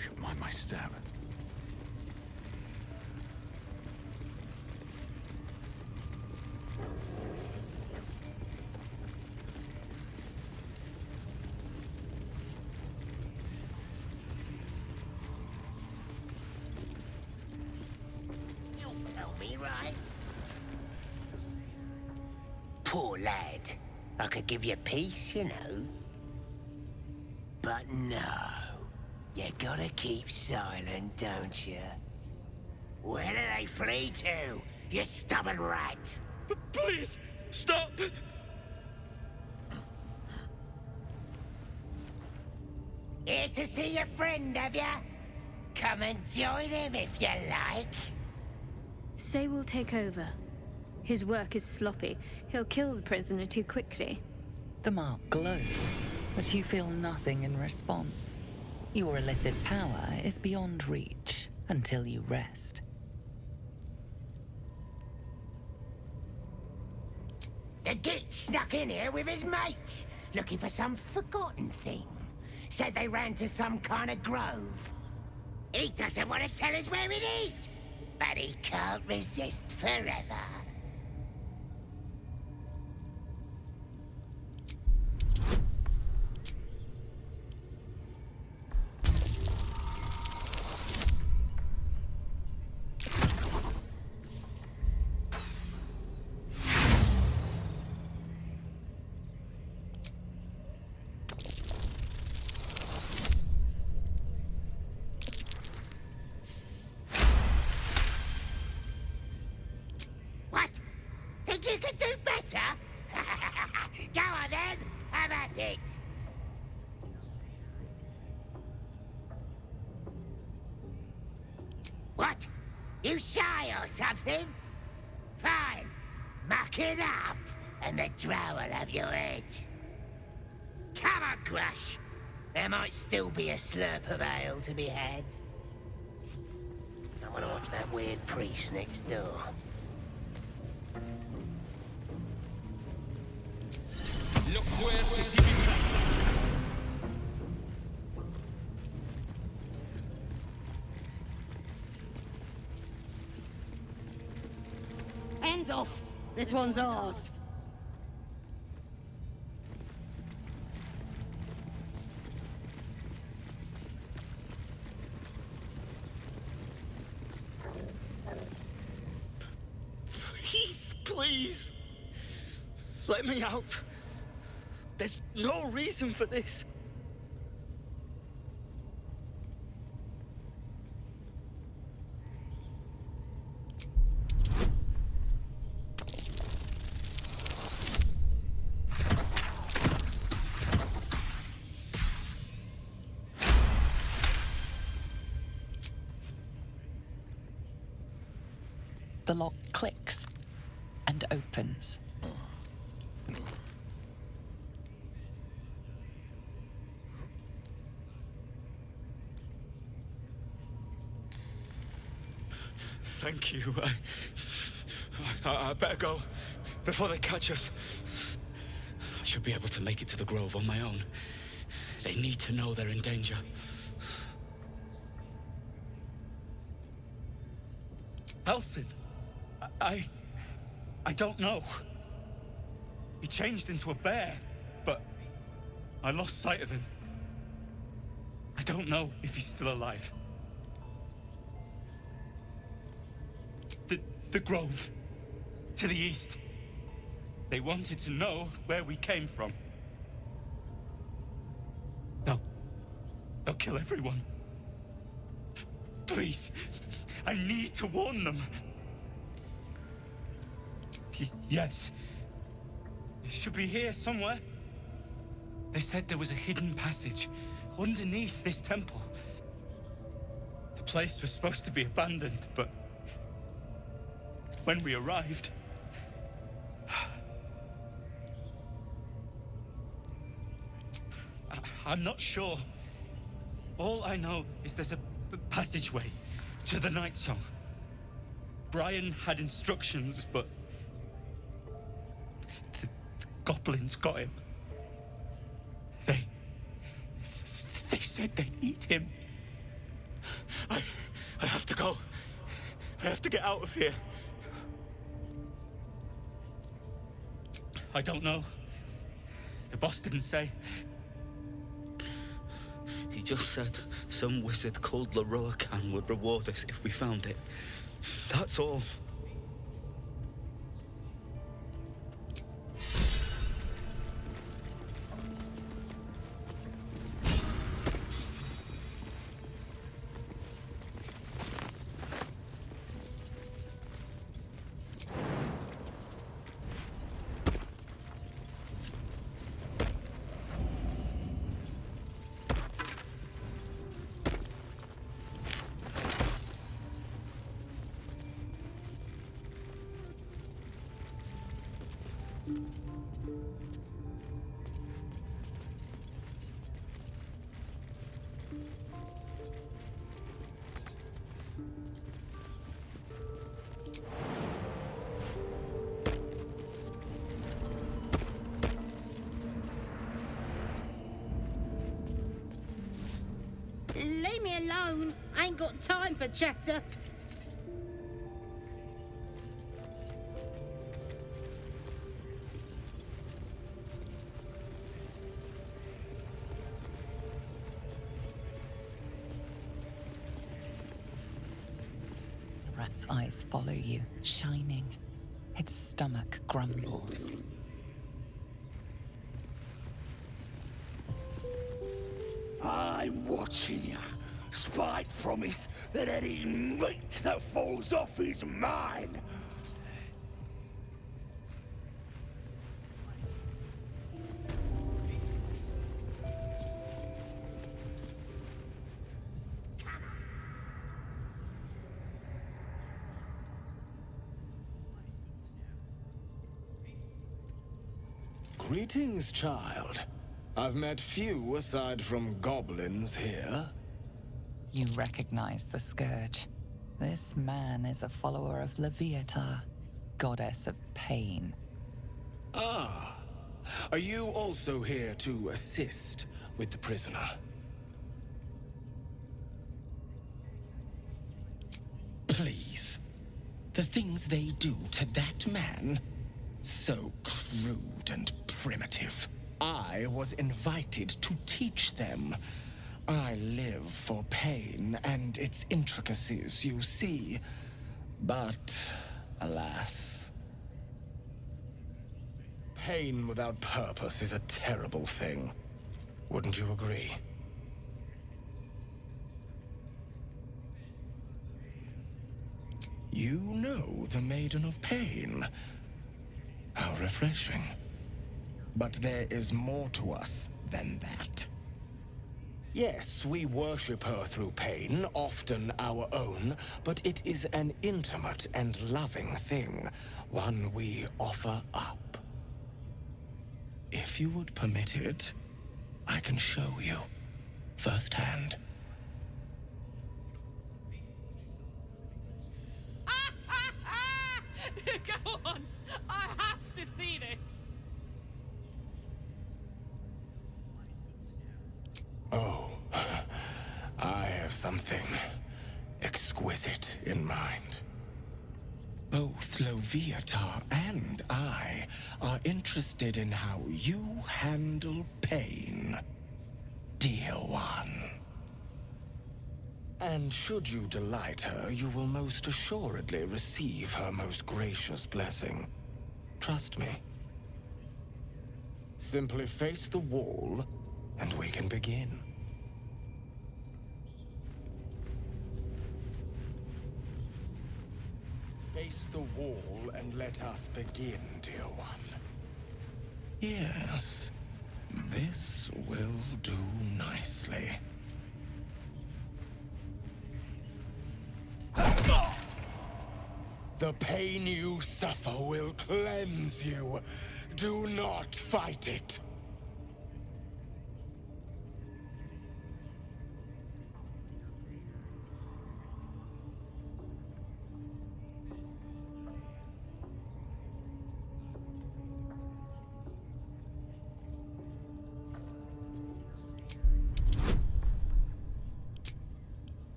Should mind my step. You'll tell me, right? Poor lad. I could give you peace, you know. But no. You gotta keep silent, don't you? Where do they flee to, you stubborn rat? Please, stop! Here to see your friend, have ya? Come and join him if you like. Say will take over. His work is sloppy. He'll kill the prisoner too quickly. The mark glows, but you feel nothing in response. Your illithid power is beyond reach until you rest. The geek snuck in here with his mates, looking for some forgotten thing. Said they ran to some kind of grove. He doesn't want to tell us where it is, but he can't resist forever. You could do better? Go on then, have at it! What? You shy or something? Fine, muck it up, and the drow will have your head. Come on, Crush. There might still be a slurp of ale to be had. I want to watch that weird priest next door. Look where city Hands off! This one's ours. Please! Let me out! There's no reason for this. The lock clicks and opens. Thank you. I better go before they catch us. I should be able to make it to the grove on my own. They need to know they're in danger. Halsin, I don't know. He changed into a bear, but I lost sight of him. I don't know if he's still alive. The grove, to the east. They wanted to know where we came from. They'll kill everyone. Please, I need to warn them. Yes. It should be here somewhere. They said there was a hidden passage underneath this temple. The place was supposed to be abandoned, but when we arrived, I'm not sure. All I know is there's a passageway to the Night Song. Brian had instructions, but the goblins got him. They said they'd eat him. I have to go. I have to get out of here. I don't know. The boss didn't say. He just said some wizard called Leroacan would reward us if we found it. That's all. Leave me alone. I ain't got time for chatter. The rat's eyes follow you, shining. Its stomach grumbles. I'm watching you. Spite promised that any meat that falls off is mine. Greetings, child. I've met few aside from goblins here. You recognize the scourge. This man is a follower of Leviatar, goddess of pain. Ah. Are you also here to assist with the prisoner? Please. The things they do to that man? So crude and primitive. I was invited to teach them. I live for pain and its intricacies, you see. But, alas. Pain without purpose is a terrible thing. Wouldn't you agree? You know the Maiden of Pain. How refreshing. But there is more to us than that. Yes, we worship her through pain, often our own, but it is an intimate and loving thing, one we offer up. If you would permit it, I can show you, firsthand. Go on! I have to see this! Oh, I have something exquisite in mind. Both Leviatar and I are interested in how you handle pain, dear one. And should you delight her, you will most assuredly receive her most gracious blessing. Trust me. Simply face the wall, and we can begin. Face the wall and let us begin, dear one. Yes, this will do nicely. The pain you suffer will cleanse you. Do not fight it.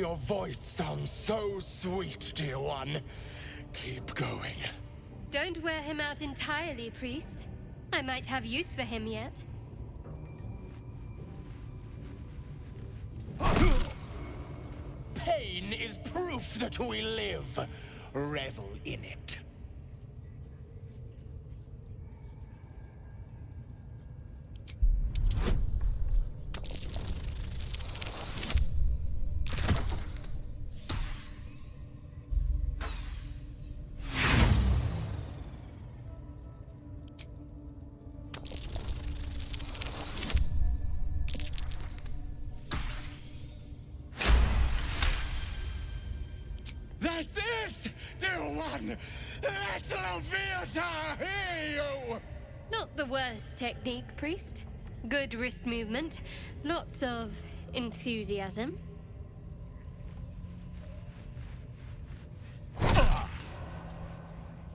Your voice sounds so sweet, dear one. Keep going. Don't wear him out entirely, priest. I might have use for him yet. Pain is proof that we live. Revel in it. That's it, dear one! Let Loviata hear you! Not the worst technique, priest. Good wrist movement. Lots of enthusiasm.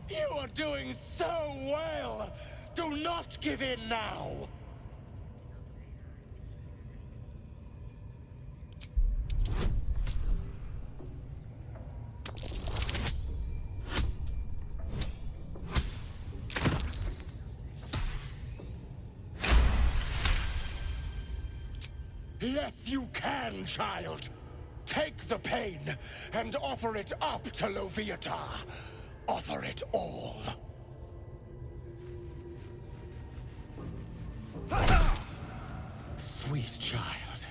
You are doing so well! Do not give in now! Yes, you can, child. Take the pain and offer it up to Loviata. Offer it all. Sweet child,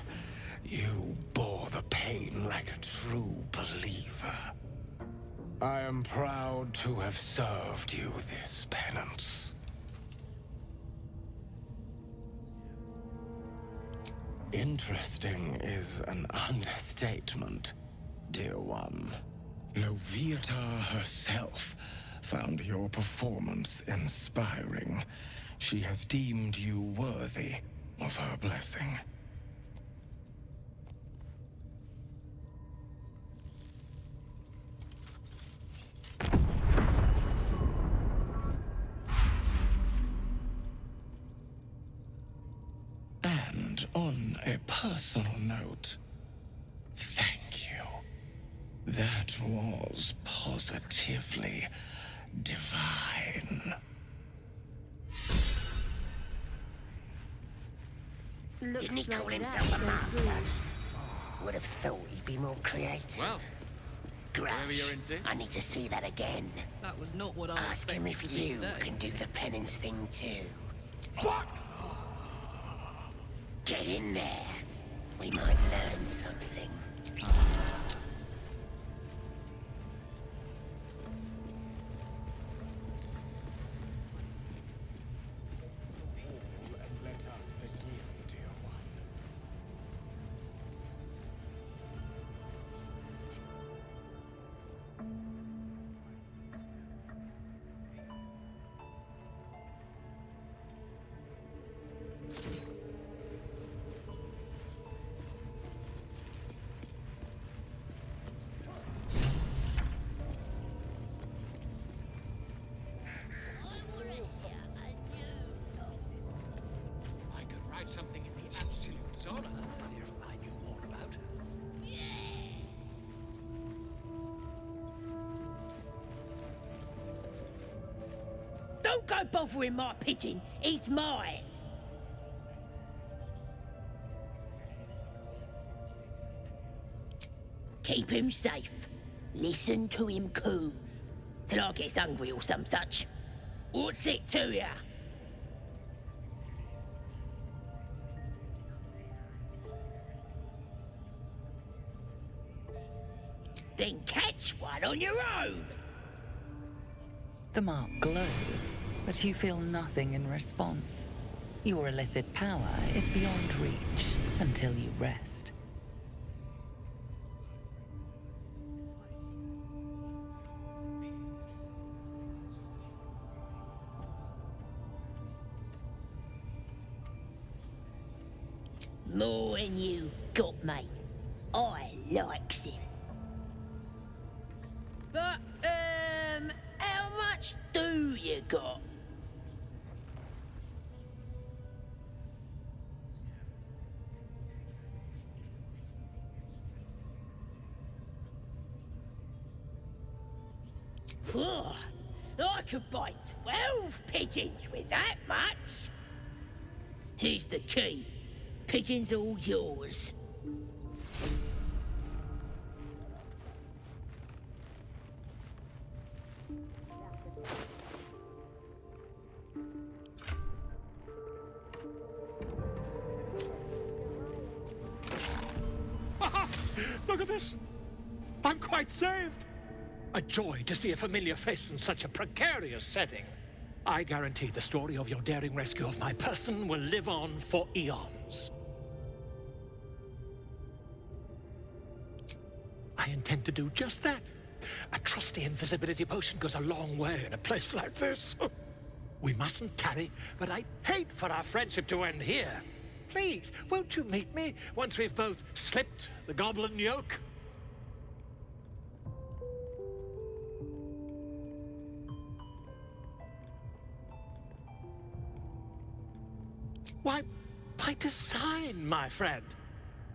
you bore the pain like a true believer. I am proud to have served you this penance. Interesting is an understatement, dear one. Loviata herself found your performance inspiring. She has deemed you worthy of her blessing. And on a personal note, thank you. That was positively divine. Didn't he Looks call like himself a that's master? going Would have thought he'd be more creative. Well, whatever Grush, you're into. I need to see that again. That was not what I Ask him expected if to see you today. can do the penance thing too. What? Get in there. We might learn something. And let us begin, dear one. I could write something in the Absolute's honor if I knew more about her. Don't go bothering my pigeon. He's mine. Keep him safe. Listen to him coo. Till I gets hungry or some such. What's it to ya? Then catch one on your own. The mark glows, but you feel nothing in response. Your illithid power is beyond reach until you rest. More than you've got, mate. I likes him. But, how much do you got? Whew. I could buy 12 pigeons with that much. Here's the key. Pigeons all yours. Look at this! I'm quite saved! A joy to see a familiar face in such a precarious setting. I guarantee the story of your daring rescue of my person will live on for eons. I intend to do just that. A trusty invisibility potion goes a long way in a place like this. We mustn't tarry, but I'd hate for our friendship to end here. Please, won't you meet me once we've both slipped the goblin yoke? Why, by design, my friend.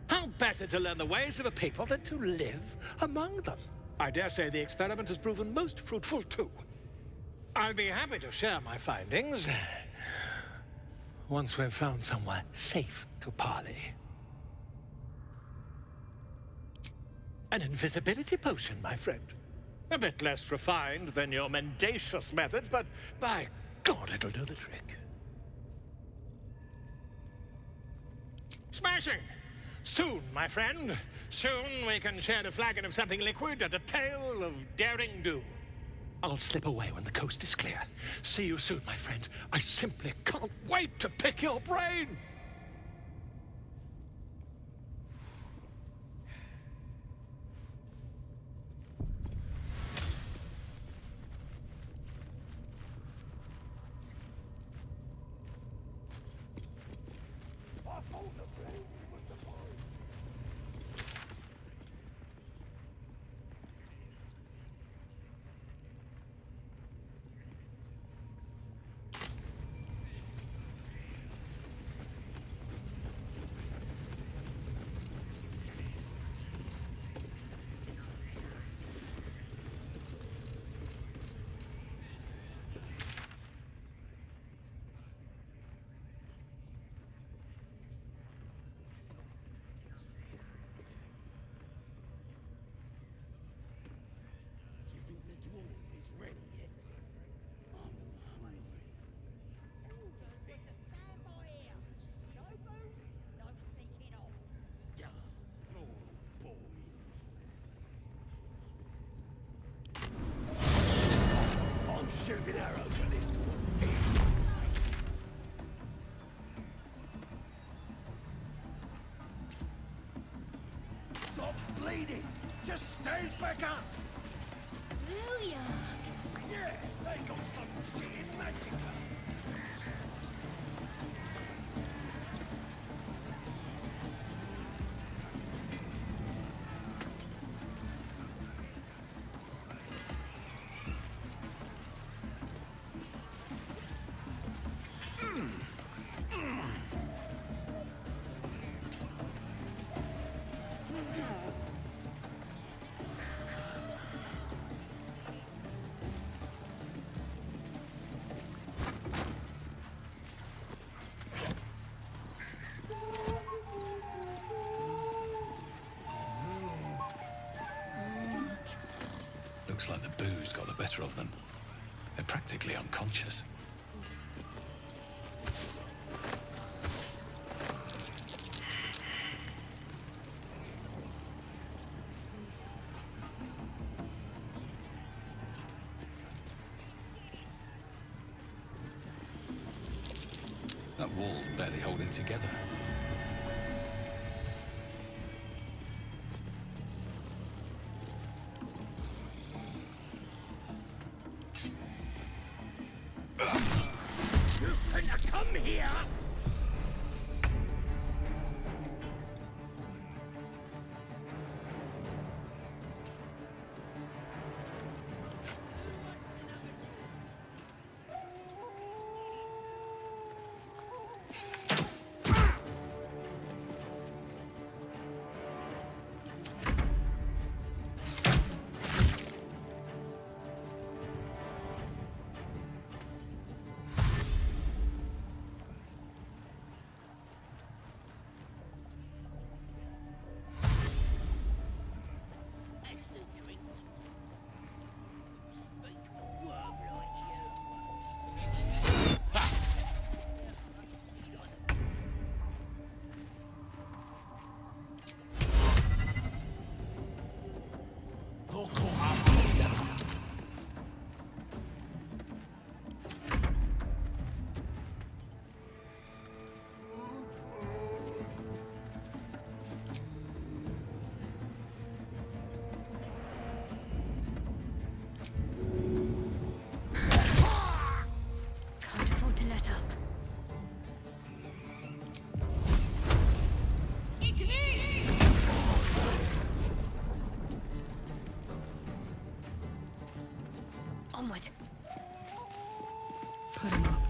How better to learn the ways of a people than to live among them? I dare say the experiment has proven most fruitful, too. I'll be happy to share my findings once we've found somewhere safe to parley. An invisibility potion, my friend. A bit less refined than your mendacious methods, but by God, it'll do the trick. Smashing! Soon, my friend. Soon we can share a flagon of something liquid and a tale of daring do. I'll slip away when the coast is clear. See you soon, my friend. I simply can't wait to pick your brain! Shooting arrows at this dwarf. Stops bleeding. Just stays back up. Booyah! Yeah, they got some silly magic. Looks like the booze got the better of them. They're practically unconscious. That wall's barely holding together. Come here! Onward. Put him up.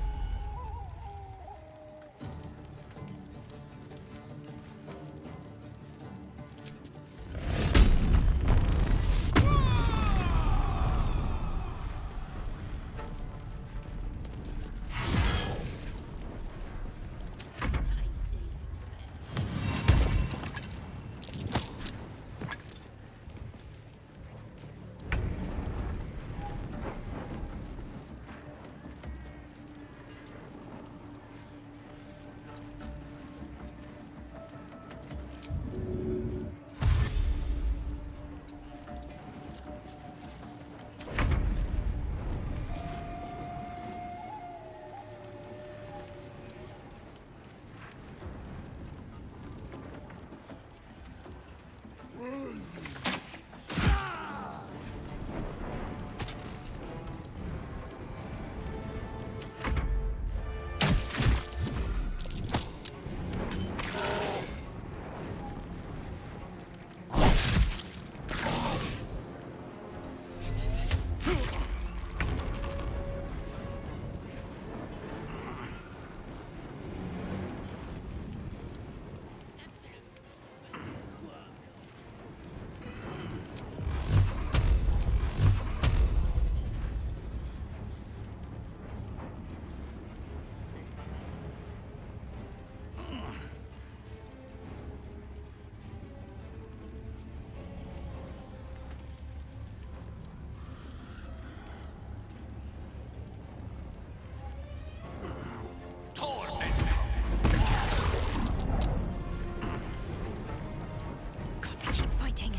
Got to keep fighting.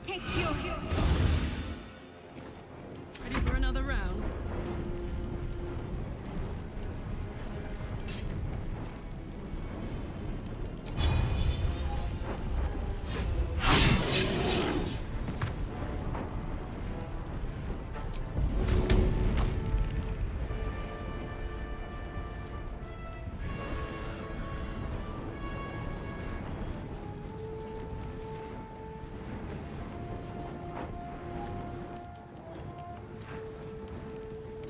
Take your... Ready for another round?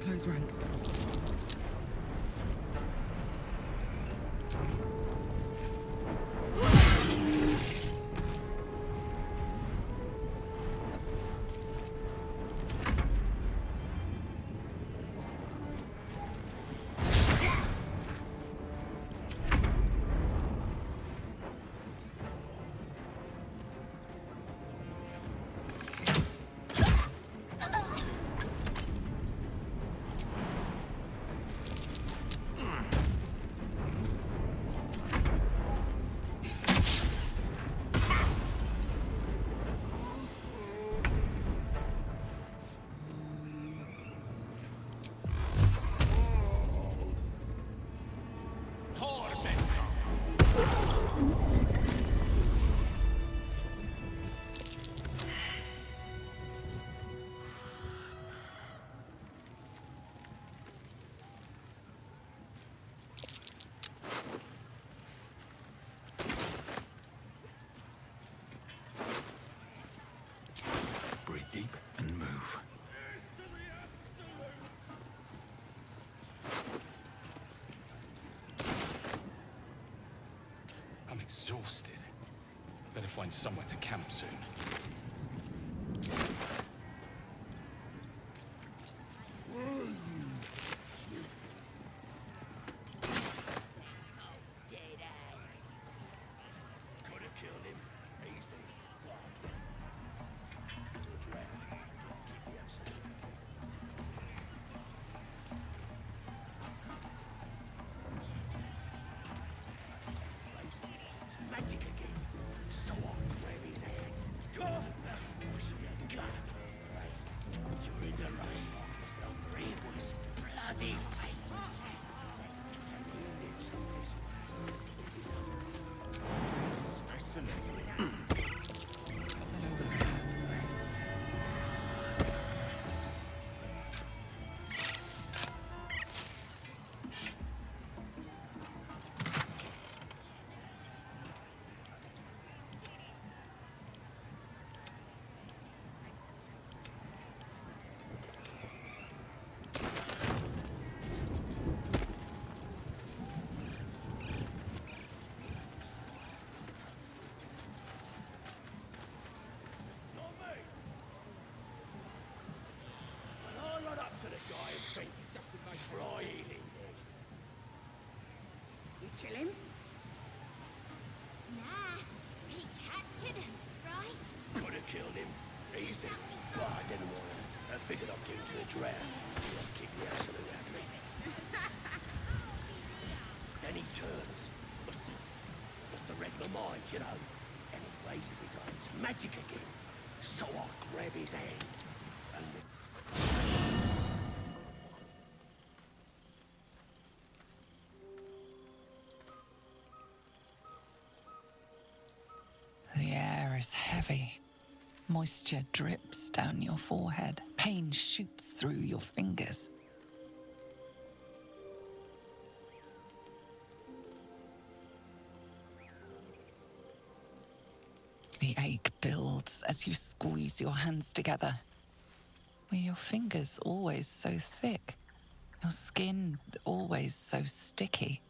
Close ranks. Breathe deep and move. I'm exhausted. Better find somewhere to camp soon. drown. He'll keep me absolutely happy. Then he turns. Must have read my mind, you know. And he raises his arms. Magic again. So I grab his hand. And the air is heavy. Moisture drips down your forehead. Pain shoots through your fingers. The ache builds as you squeeze your hands together. Were your fingers always so thick? Your skin always so sticky?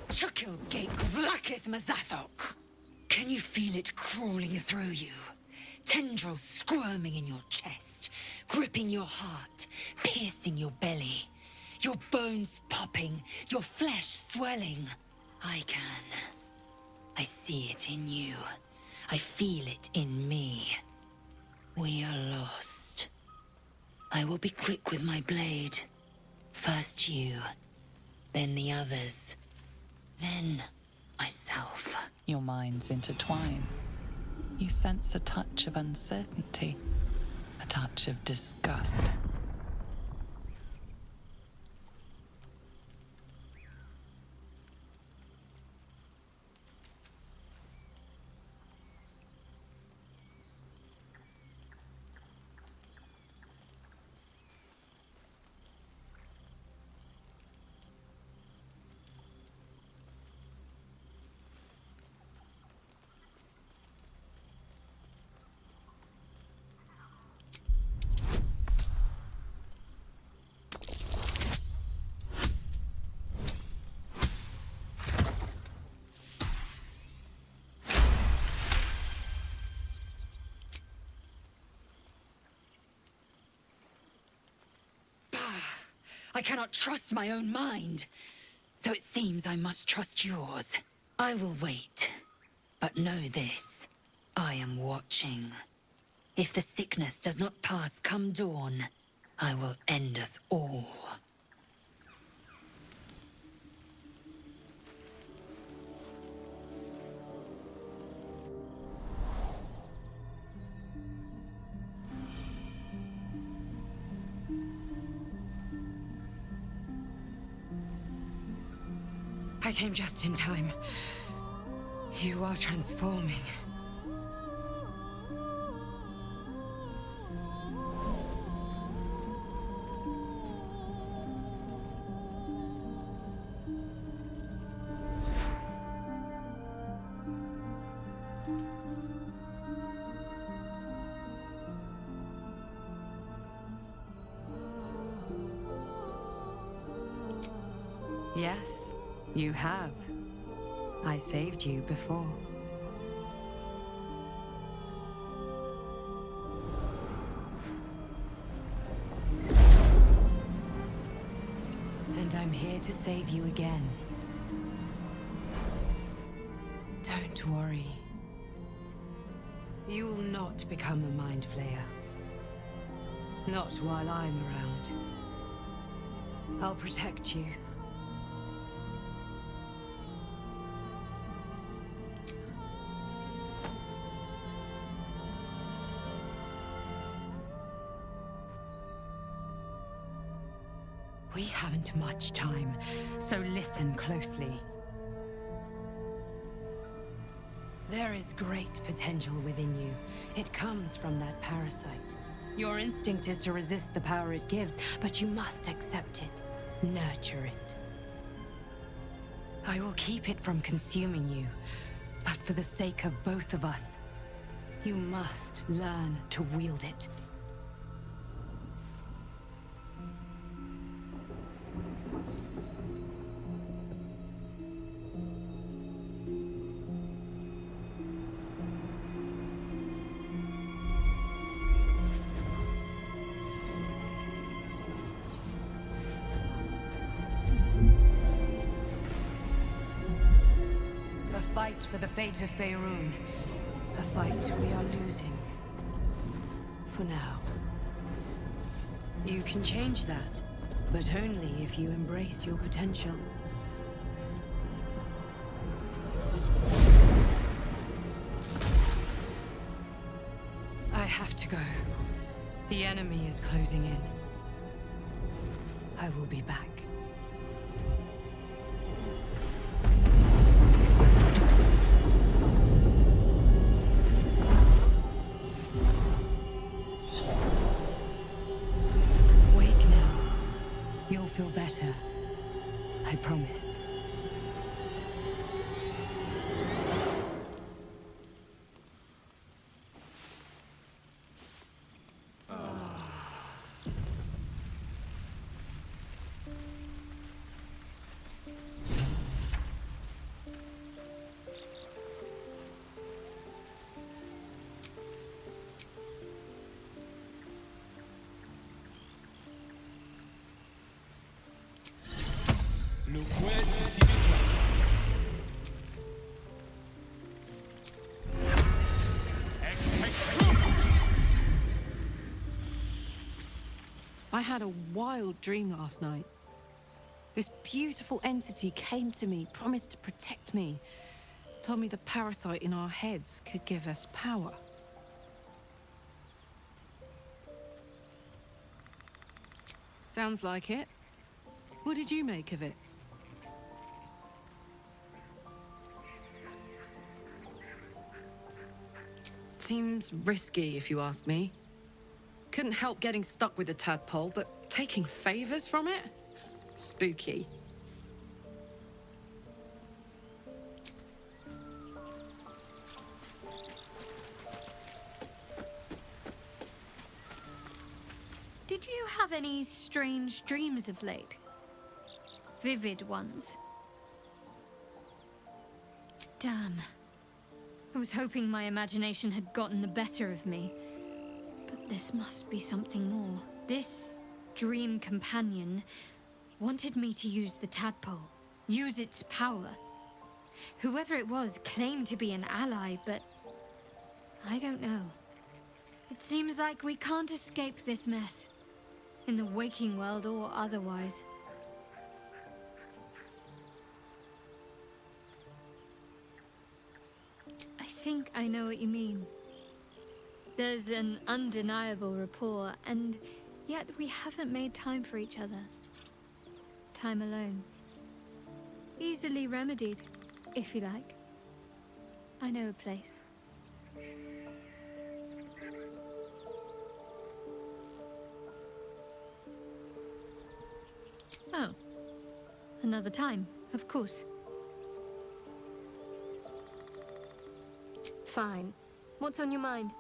Chukil Gate Vlakith Mazathok. Can you feel it crawling through you? Tendrils squirming in your chest, gripping your heart, piercing your belly. Your bones popping, your flesh swelling. I can. I see it in you. I feel it in me. We are lost. I will be quick with my blade. First you, then the others, then myself. Your minds intertwine. You sense a touch of uncertainty, a touch of disgust. I cannot trust my own mind. So it seems I must trust yours. I will wait. But know this. I am watching. If the sickness does not pass come dawn, I will end us all. I came just in time. You are transforming. Yes, you have. I saved you before. And I'm here to save you again. Don't worry. You will not become a Mind Flayer. Not while I'm around. I'll protect you. We haven't much time, so listen closely. There is great potential within you. It comes from that parasite. Your instinct is to resist the power it gives, but you must accept it, nurture it. I will keep it from consuming you, but for the sake of both of us, you must learn to wield it. Fight for the fate of Faerun. A fight we are losing. For now. You can change that, but only if you embrace your potential. I have to go. The enemy is closing in. I will be back. Wake now. You'll feel better. I promise. I had a wild dream last night. This beautiful entity came to me, promised to protect me, told me the parasite in our heads could give us power. Sounds like it. What did you make of it? Seems risky, if you ask me. Couldn't help getting stuck with the tadpole, but taking favors from it? Spooky. Did you have any strange dreams of late? Vivid ones? Damn. I was hoping my imagination had gotten the better of me. But this must be something more. This dream companion wanted me to use the tadpole, use its power. Whoever it was claimed to be an ally, but I don't know. It seems like we can't escape this mess, in the waking world or otherwise. I think I know what you mean. There's an undeniable rapport, and yet we haven't made time for each other. Time alone. Easily remedied, if you like. I know a place. Oh. Another time, of course. Fine. What's on your mind?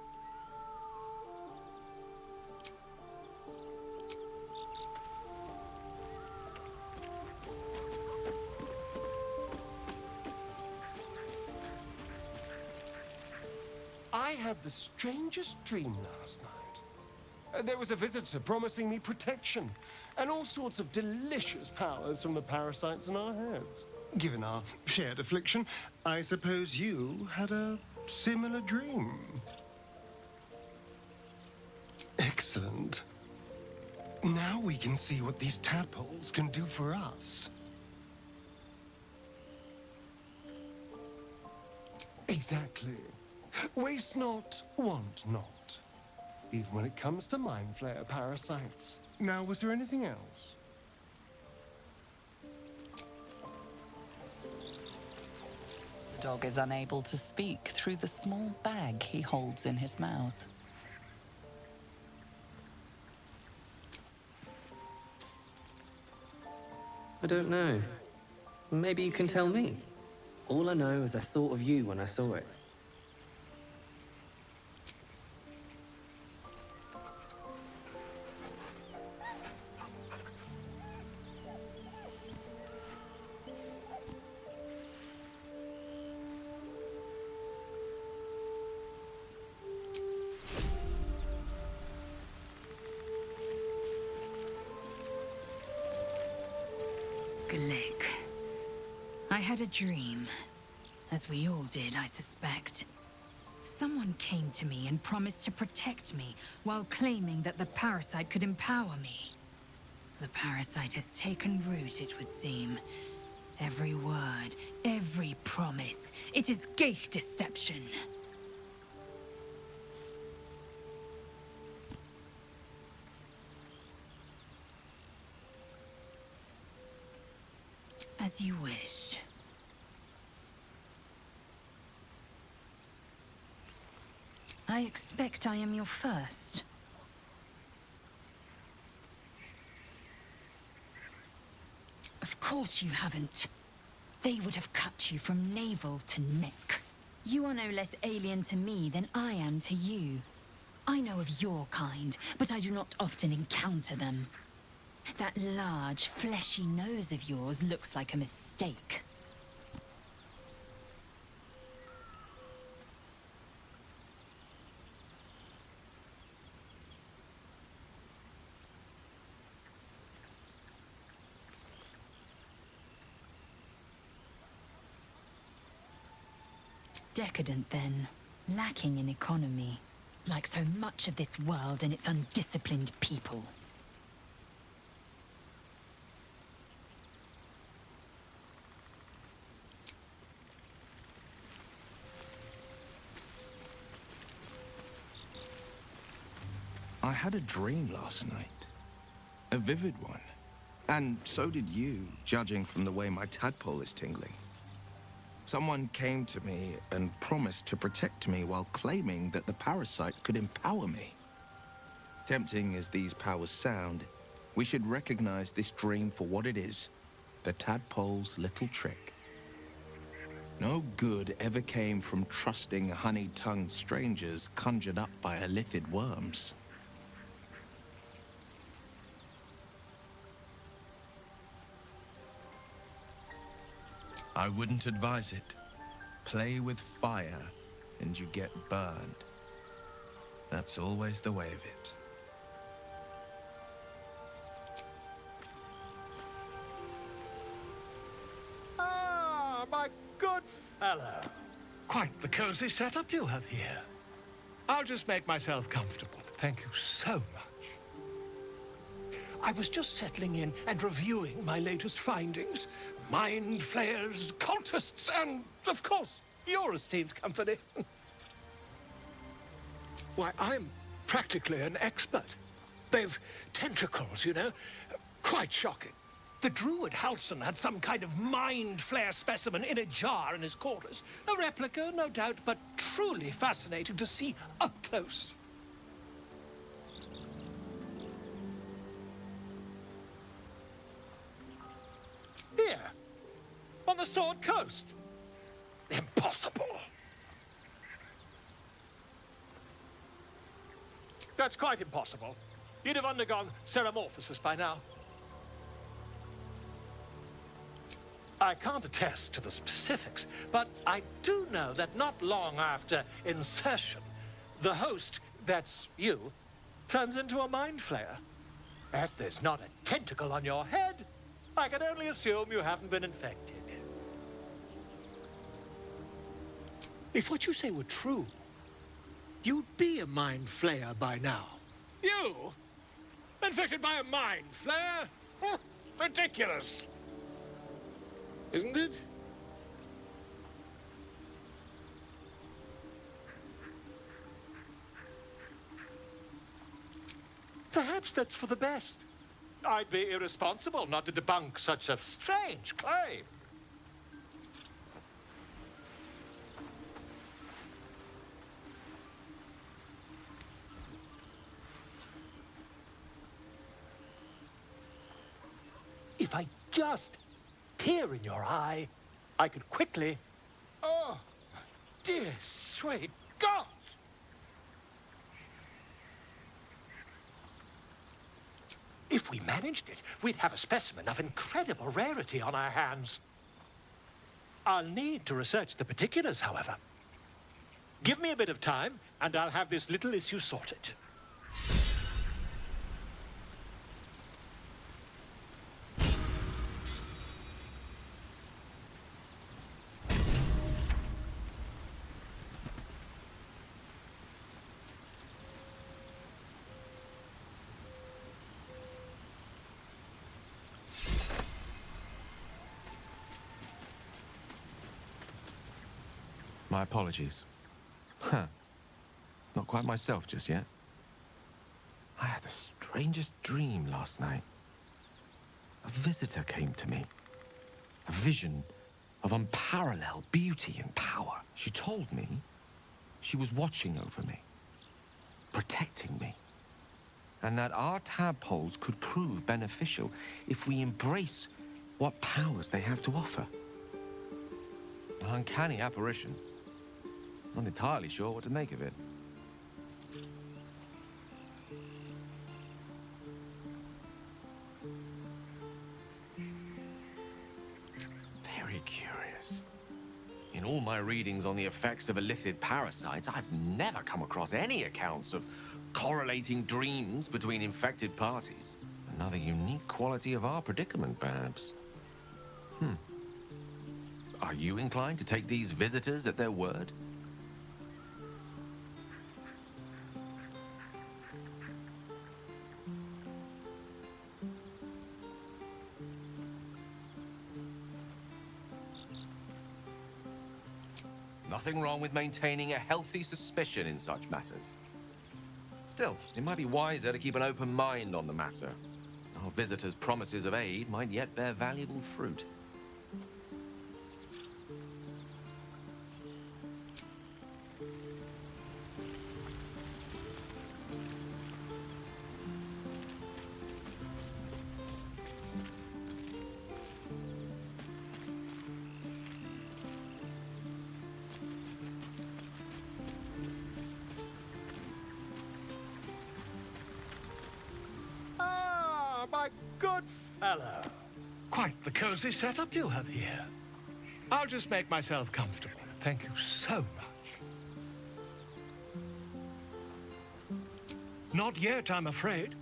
I had the strangest dream last night. There was a visitor promising me protection and all sorts of delicious powers from the parasites in our heads. Given our shared affliction, I suppose you had a similar dream. Excellent. Now we can see what these tadpoles can do for us. Exactly. Waste not, want not. Even when it comes to mind flayer parasites. Now, was there anything else? The dog is unable to speak through the small bag he holds in his mouth. I don't know. Maybe you can tell me. All I know is I thought of you when I saw it. Glick. I had a dream. As we all did, I suspect. Someone came to me and promised to protect me while claiming that the parasite could empower me. The parasite has taken root, it would seem. Every word, every promise, it is gate deception. As you wish. I expect I am your first. Of course you haven't. They would have cut you from navel to neck. You are no less alien to me than I am to you. I know of your kind, but I do not often encounter them. That large, fleshy nose of yours looks like a mistake. Decadent, then. Lacking in economy. Like so much of this world and its undisciplined people. I had a dream last night. A vivid one. And so did you, judging from the way my tadpole is tingling. Someone came to me and promised to protect me while claiming that the parasite could empower me. Tempting as these powers sound, we should recognize this dream for what it is, the tadpole's little trick. No good ever came from trusting honey-tongued strangers conjured up by elithid worms. I wouldn't advise it. Play with fire, and you get burned. That's always the way of it. Ah, my good fellow. Quite the cozy setup you have here. I'll just make myself comfortable. Thank you so much. I was just settling in and reviewing my latest findings. Mind flayers, cultists, and, of course, your esteemed company. Why, I'm practically an expert. They've tentacles, you know? Quite shocking. The druid Halson had some kind of mind flare specimen in a jar in his quarters. A replica, no doubt, but truly fascinating to see up close. Here, on the Sword Coast. Impossible. That's quite impossible. You'd have undergone ceramorphosis by now. I can't attest to the specifics, but I do know that not long after insertion, the host, that's you, turns into a mind flayer. As there's not a tentacle on your head, I can only assume you haven't been infected. If what you say were true, you'd be a mind flayer by now. You? Infected by a mind flayer? Huh, ridiculous. Isn't it? Perhaps that's for the best. I'd be irresponsible not to debunk such a strange claim. If I just peer in your eye, I could quickly... Oh, dear sweet gods! If we managed it, we'd have a specimen of incredible rarity on our hands. I'll need to research the particulars, however. Give me a bit of time, and I'll have this little issue sorted. My apologies. Huh. Not quite myself just yet. I had the strangest dream last night. A visitor came to me. A vision of unparalleled beauty and power. She told me she was watching over me, protecting me, and that our tadpoles could prove beneficial if we embrace what powers they have to offer. An uncanny apparition. Not entirely sure what to make of it. Very curious. In all my readings on the effects of illithid parasites, I've never come across any accounts of correlating dreams between infected parties. Another unique quality of our predicament, perhaps. Are you inclined to take these visitors at their word? Nothing wrong with maintaining a healthy suspicion in such matters. Still, it might be wiser to keep an open mind on the matter. Our visitors' promises of aid might yet bear valuable fruit. My good fellow. Quite the cozy setup you have here. I'll just make myself comfortable. Thank you so much. Not yet, I'm afraid.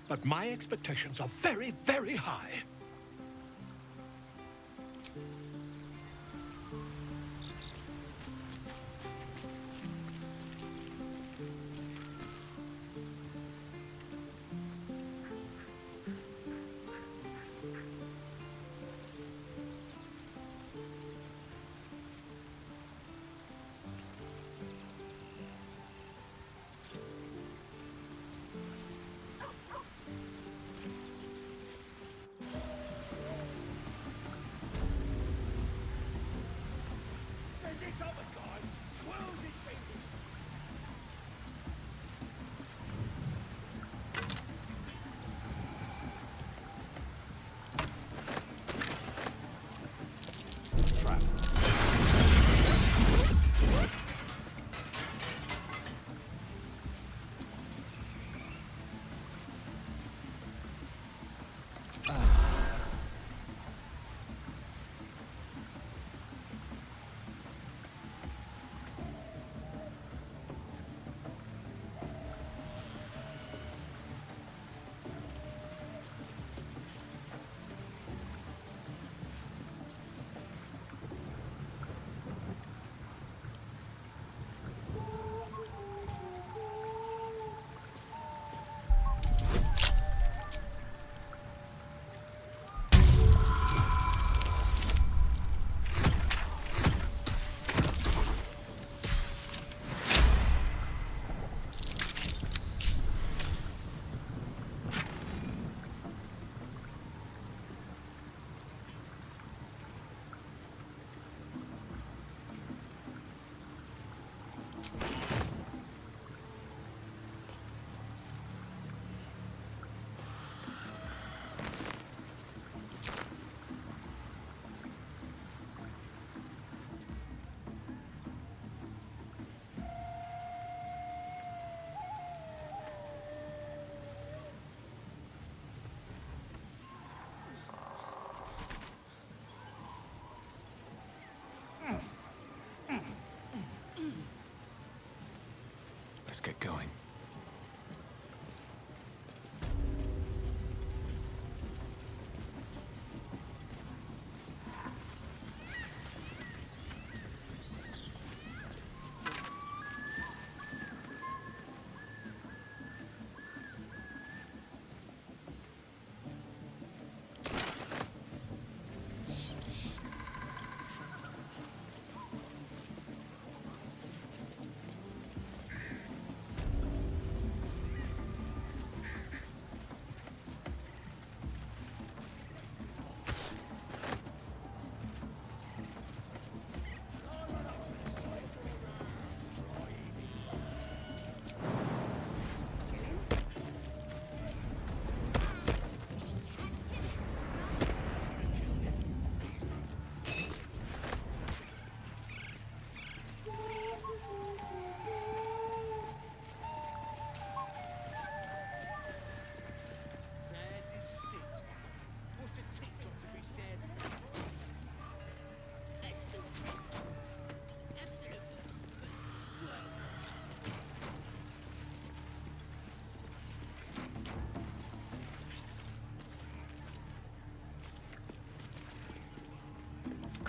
But my expectations are very, very high. Let's get going.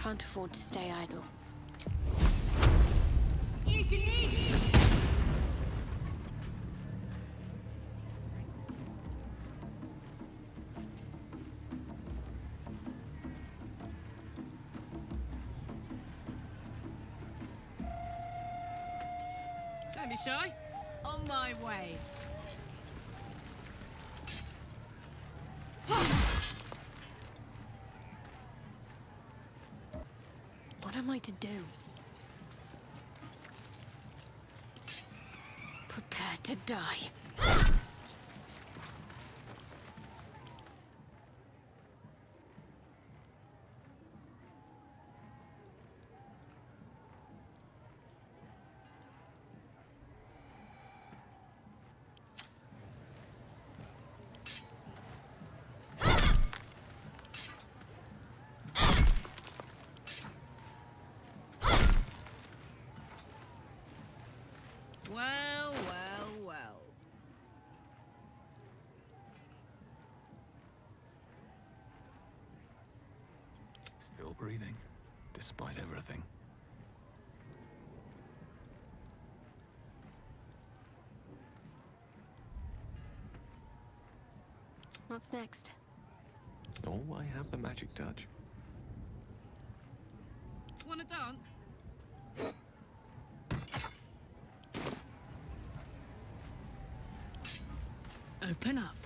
Can't afford to stay idle. Don't be shy. On my way. What am I to do? Prepare to die. Well, well, well. Still breathing, despite everything. What's next? Oh, I have the magic touch. Wanna dance? Open up.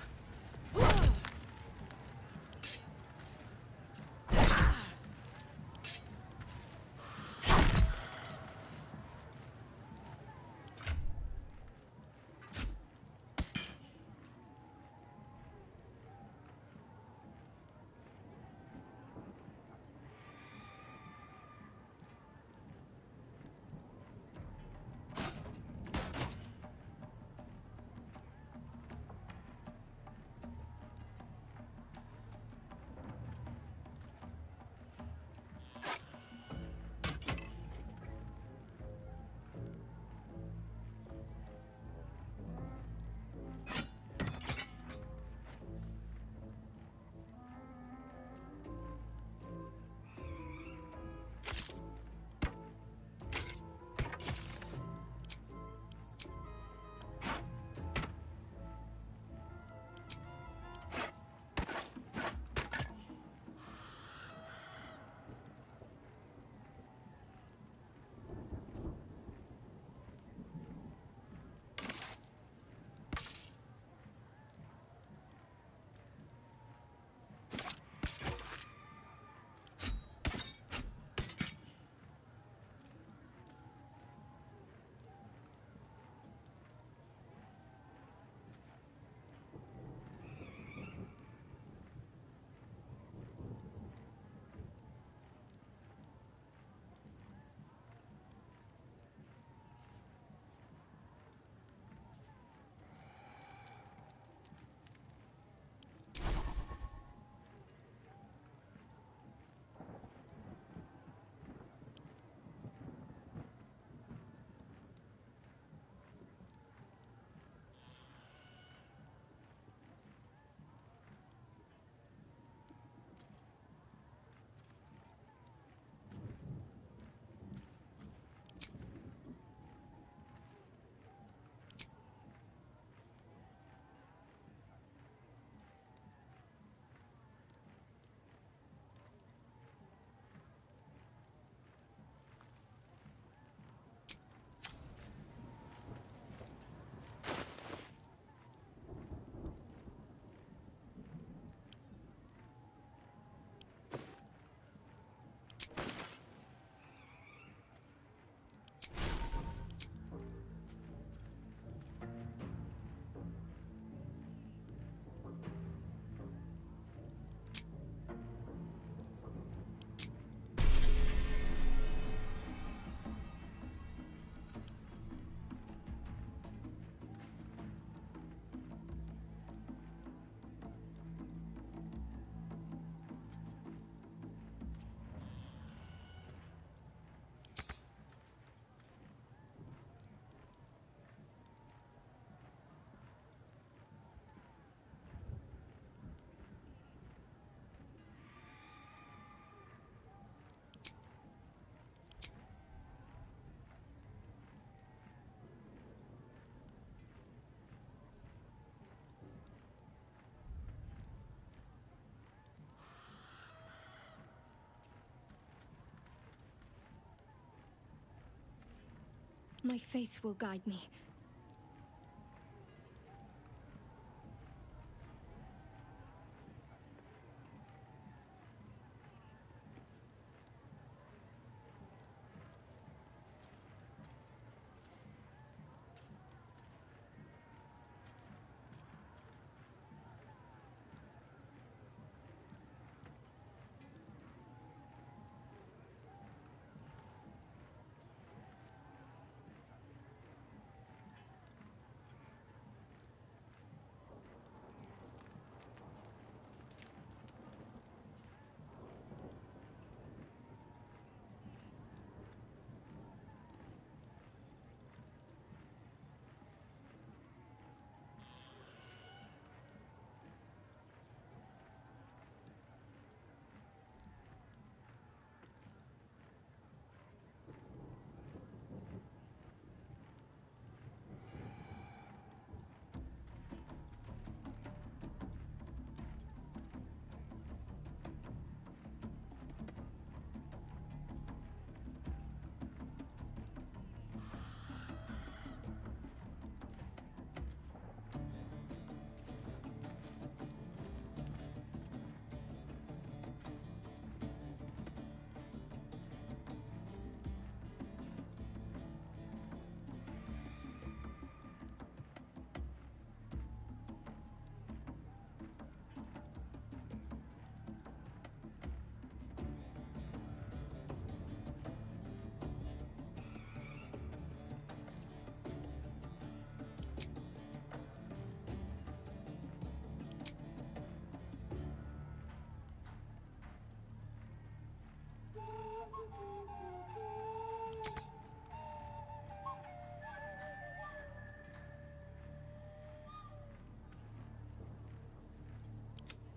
My faith will guide me.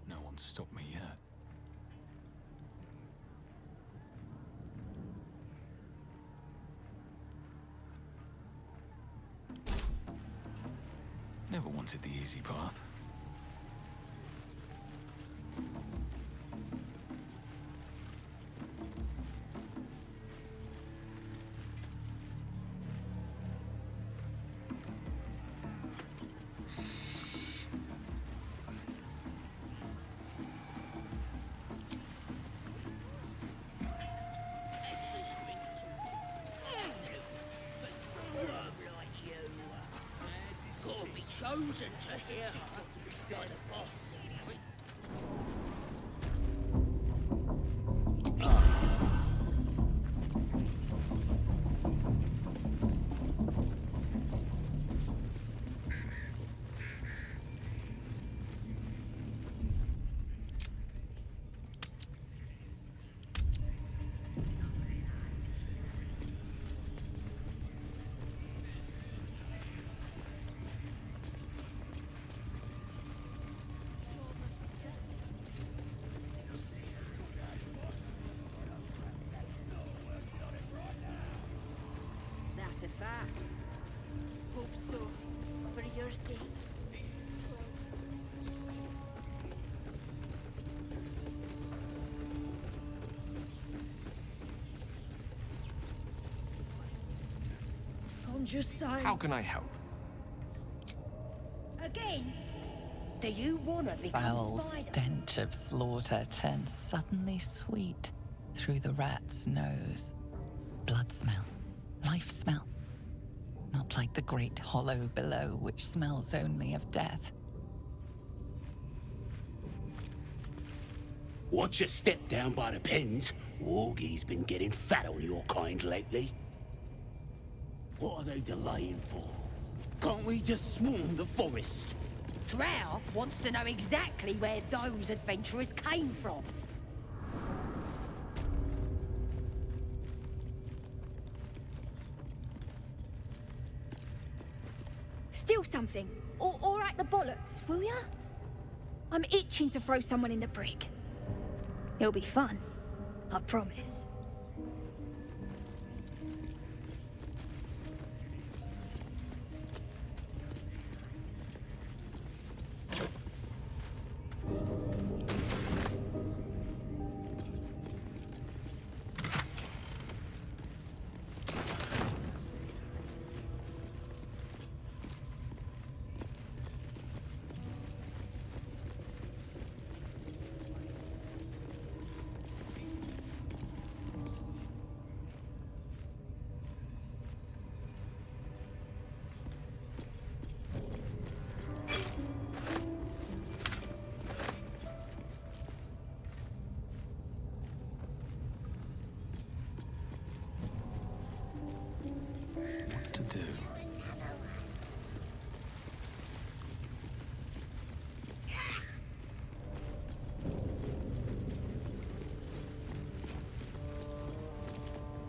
No one's stopped me yet. Never wanted the easy path. Chosen to hear her by the boss. That's a fact. Hope so. For your sake. I'm just saying. How can I help? Again? Do you want to become Foul spider? stench of slaughter turns suddenly sweet through the rat's nose. Blood smell, life smell. Not like the great hollow below, which smells only of death. Watch your step down by the pens. Wargie's been getting fat on your kind lately. What are they delaying for? Can't we just swarm the forest? Drow wants to know exactly where those adventurers came from. Steal something, or at the bollocks, will ya? I'm itching to throw someone in the brig. It'll be fun, I promise.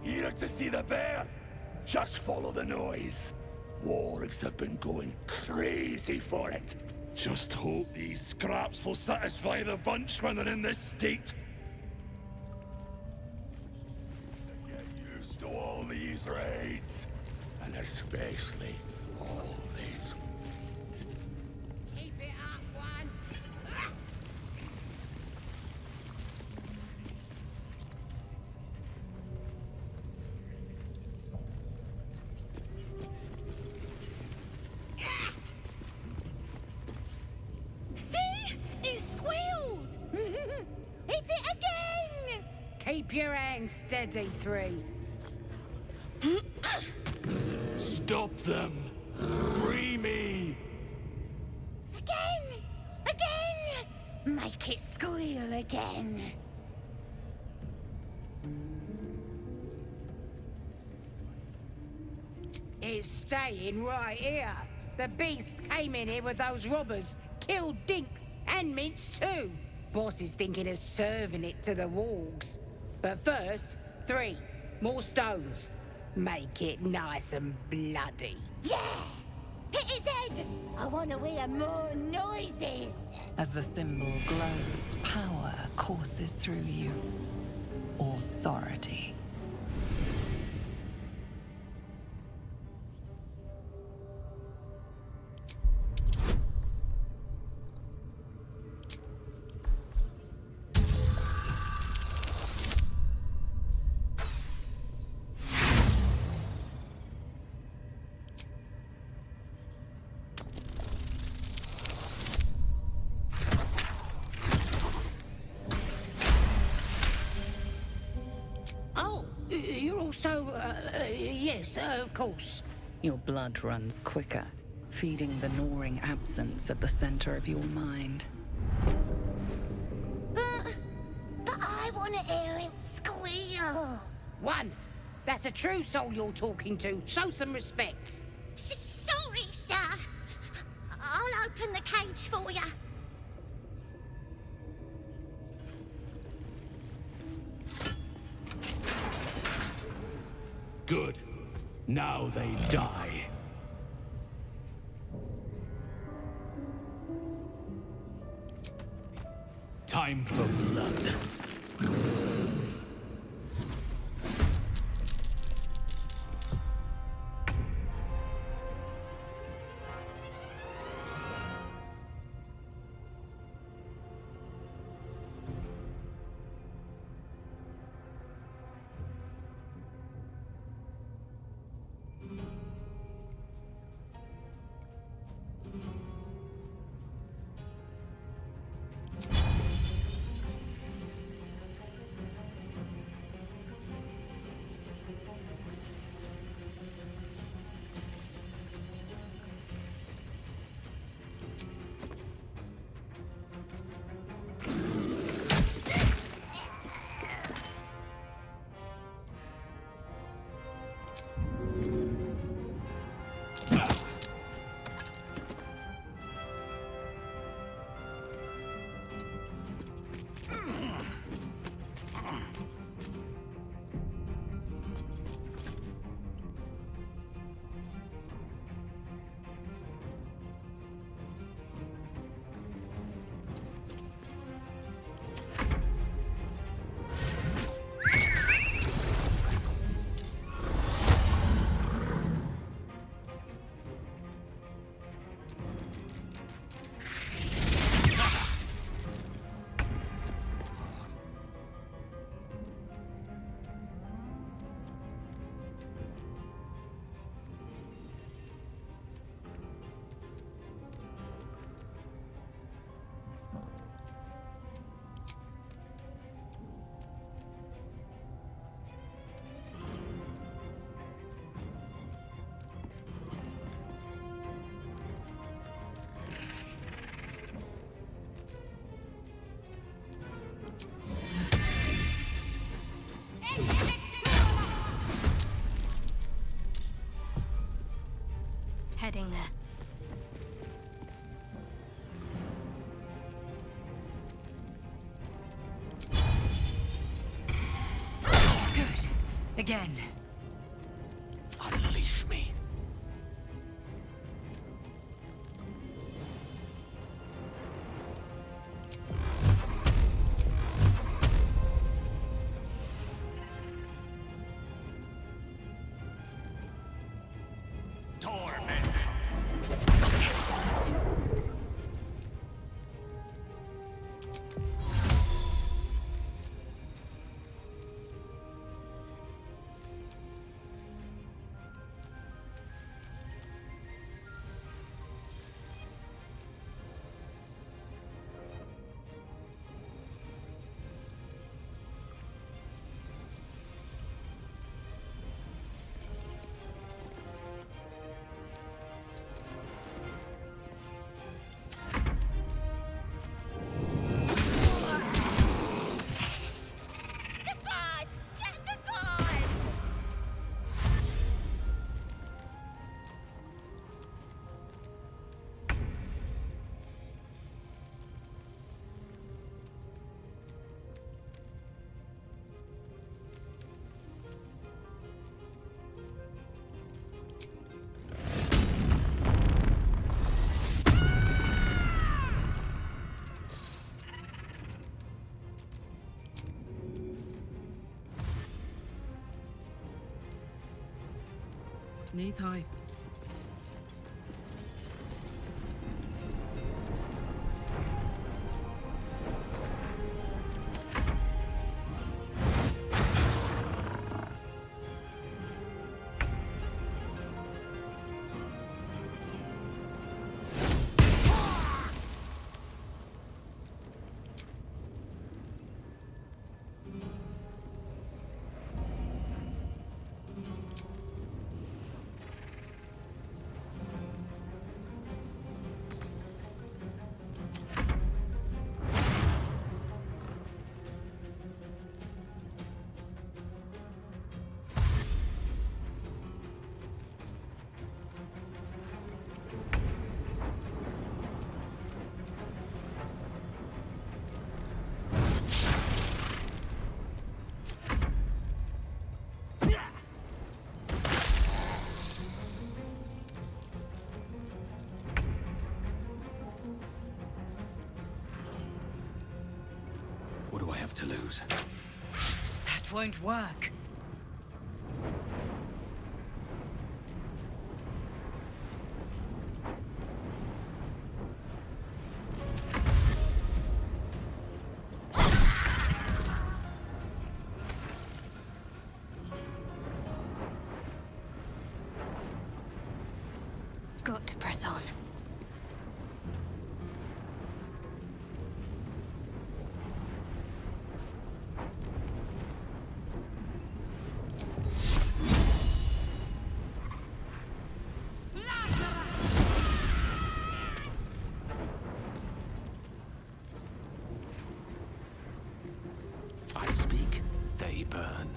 Here to see the bear? Just follow the noise. Wargs have been going crazy for it. Just hope these scraps will satisfy the bunch when they're in this state. Get used to all these raids, and especially all this. Keep it up, one. See? It squealed! Hit it again! Keep your hands steady, 3. Stop them! Free me! Again! Again! Make it squeal again. It's staying right here. The beast came in here with those robbers, killed Dink and Minch too. Boss is thinking of serving it to the wargs. But first, 3 more stones. Make it nice and bloody. Yeah! Hit his head! I want to hear more noises! As the symbol glows, power courses through you. Authority. Oh, you're also, yes, of course. Your blood runs quicker, feeding the gnawing absence at the center of your mind. But I want to hear it squeal. 1, that's a true soul you're talking to. Show some respect. Sorry, sir. I'll open the cage for you. Good. Now they die. Time for blood. Heading there. Good. Again. Unleash me. Knees high. What do I have to lose? That won't work. Got to press on. I speak, they burn.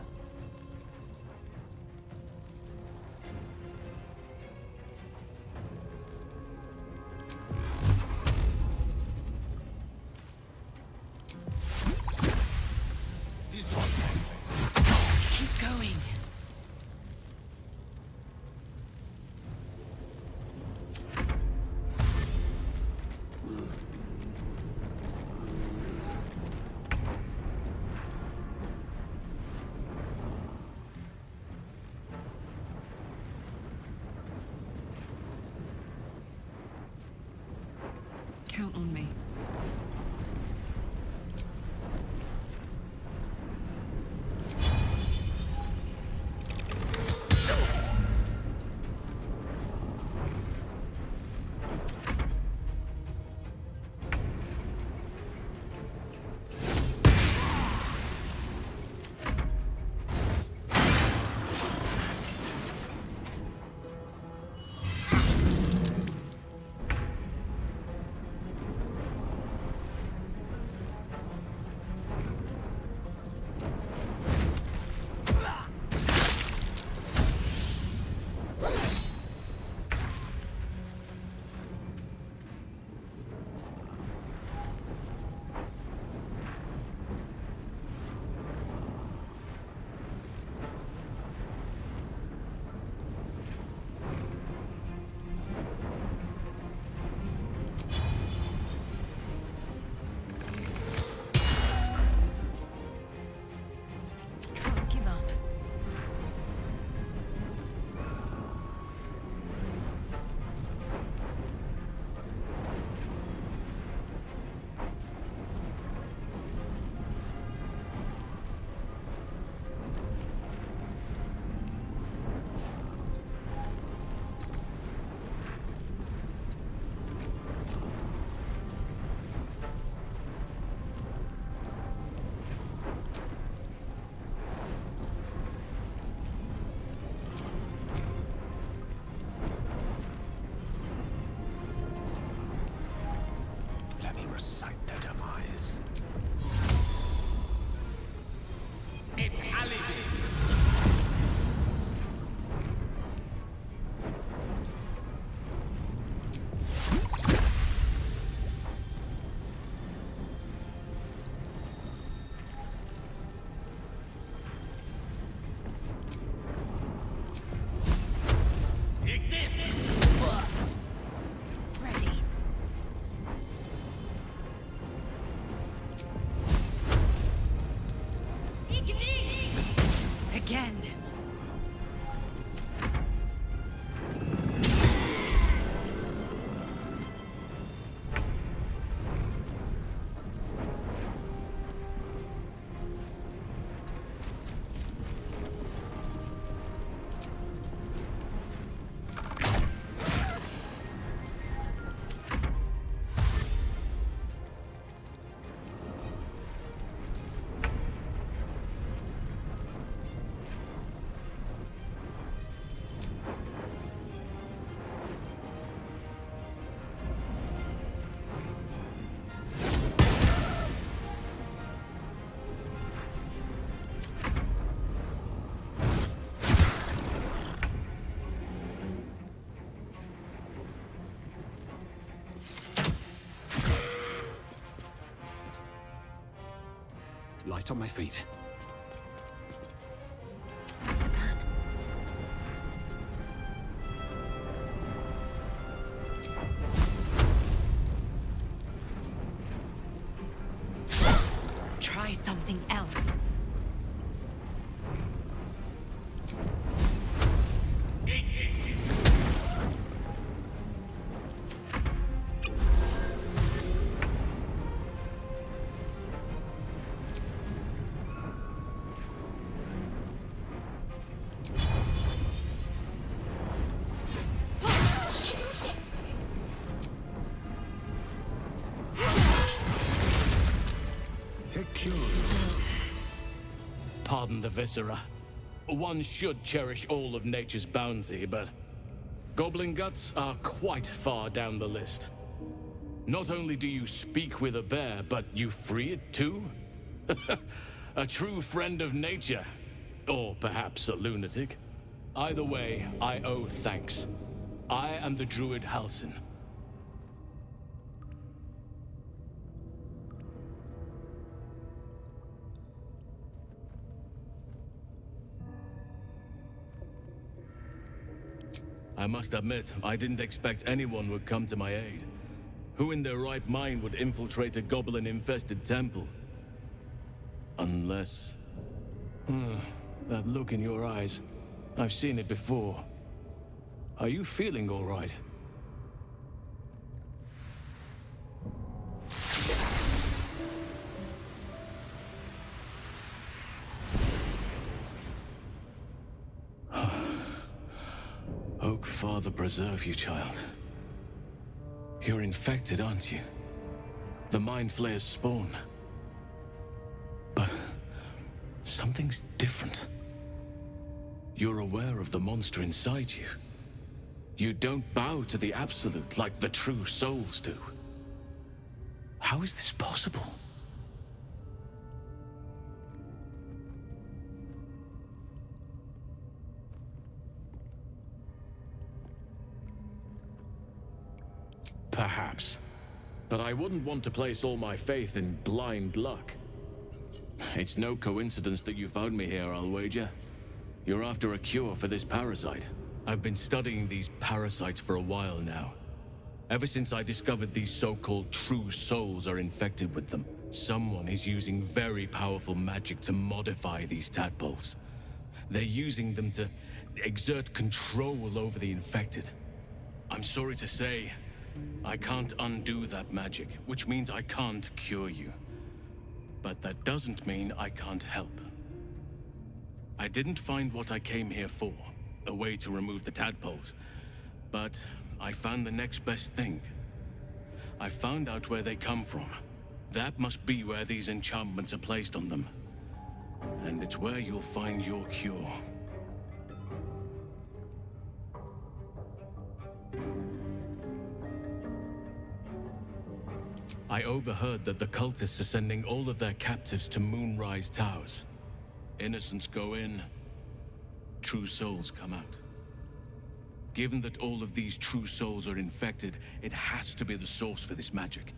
light on my feet. Try something else. Pardon the viscera. One should cherish all of nature's bounty, but goblin guts are quite far down the list. Not only do you speak with a bear, but you free it too? A true friend of nature. Or perhaps a lunatic. Either way, I owe thanks. I am the druid Halsin. I must admit, I didn't expect anyone would come to my aid. Who in their right mind would infiltrate a goblin-infested temple? Unless... that look in your eyes. I've seen it before. Are you feeling all right? Oak Father preserve you, child. You're infected, aren't you? The Mind Flayer's spawn. But something's different. You're aware of the monster inside you. You don't bow to the Absolute like the true souls do. How is this possible? Perhaps. But I wouldn't want to place all my faith in blind luck. It's no coincidence that you found me here, I'll wager. You're after a cure for this parasite. I've been studying these parasites for a while now. Ever since I discovered these so-called true souls are infected with them, someone is using very powerful magic to modify these tadpoles. They're using them to exert control over the infected. I'm sorry to say, I can't undo that magic, which means I can't cure you. But that doesn't mean I can't help. I didn't find what I came here for, a way to remove the tadpoles. But I found the next best thing. I found out where they come from. That must be where these enchantments are placed on them. And it's where you'll find your cure. I overheard that the cultists are sending all of their captives to Moonrise Towers. Innocents go in, true souls come out. Given that all of these true souls are infected, it has to be the source for this magic.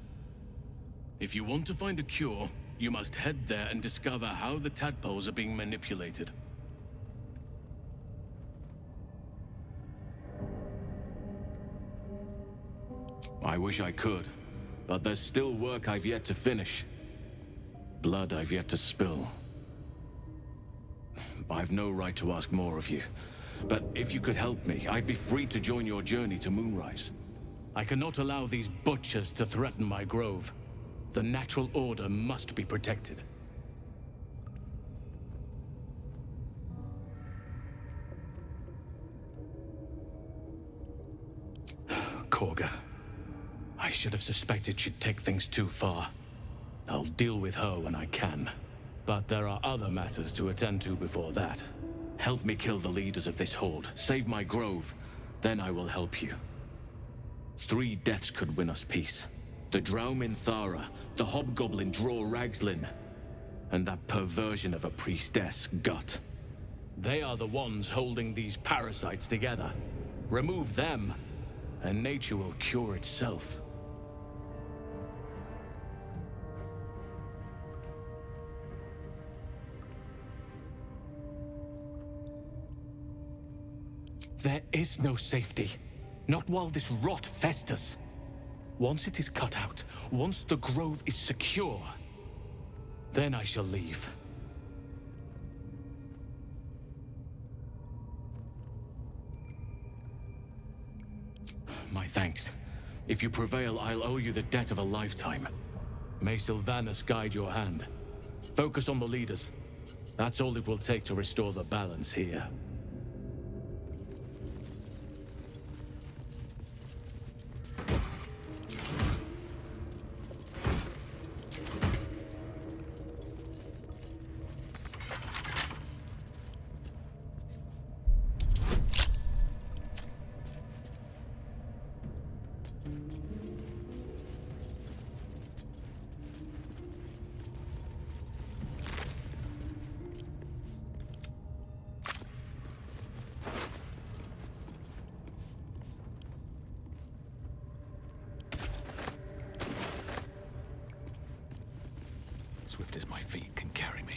If you want to find a cure, you must head there and discover how the tadpoles are being manipulated. I wish I could. But there's still work I've yet to finish. Blood I've yet to spill. I've no right to ask more of you. But if you could help me, I'd be free to join your journey to Moonrise. I cannot allow these butchers to threaten my grove. The natural order must be protected. Korga. I should have suspected she'd take things too far. I'll deal with her when I can. But there are other matters to attend to before that. Help me kill the leaders of this horde. Save my grove. Then I will help you. 3 deaths could win us peace. The Drow Minthara, the Hobgoblin Draw Ragslin, and that perversion of a priestess, Gut. They are the ones holding these parasites together. Remove them, and nature will cure itself. There is no safety. Not while this rot festers. Once it is cut out, once the grove is secure, then I shall leave. My thanks. If you prevail, I'll owe you the debt of a lifetime. May Sylvanus guide your hand. Focus on the leaders. That's all it will take to restore the balance here. Swift as my feet can carry me.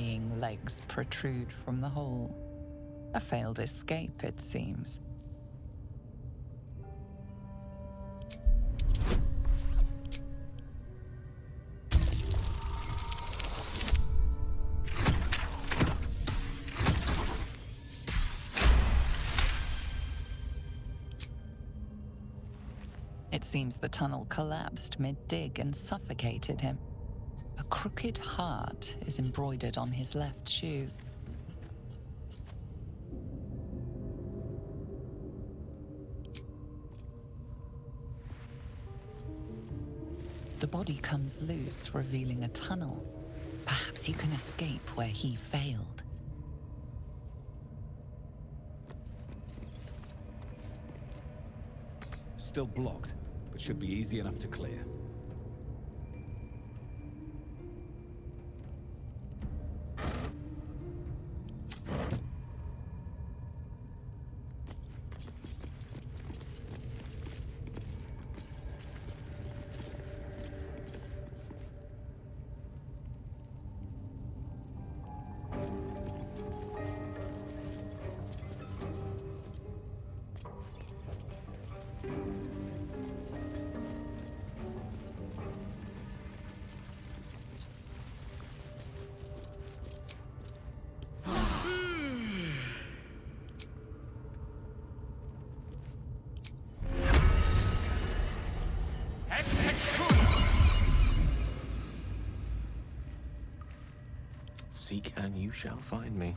Decaying legs protrude from the hole. A failed escape, it seems. It seems the tunnel collapsed mid-dig and suffocated him. A crooked heart is embroidered on his left shoe. The body comes loose, revealing a tunnel. Perhaps you can escape where he failed. Still blocked, but should be easy enough to clear. Seek and you shall find me.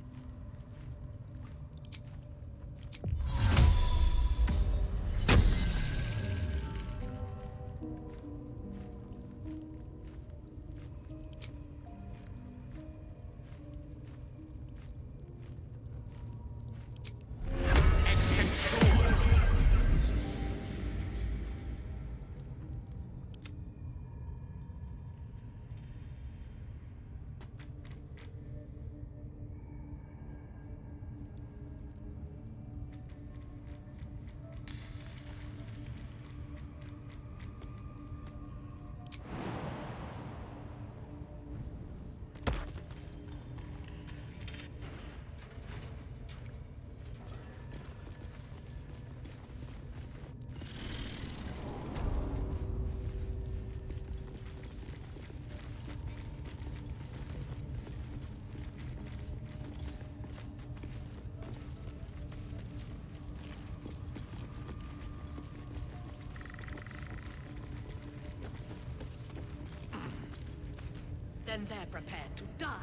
Then they're prepared to die.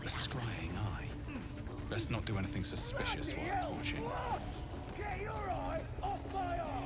A scrying eye. Best not do anything suspicious while it's watching. Get your eye off my arm!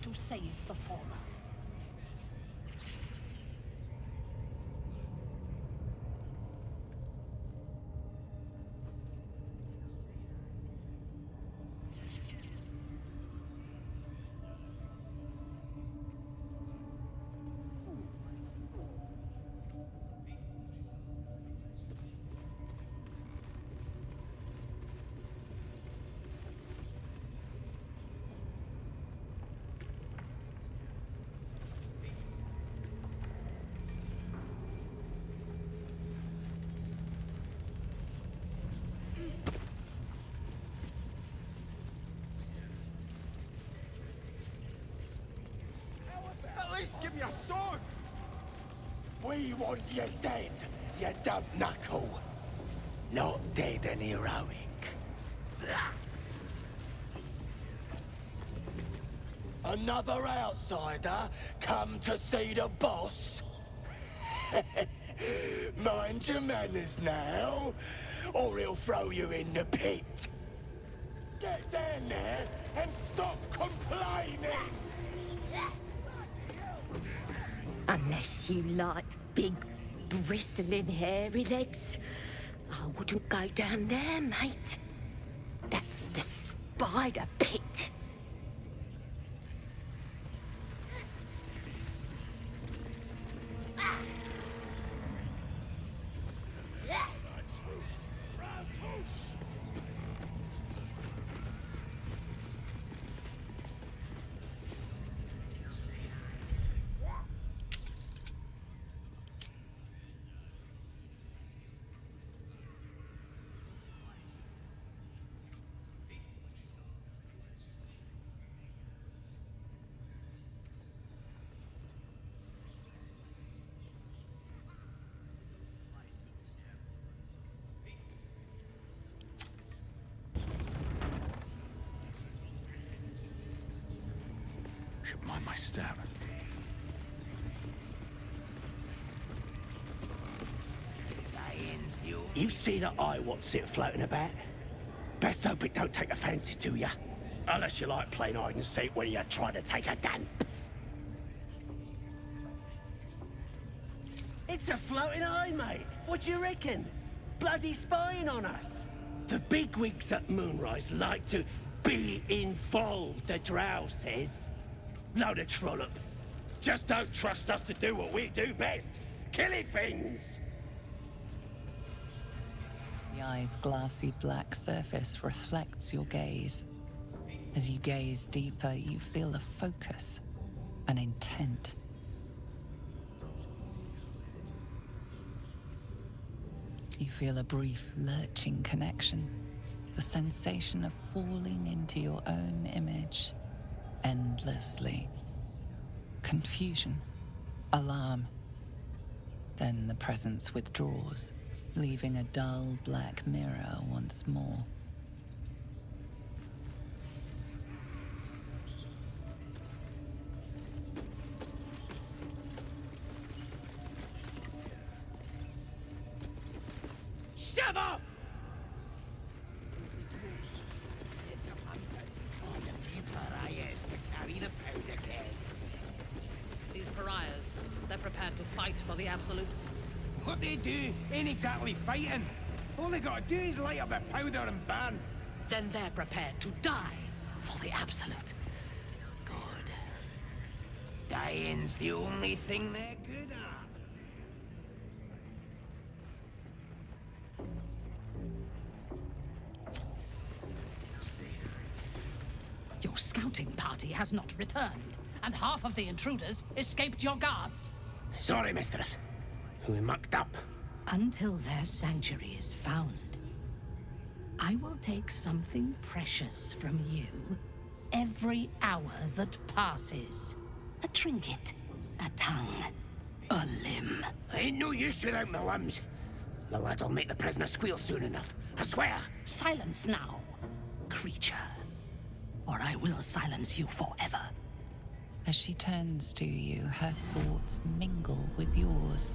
To save the former. At least give me a sword! We want you dead, you dumb knuckle. Not dead and heroic. Another outsider come to see the boss? Mind your manners now, or he'll throw you in the pit. Get down there and stop complaining! Unless you like big, bristling, hairy legs, I wouldn't go down there, mate. That's the spider pit. Should mind my step. You see that eye what's it floating about? Best hope it don't take a fancy to you. Unless you like playing hide and seek when you're trying to take a dump. It's a floating eye, mate. What do you reckon? Bloody spying on us. The bigwigs at Moonrise like to be involved, the drow says. Load of trollop. Just don't trust us to do what we do best. Killing things. The eye's glassy black surface reflects your gaze. As you gaze deeper, you feel a focus, an intent. You feel a brief, lurching connection, the sensation of falling into your own image, endlessly. Confusion, alarm. Then the presence withdraws, leaving a dull black mirror once more. Shove off! These pariahs, they're prepared to fight for the Absolute. What they do ain't exactly fighting. All they gotta do is light up their powder and burn. Then they're prepared to die for the Absolute. Good. Dying's the only thing they're good at. Your scouting party has not returned, and half of the intruders escaped your guards. Sorry, mistress. We mucked up. Until their sanctuary is found, I will take something precious from you every hour that passes. A trinket, a tongue, a limb. I ain't no use without my limbs. The lad'll make the prisoner squeal soon enough. I swear. Silence now, creature, or I will silence you forever. As she turns to you, her thoughts mingle with yours.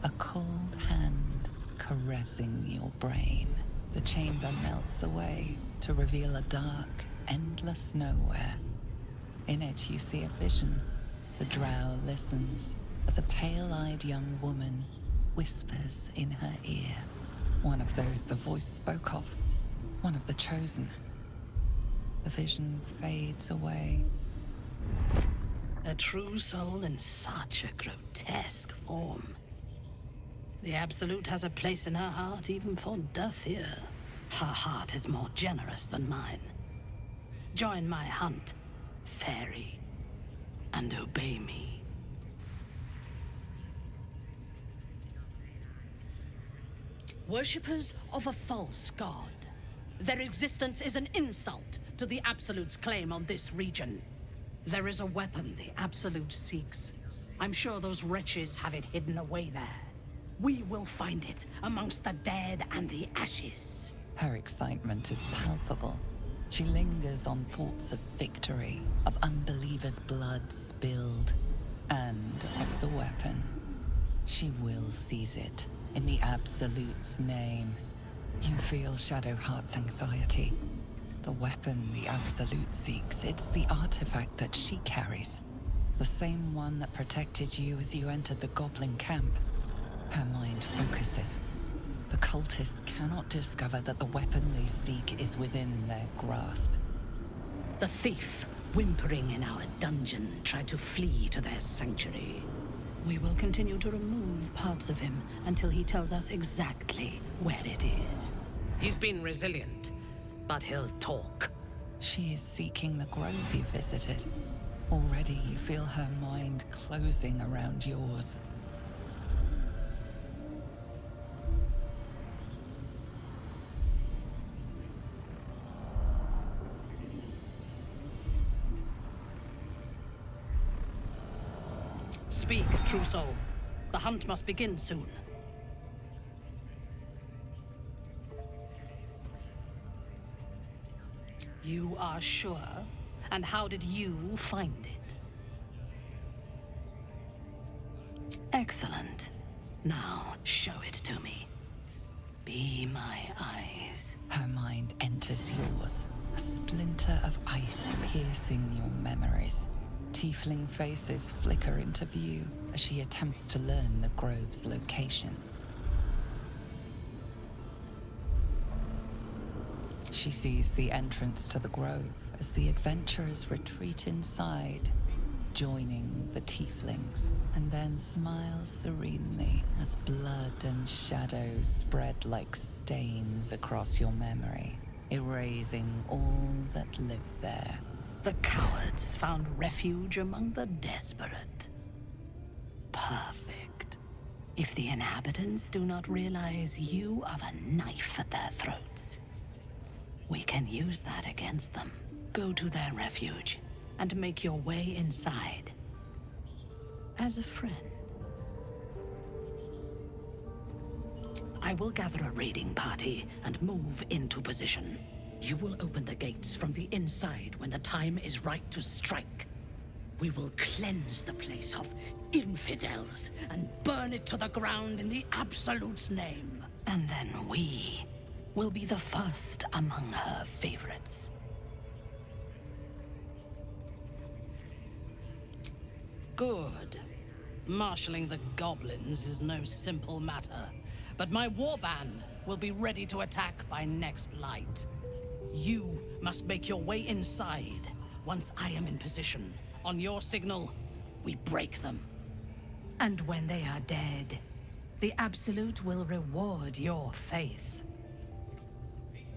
A cold hand caressing your brain. The chamber melts away to reveal a dark, endless nowhere. In it, you see a vision. The drow listens as a pale-eyed young woman whispers in her ear. One of those the voice spoke of. One of the chosen. The vision fades away. A true soul in such a grotesque form. The Absolute has a place in her heart even for death here. Her heart is more generous than mine. Join my hunt, fairy, and obey me. Worshippers of a false god. Their existence is an insult to the Absolute's claim on this region. There is a weapon the Absolute seeks. I'm sure those wretches have it hidden away there. We will find it amongst the dead and the ashes. Her excitement is palpable. She lingers on thoughts of victory, of unbelievers' blood spilled, and of the weapon. She will seize it, in the Absolute's name. You feel Shadowheart's anxiety. The weapon the Absolute seeks, it's the artifact that she carries. The same one that protected you as you entered the goblin camp. Her mind focuses. The cultists cannot discover that the weapon they seek is within their grasp. The thief, whimpering in our dungeon, tried to flee to their sanctuary. We will continue to remove parts of him until he tells us exactly where it is. He's been resilient, but he'll talk. She is seeking the grove you visited. Already you feel her mind closing around yours. Speak, true soul. The hunt must begin soon. You are sure? And how did you find it? Excellent. Now, show it to me. Be my eyes. Her mind enters yours, a splinter of ice piercing your memories. Tiefling faces flicker into view as she attempts to learn the grove's location. She sees the entrance to the grove as the adventurers retreat inside, joining the tieflings, and then smiles serenely as blood and shadows spread like stains across your memory, erasing all that lived there. The cowards found refuge among the desperate. Perfect. If the inhabitants do not realize you are the knife at their throats, we can use that against them. Go to their refuge and make your way inside. As a friend. I will gather a raiding party and move into position. You will open the gates from the inside when the time is right to strike. We will cleanse the place of infidels and burn it to the ground in the Absolute's name. And then we will be the first among her favorites. Good. Marshalling the goblins is no simple matter, but my warband will be ready to attack by next light. You must make your way inside. Once I am in position, on your signal, we break them. And when they are dead, the Absolute will reward your faith.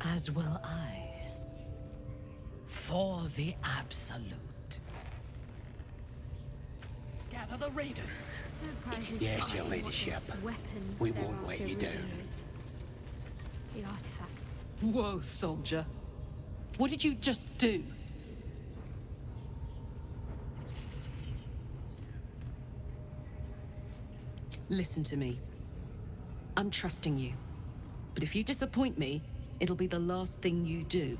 As will I. For the Absolute. Gather the raiders. Yes, your ladyship. We won't let you down. The artifact. Whoa, soldier. What did you just do? Listen to me. I'm trusting you. But if you disappoint me, it'll be the last thing you do.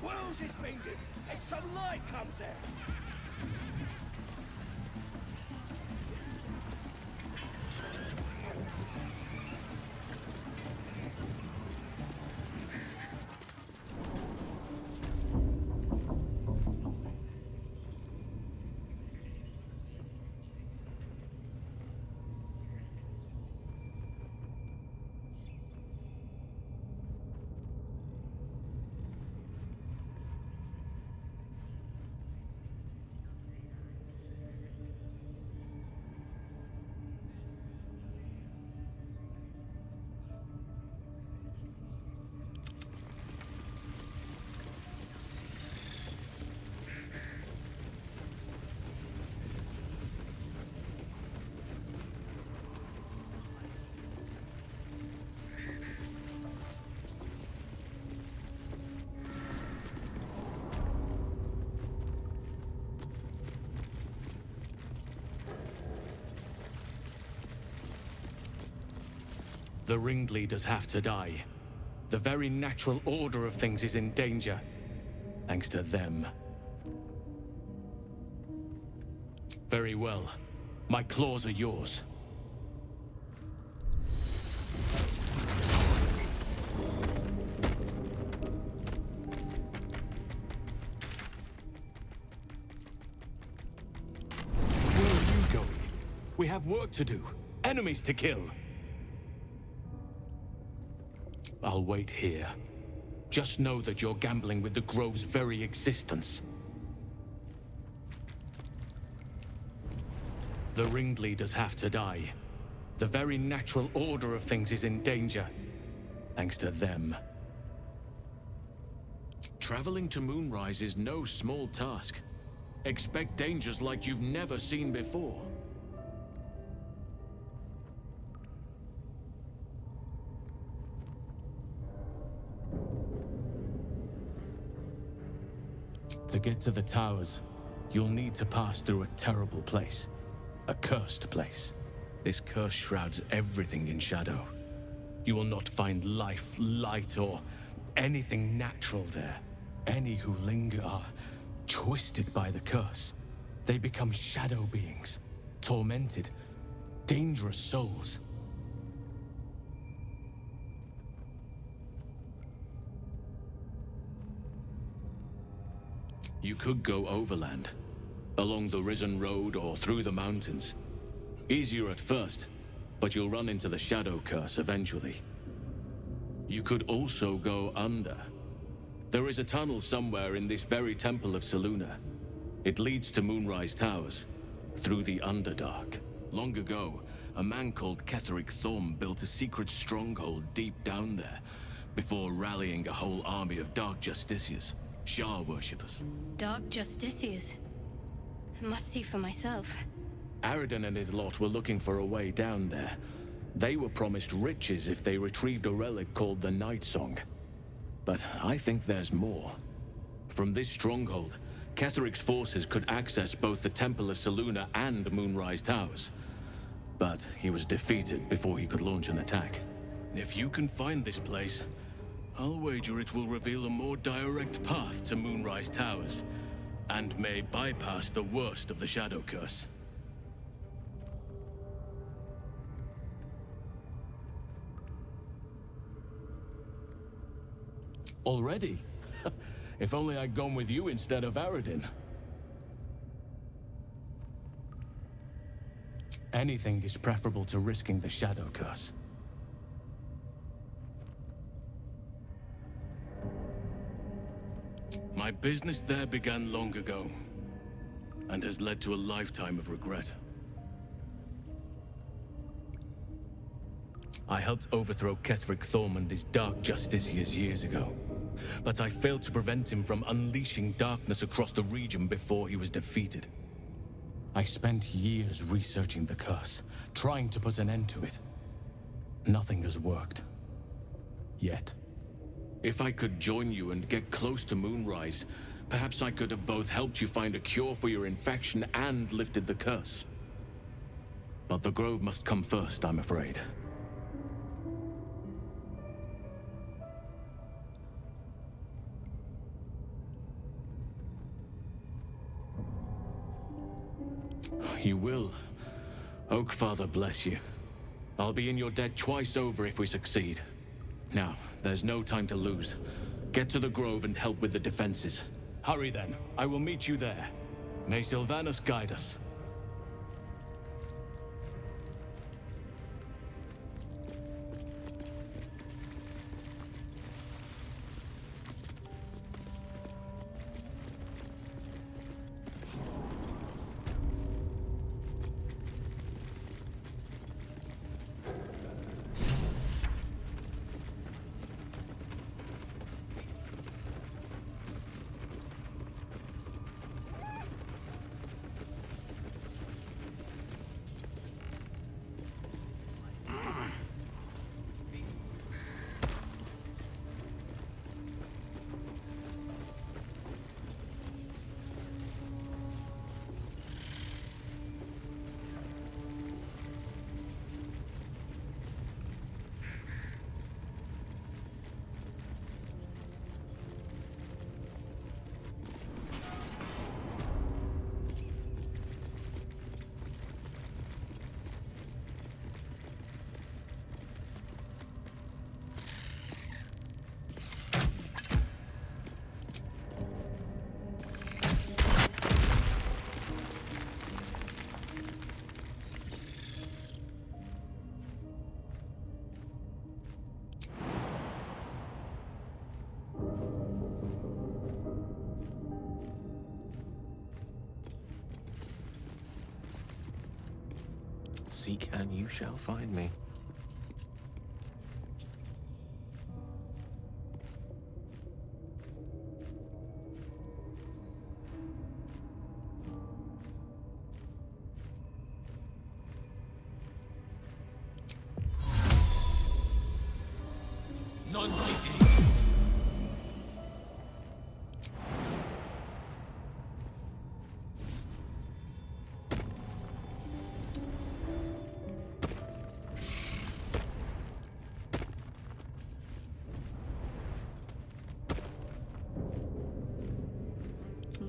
twirls his fingers and some light comes out. The ringleaders have to die. The very natural order of things is in danger, thanks to them. Very well. My claws are yours. Where are you going? We have work to do. Enemies to kill. I'll wait here. Just know that you're gambling with the Grove's very existence. The ringleaders have to die. The very natural order of things is in danger, thanks to them. Traveling to Moonrise is no small task. Expect dangers like you've never seen before. To get to the towers, you'll need to pass through a terrible place. A cursed place. This curse shrouds everything in shadow. You will not find life, light, or anything natural there. Any who linger are twisted by the curse. They become shadow beings, tormented, dangerous souls. You could go overland, along the Risen Road or through the mountains. Easier at first, but you'll run into the Shadow Curse eventually. You could also go under. There is a tunnel somewhere in this very Temple of Selûne. It leads to Moonrise Towers, through the Underdark. Long ago, a man called Ketheric Thorm built a secret stronghold deep down there, before rallying a whole army of Dark Justiciars. Shah worshippers. Dark Justiciars. Must see for myself. Aridin and his lot were looking for a way down there. They were promised riches if they retrieved a relic called the Night Song. But I think there's more. From this stronghold, Ketheric's forces could access both the Temple of Selûne and Moonrise Towers. But he was defeated before he could launch an attack. If you can find this place, I'll wager it will reveal a more direct path to Moonrise Towers, and may bypass the worst of the Shadow Curse. Already? If only I'd gone with you instead of Aridin. Anything is preferable to risking the Shadow Curse. My business there began long ago, and has led to a lifetime of regret. I helped overthrow Ketheric Thorm and his Dark Justiciars years ago, but I failed to prevent him from unleashing darkness across the region before he was defeated. I spent years researching the curse, trying to put an end to it. Nothing has worked. Yet. If I could join you and get close to Moonrise, perhaps I could have both helped you find a cure for your infection and lifted the curse. But the Grove must come first, I'm afraid. You will. Oakfather bless you. I'll be in your debt twice over if we succeed. Now, there's no time to lose. Get to the grove and help with the defenses. Hurry then. I will meet you there. May Sylvanus guide us. Seek and you shall find me.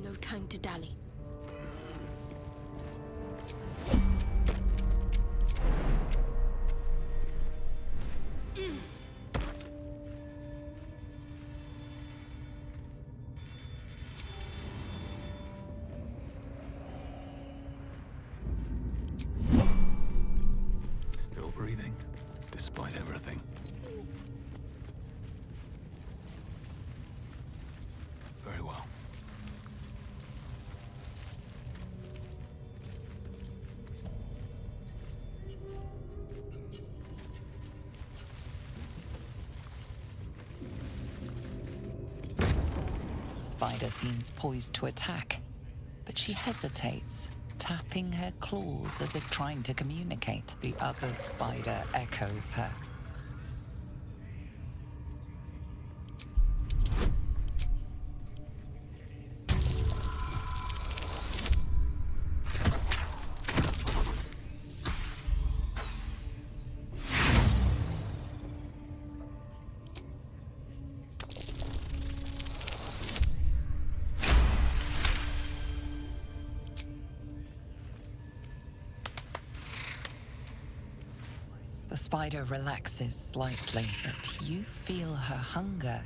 No time to dally. Still breathing, despite everything. Very well. Spider seems poised to attack, but she hesitates, tapping her claws as if trying to communicate. The other spider echoes her. The spider relaxes slightly, but you feel her hunger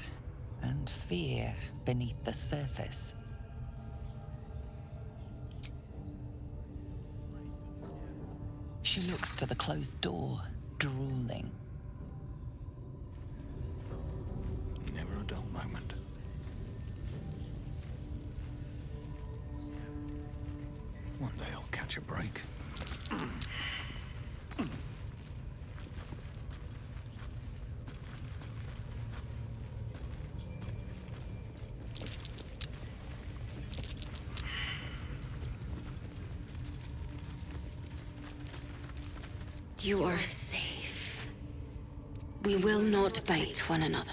and fear beneath the surface. She looks to the closed door, drooling. Never a dull moment. One day I'll catch a break. You are safe. We will not bite one another.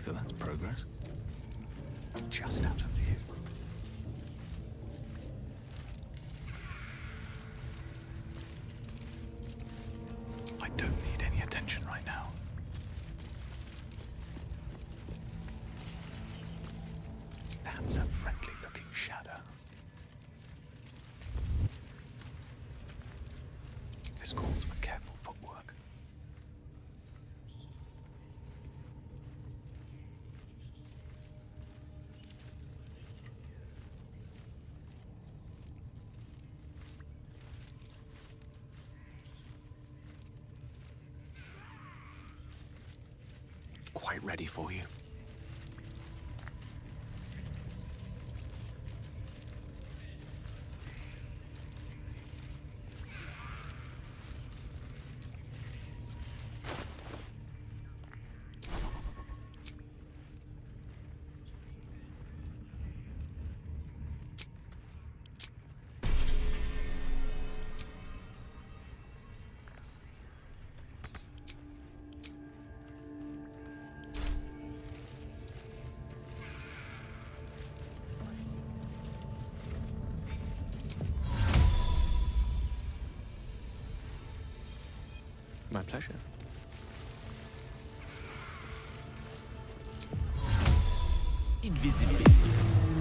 So that's progress. Just out of view. I don't need any attention right now. That's a friendly-looking shadow. This calls for careful footwork. Quite ready for you. My pleasure. Invisibilis.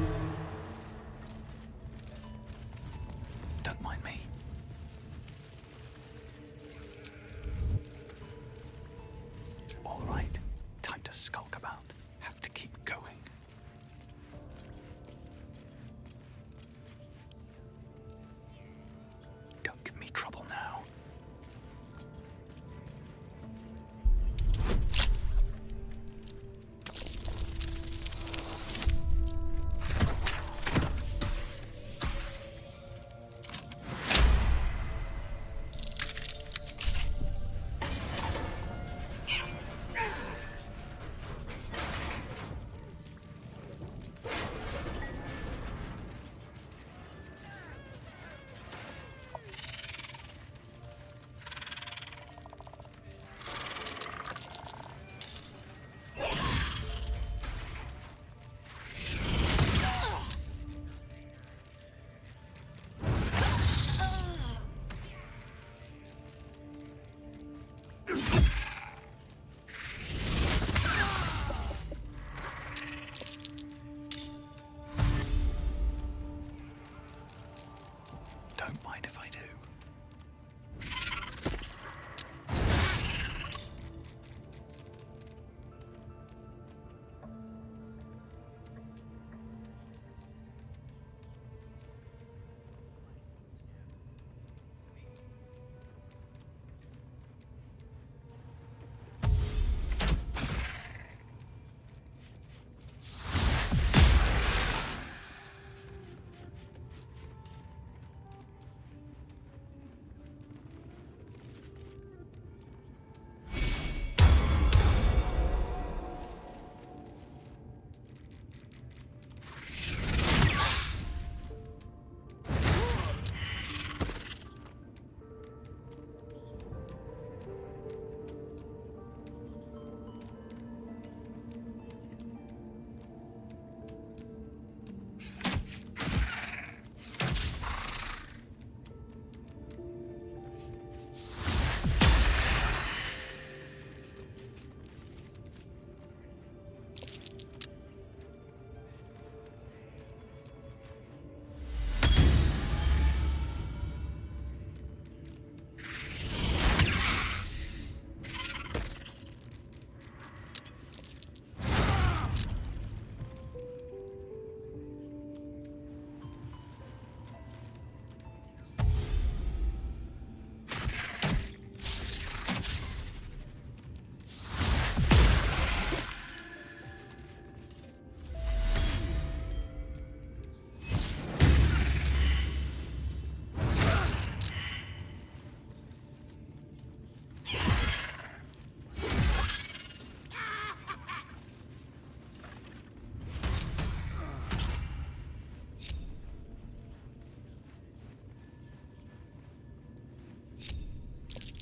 Don't mind me. All right, time to skulk about. Have to keep going. Don't give me trouble now. Don't mind if I do.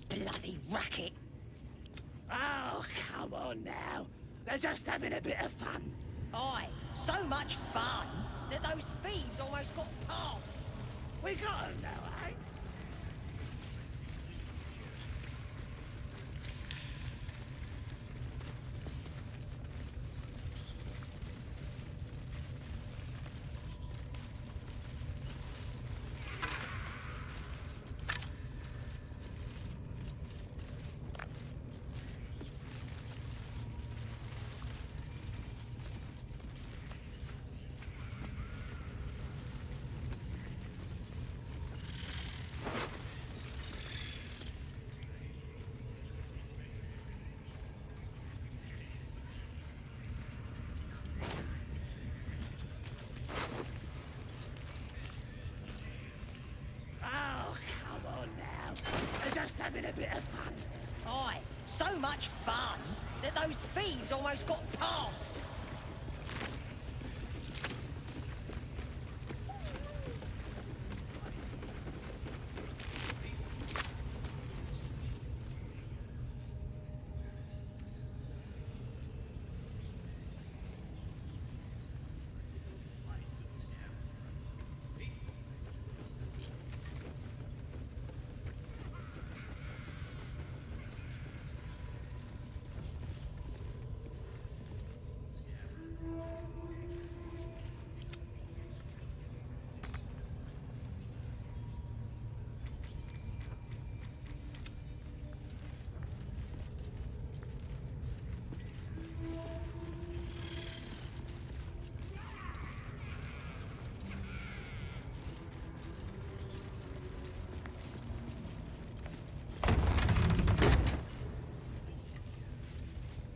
Bloody racket! Oh, come on now. They're just having a bit of fun. Aye, so much fun that those thieves almost got past. We got them now, eh? Just having a bit of fun. Aye, so much fun that those thieves almost got past.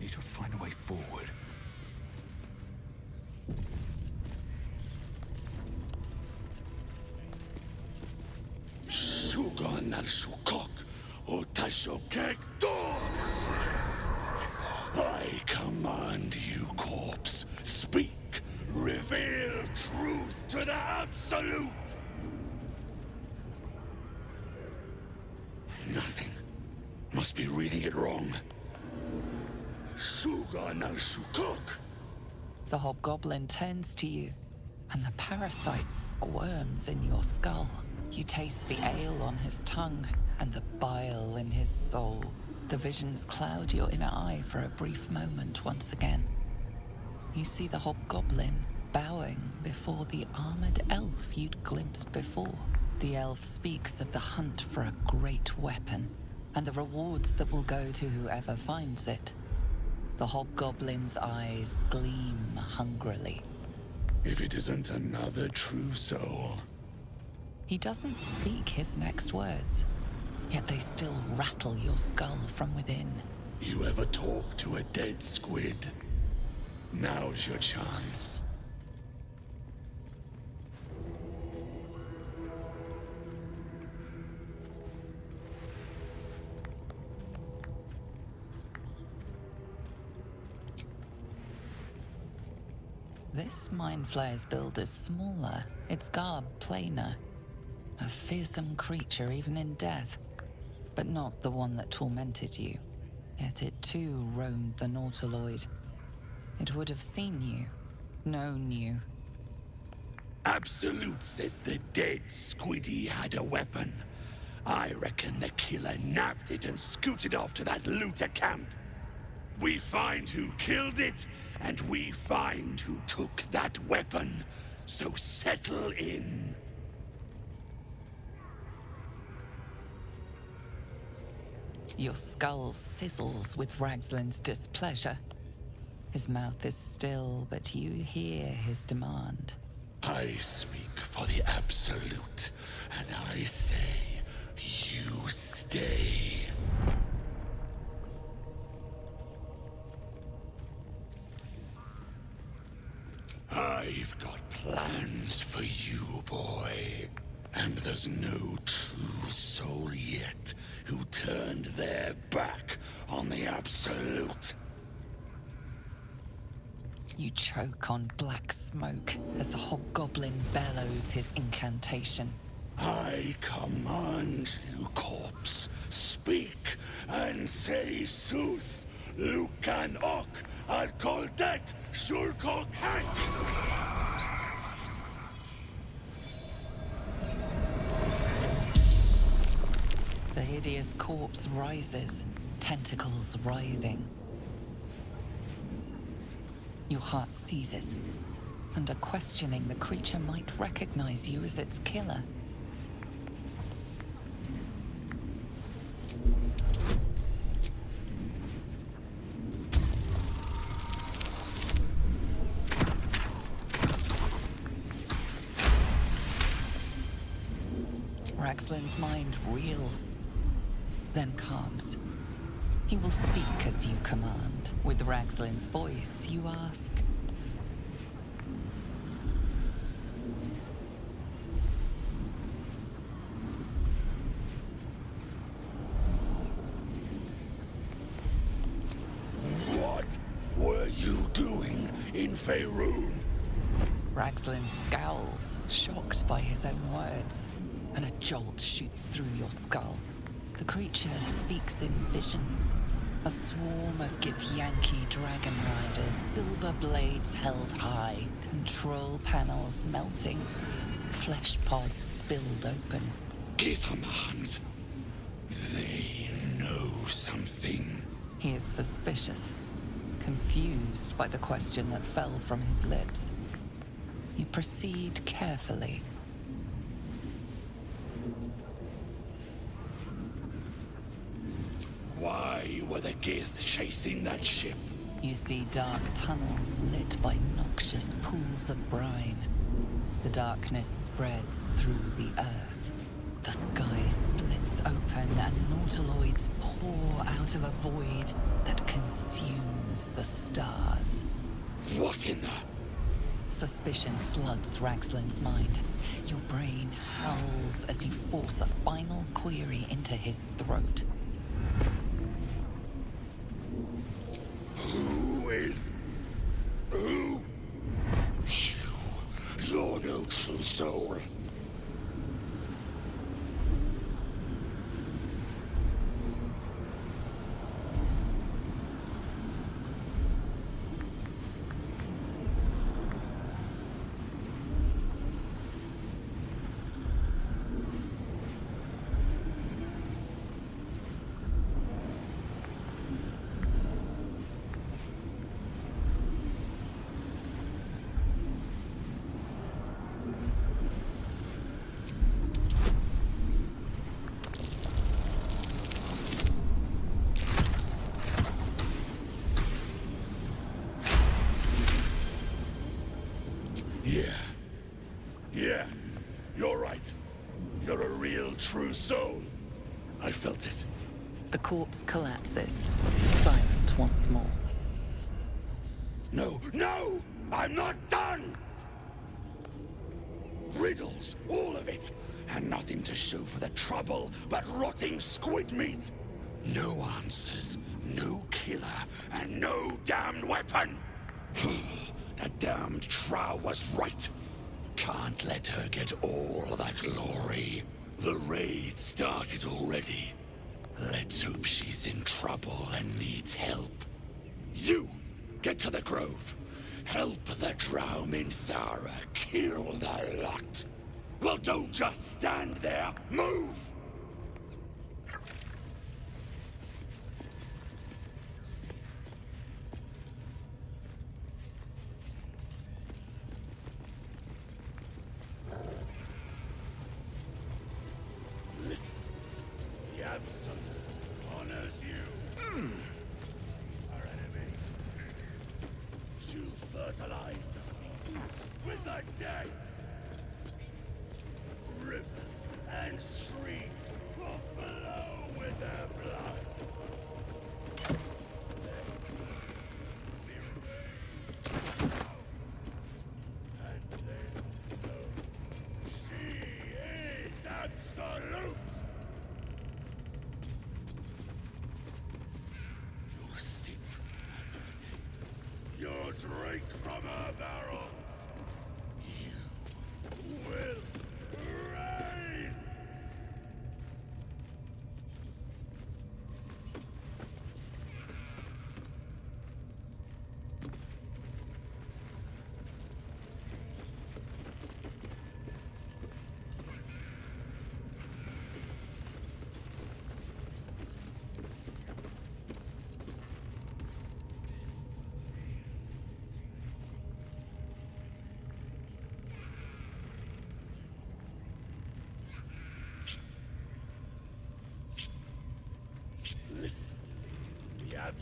Need to find a way forward. Sugan al Sukok, Otashokek Doors! I command you, corpse. Speak. Reveal truth to the Absolute! Nothing. Must be reading it wrong. Sugan al Sukok! The hobgoblin turns to you, and the parasite squirms in your skull. You taste the ale on his tongue and the bile in his soul. The visions cloud your inner eye for a brief moment once again. You see the hobgoblin bowing before the armored elf you'd glimpsed before. The elf speaks of the hunt for a great weapon and the rewards that will go to whoever finds it. The hobgoblin's eyes gleam hungrily. If it isn't another true soul. He doesn't speak his next words, yet they still rattle your skull from within. You ever talk to a dead squid? Now's your chance. This mind flayer's build is smaller, its garb plainer. A fearsome creature even in death, but not the one that tormented you. Yet it too roamed the Nautiloid. It would have seen you, known you. Absolute says the dead squiddy had a weapon. I reckon the killer nabbed it and scooted off to that looter camp. We find who killed it, and we find who took that weapon. So settle in. Your skull sizzles with Ragslin's displeasure. His mouth is still, but you hear his demand. I speak for the Absolute, and I say, you stay. I've got plans for you, boy. And there's no true soul yet who turned their back on the Absolute. You choke on black smoke as the hobgoblin bellows his incantation. I command you, corpse. Speak and say sooth, Lucan Ok I'll call deck, should call can't. The hideous corpse rises, tentacles writhing. Your heart seizes, and questioning the creature might recognize you as its killer. Raxlin's mind reels, then calms. He will speak as you command. With Raxlin's voice, you ask. What were you doing in Faerun? Raxlin scowls, shocked by his own words, and a jolt shoots through your skull. The creature speaks in visions. A swarm of Githyanki dragon riders, silver blades held high, control panels melting, flesh pods spilled open. Githamans, they know something. He is suspicious, confused by the question that fell from his lips. You proceed carefully. Why were the Gith chasing that ship? You see dark tunnels lit by noxious pools of brine. The darkness spreads through the earth. The sky splits open and nautiloids pour out of a void that consumes the stars. What in the... Suspicion floods Raxlin's mind. Your brain howls as you force a final query into his throat. Who? You're no true soul. Yeah, you're right. You're a real true soul. I felt it. The corpse collapses, silent once more. No, I'm not done! Riddles, all of it, and nothing to show for the trouble but rotting squid meat. No answers, no killer, and no damned weapon. That damned Trow was right. Can't let her get all that glory. The raid started already. Let's hope she's in trouble and needs help. You, get to the grove. Help the Drow Minthara kill the lot. Well, don't just stand there. Move! Listen, the Absolute honors you. Our enemy. She'll fertilize the fields with the dead. Rivers and streams will flow with their blood. And they know she is absolute. You'll sit at her table. You'll drink from her barrels. You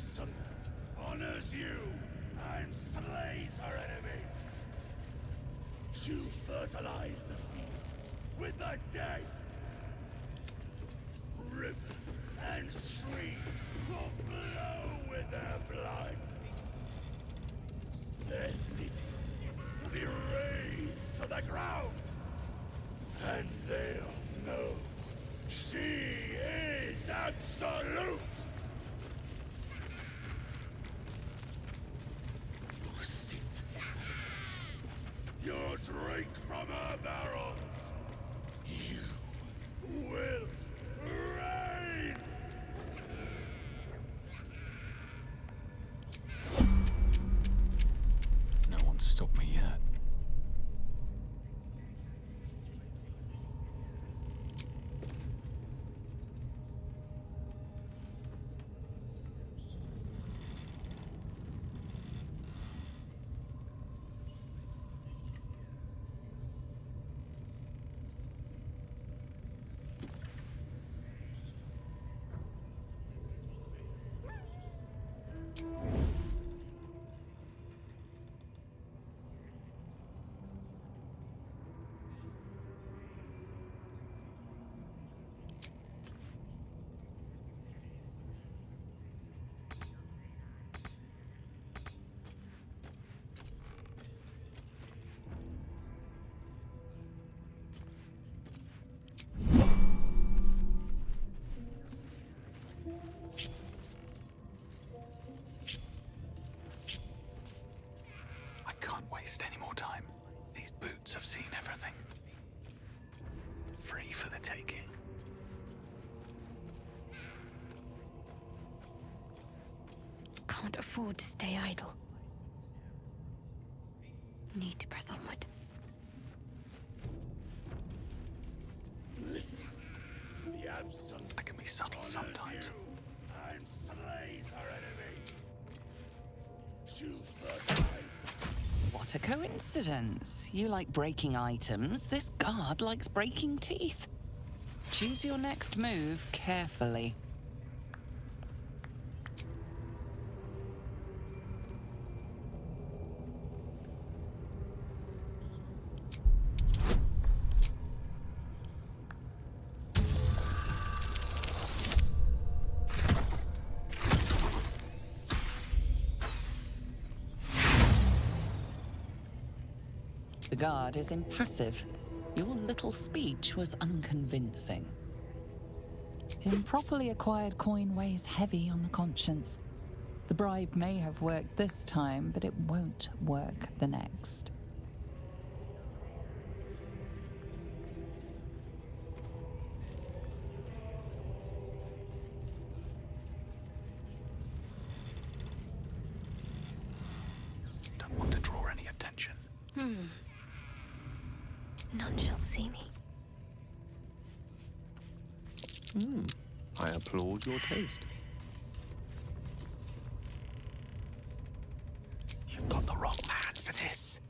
Absolute honors you and slays her enemies. She'll fertilize the fields with the dead. Rivers and streams will flow with their blood. Their cities will be razed to the ground. And they'll know she is absolute. You'll sit at it. You'll drink from her barrels. You will reign. No one's stopped me yet. I can't waste any more time. These boots have seen everything. Free for the taking. Can't afford to stay idle. Need to press onward. Listen, the absolute I can be subtle sometimes. and slays her enemies. She'll fertilize. What a coincidence. You like breaking items. This guard likes breaking teeth. Choose your next move carefully. The guard is impassive. Your little speech was unconvincing. Improperly acquired coin weighs heavy on the conscience. The bribe may have worked this time, but it won't work the next. Don't want to draw any attention. None shall see me. I applaud your taste. You've got the wrong man for this.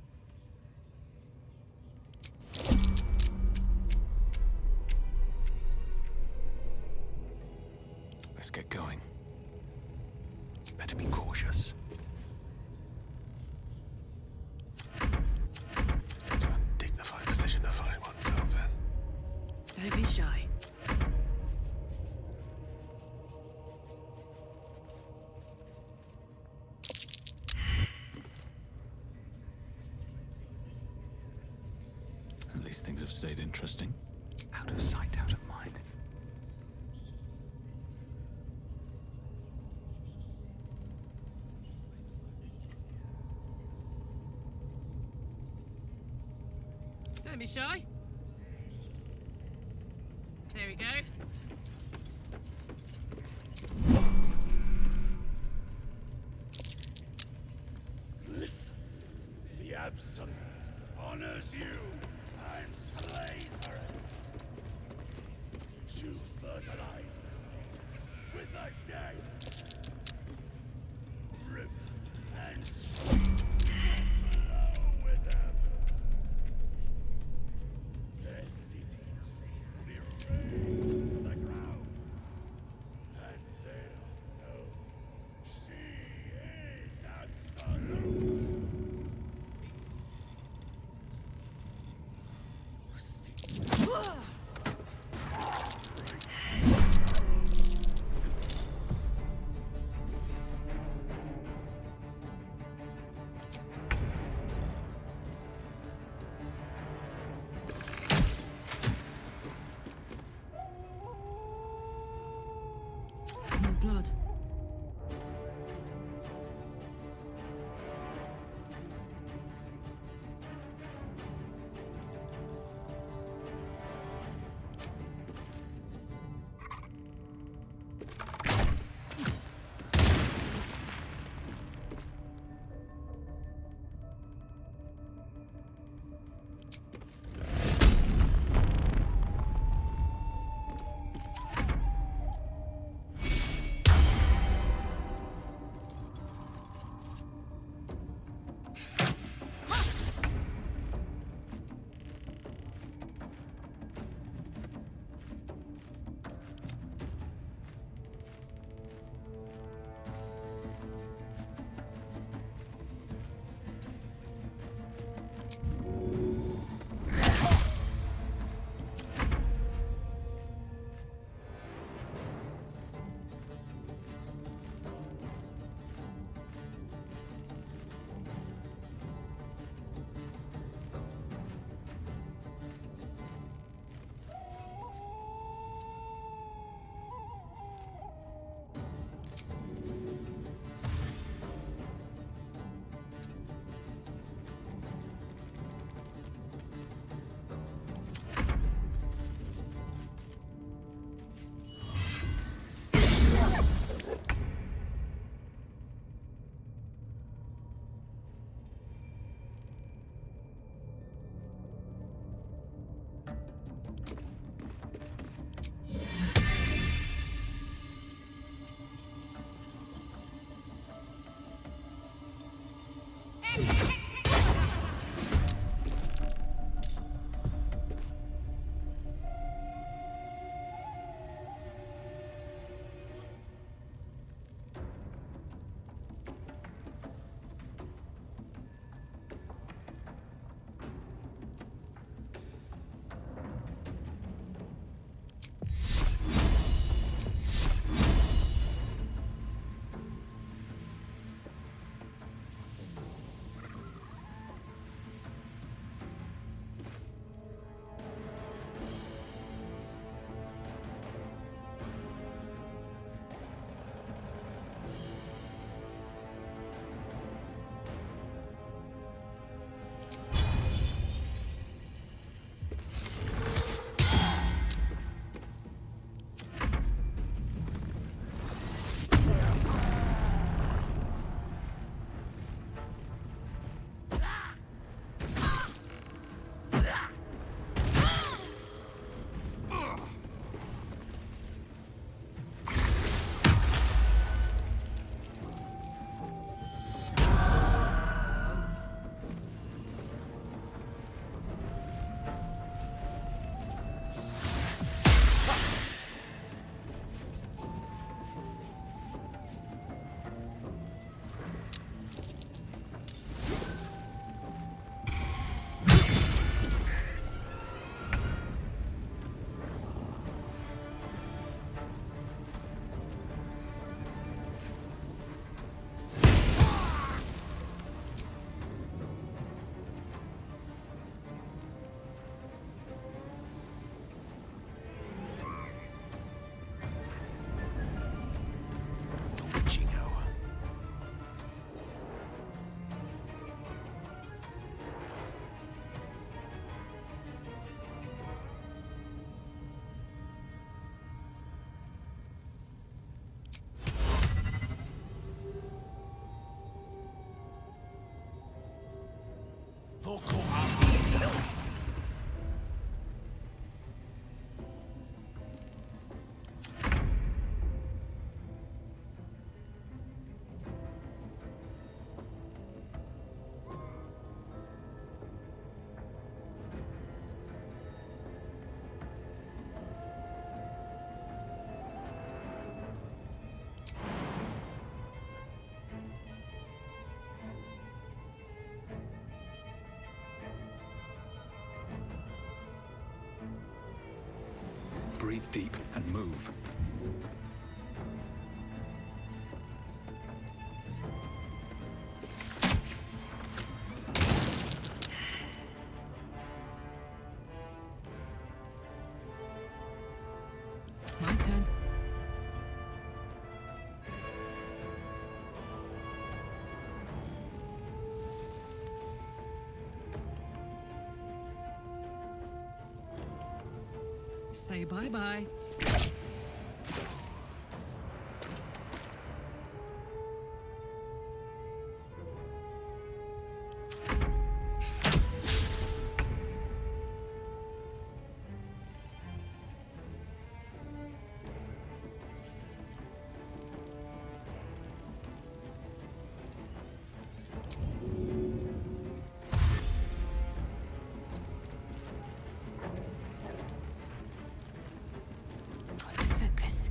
Let's get going. Better be cautious. Such an undignified position to find oneself in. Don't be shy. At least things have stayed interesting. Out of sight, out of mind. Don't be shy. There we go. Listen, the absolute honors you and slays her enemies. She'll fertilize the fields with the dead. Rivers and streams will flow with them. Their cities will be razed to the ground. And they'll know Breathe deep and move. My turn. Say bye-bye. Focus.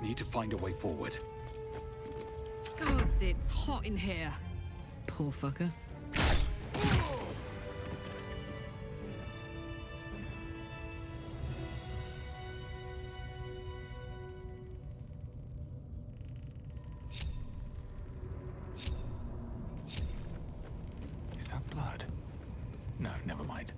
Need to find a way forward. Guards Guess it's hot in here. Poor fucker. Is that blood? No, never mind.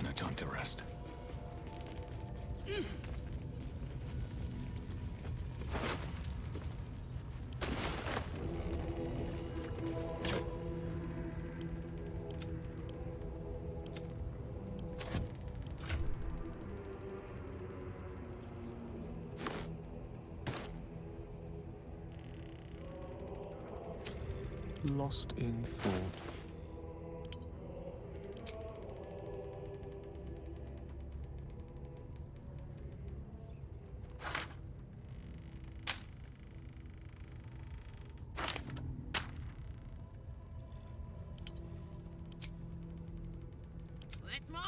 No time to rest. Lost in thought. Let's march!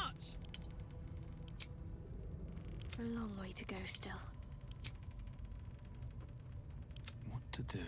A long way to go still. What to do?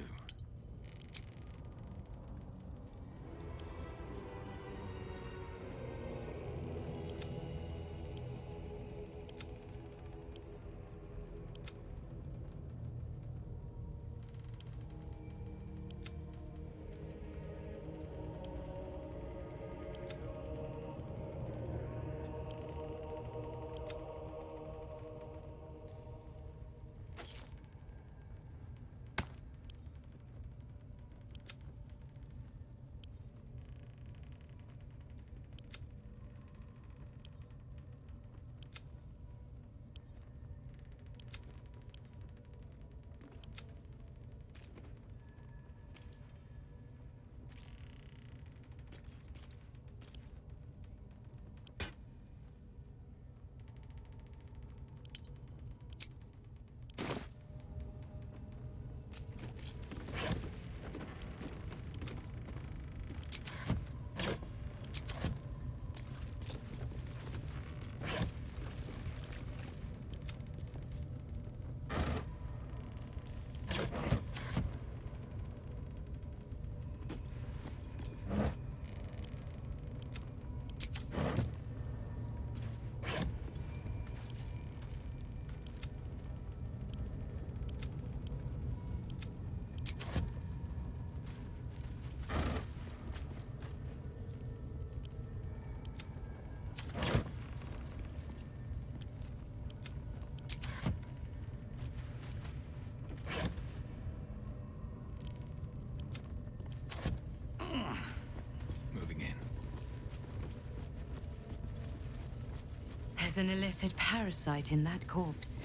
There's an illithid parasite in that corpse.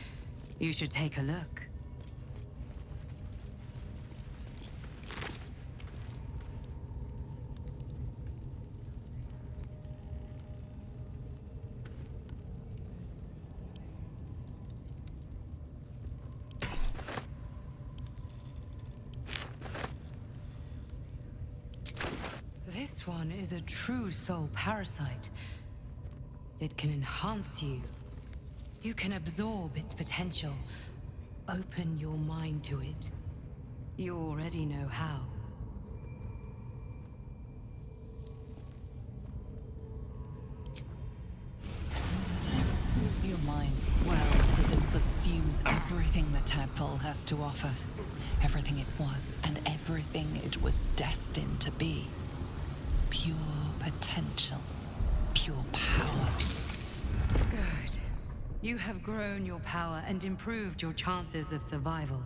You should take a look. This one is a true soul parasite. It can enhance you. You can absorb its potential. Open your mind to it. You already know how. mind swells as it subsumes everything the tadpole has to offer. Everything it was and everything it was destined to be. Pure potential. Pure power. Good. You have grown your power and improved your chances of survival.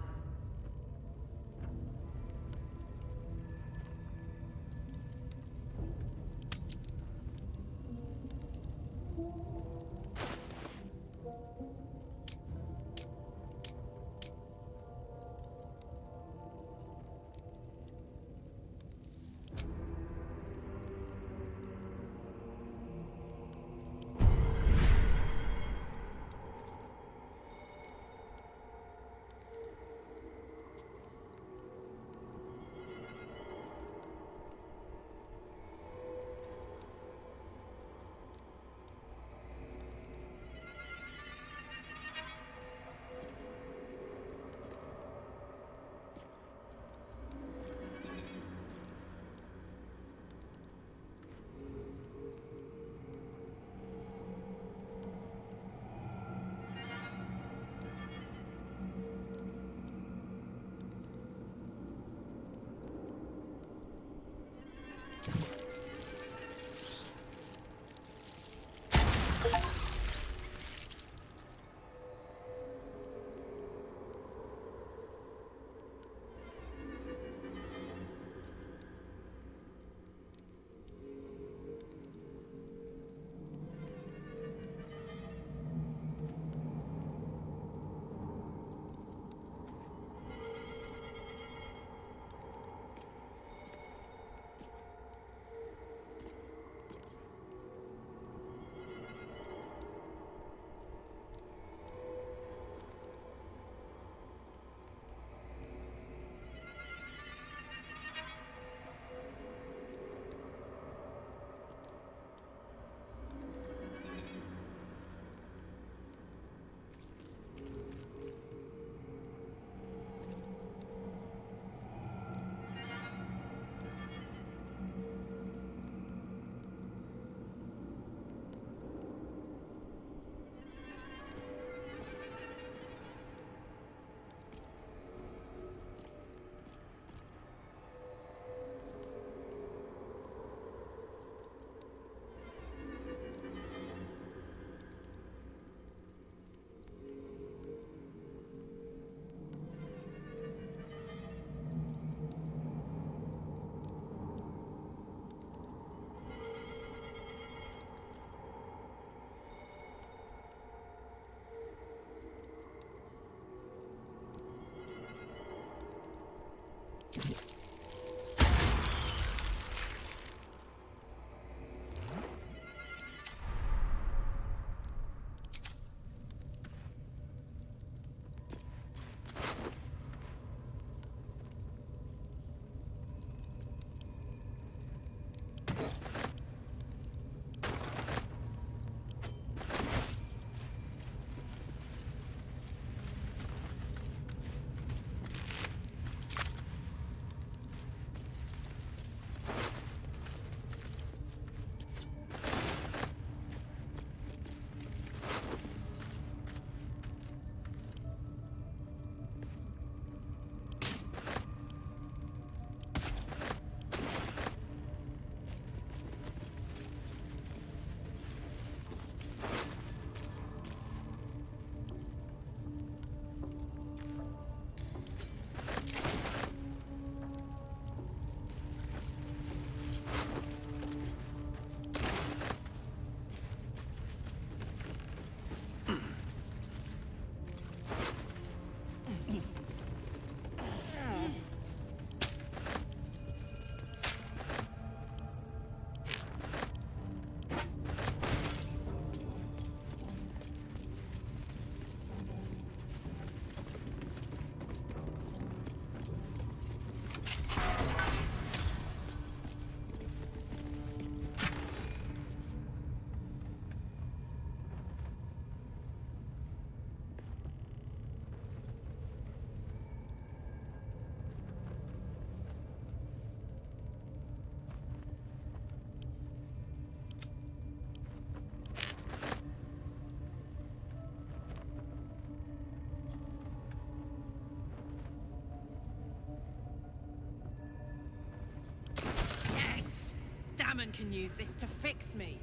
woman can use this to fix me.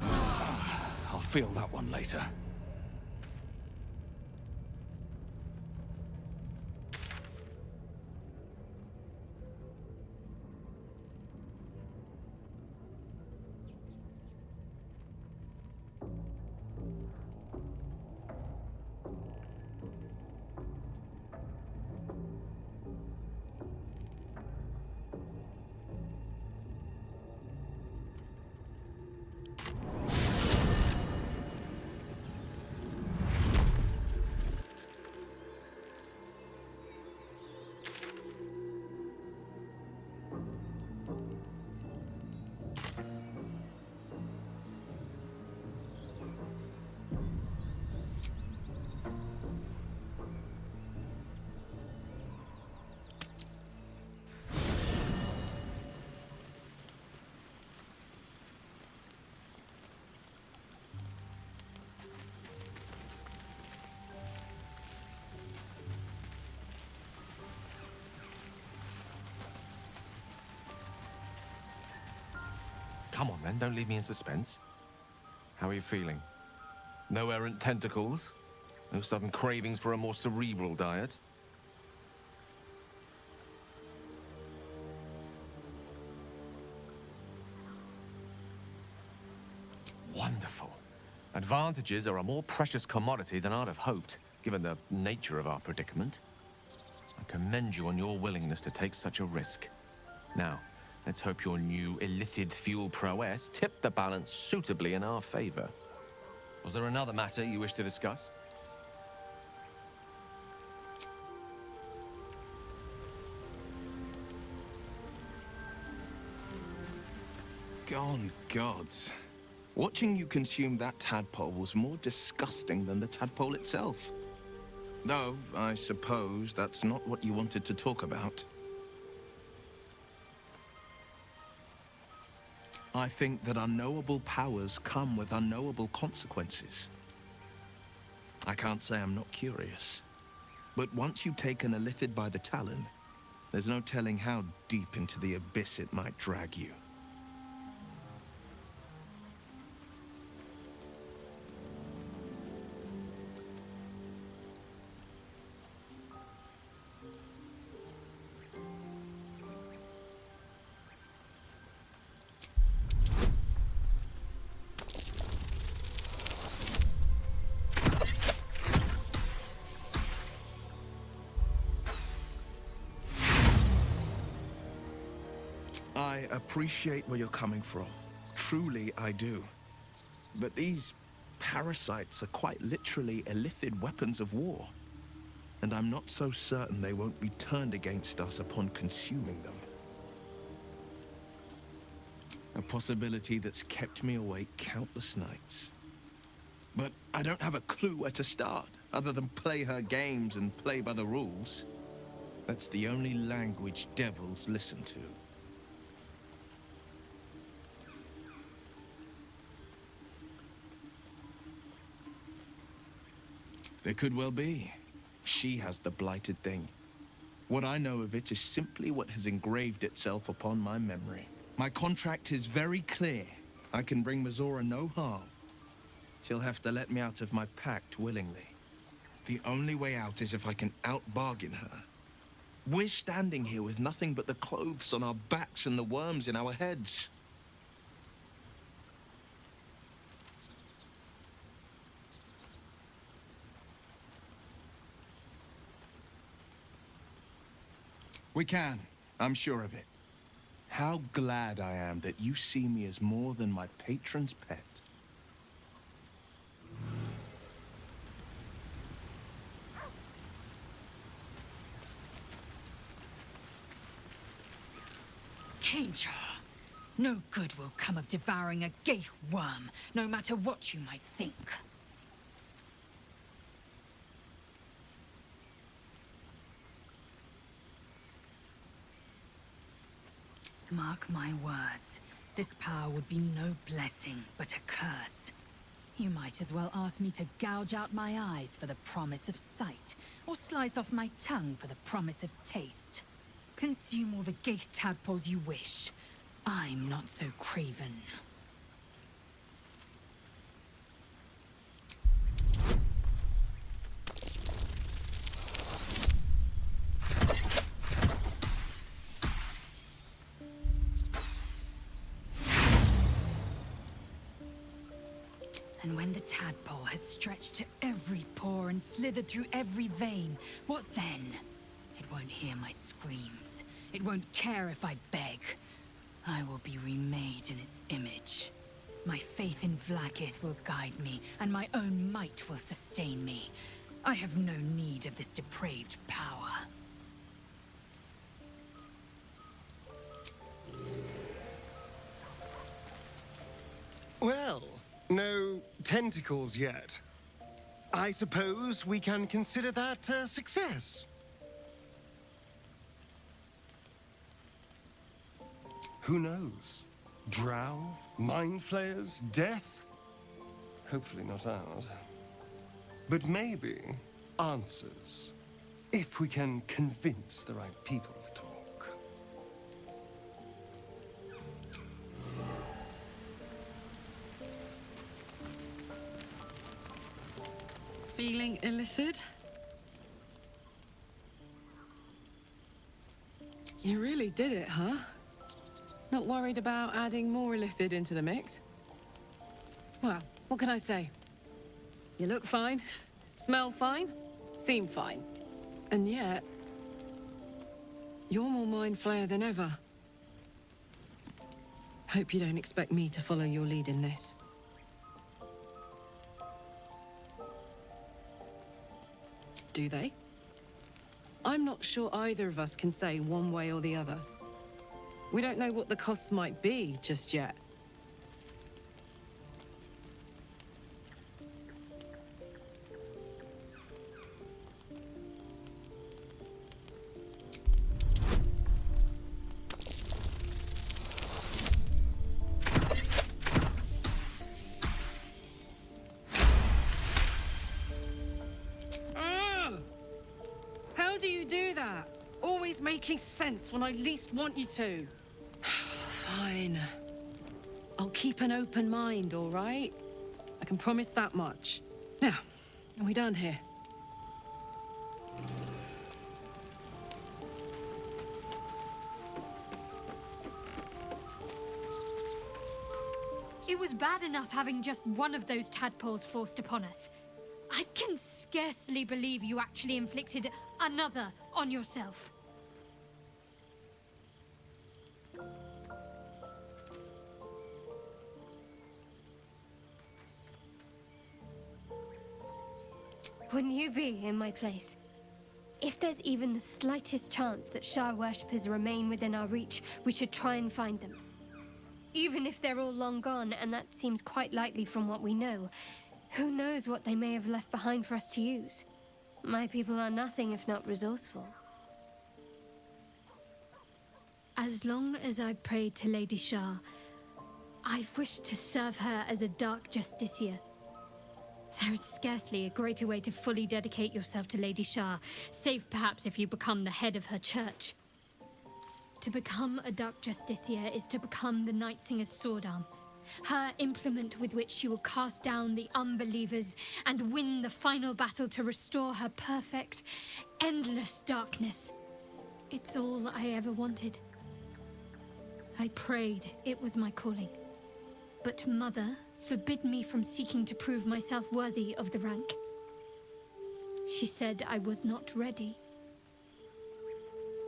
I'll feel that one later. Come on, then. Don't leave me in suspense. How are you feeling? No errant tentacles? No sudden cravings for a more cerebral diet? Wonderful. Advantages are a more precious commodity than I'd have hoped, given the nature of our predicament. I commend you on your willingness to take such a risk. Now, let's hope your new illithid fuel prowess tipped the balance suitably in our favor. Was there another matter you wish to discuss? Gone gods. Watching you consume that tadpole was more disgusting than the tadpole itself. Though, I suppose that's not what you wanted to talk about. I think that unknowable powers come with unknowable consequences. I can't say I'm not curious. But once you take an illithid by the talon, there's no telling how deep into the abyss it might drag you. I appreciate where you're coming from. Truly, I do. But these parasites are quite literally illithid weapons of war. And I'm not so certain they won't be turned against us upon consuming them. A possibility that's kept me awake countless nights. But I don't have a clue where to start, other than play her games and play by the rules. That's the only language devils listen to. It could well be. She has the blighted thing. What I know of it is simply what has engraved itself upon my memory. My contract is very clear. I can bring Mizora no harm. She'll have to let me out of my pact willingly. The only way out is if I can out-bargain her. We're standing here with nothing but the clothes on our backs and the worms in our heads. We can. I'm sure of it. How glad I am that you see me as more than my patron's pet. Kinja, no good will come of devouring a gay worm, no matter what you might think. Mark my words, this power would be no blessing, but a curse. You might as well ask me to gouge out my eyes for the promise of sight, or slice off my tongue for the promise of taste. Consume all the gate tadpoles you wish. I'm not so craven. And when the tadpole has stretched to every pore and slithered through every vein, what then? It won't hear my screams. It won't care if I beg. I will be remade in its image. My faith in Vlaakith will guide me, and my own might will sustain me. I have no need of this depraved power. Well, no tentacles yet. I suppose we can consider that a success. Who knows? Drow? Mind flayers? Death? Hopefully not ours. But maybe answers. If we can convince the right people to talk. Feeling illithid? You really did it, huh? Not worried about adding more illithid into the mix? Well, what can I say? You look fine, smell fine, seem fine. And yet, you're more mind flayer than ever. Hope you don't expect me to follow your lead in this. Do they? I'm not sure either of us can say one way or the other. We don't know what the costs might be just yet. How do you do that? Always making sense when I least want you to. Fine. I'll keep an open mind, all right? I can promise that much. Now, are we done here? It was bad enough having just one of those tadpoles forced upon us. I can scarcely believe you actually inflicted another on yourself. Wouldn't you be in my place? If there's even the slightest chance that Shah worshippers remain within our reach, we should try and find them. Even if they're all long gone, and that seems quite likely from what we know, who knows what they may have left behind for us to use? My people are nothing if not resourceful. As long as I've prayed to Lady Shah, I've wished to serve her as a dark justiciar. There is scarcely a greater way to fully dedicate yourself to Lady Shah, save perhaps if you become the head of her church. To become a dark justiciar is to become the Night Singer's sword arm, her implement with which she will cast down the unbelievers and win the final battle to restore her perfect, endless darkness. It's all I ever wanted. I prayed it was my calling. But Mother forbid me from seeking to prove myself worthy of the rank. She said I was not ready.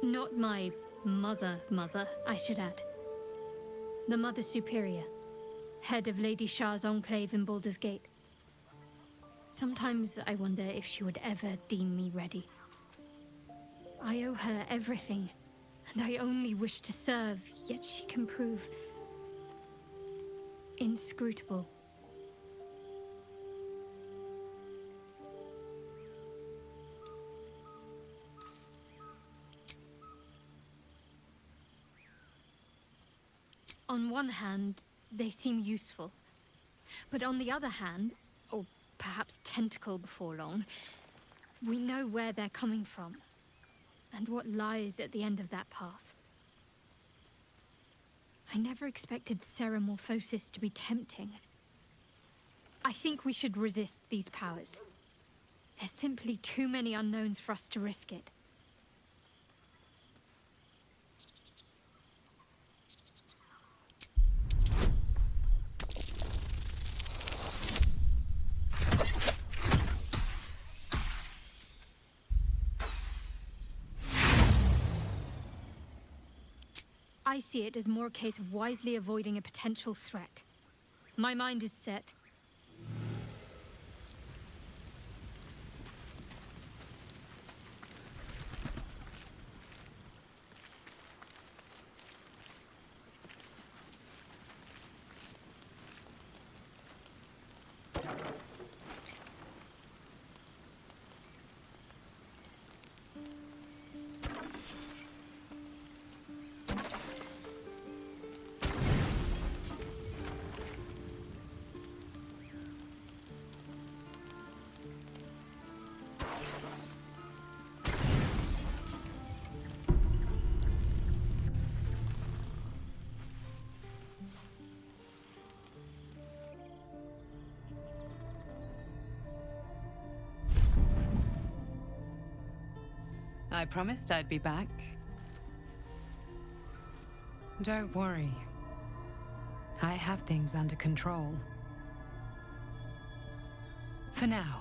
Not my mother, I should add. The Mother Superior, head of Lady Shah's enclave in Baldur's Gate. Sometimes I wonder if she would ever deem me ready. I owe her everything, and I only wish to serve, yet she can prove inscrutable. On one hand, they seem useful. But on the other hand, or perhaps tentacle before long, we know where they're coming from, and what lies at the end of that path. I never expected Ceramorphosis to be tempting. I think we should resist these powers. There's simply too many unknowns for us to risk it. I see it as more a case of wisely avoiding a potential threat. My mind is set. I promised I'd be back. Don't worry. I have things under control. For now.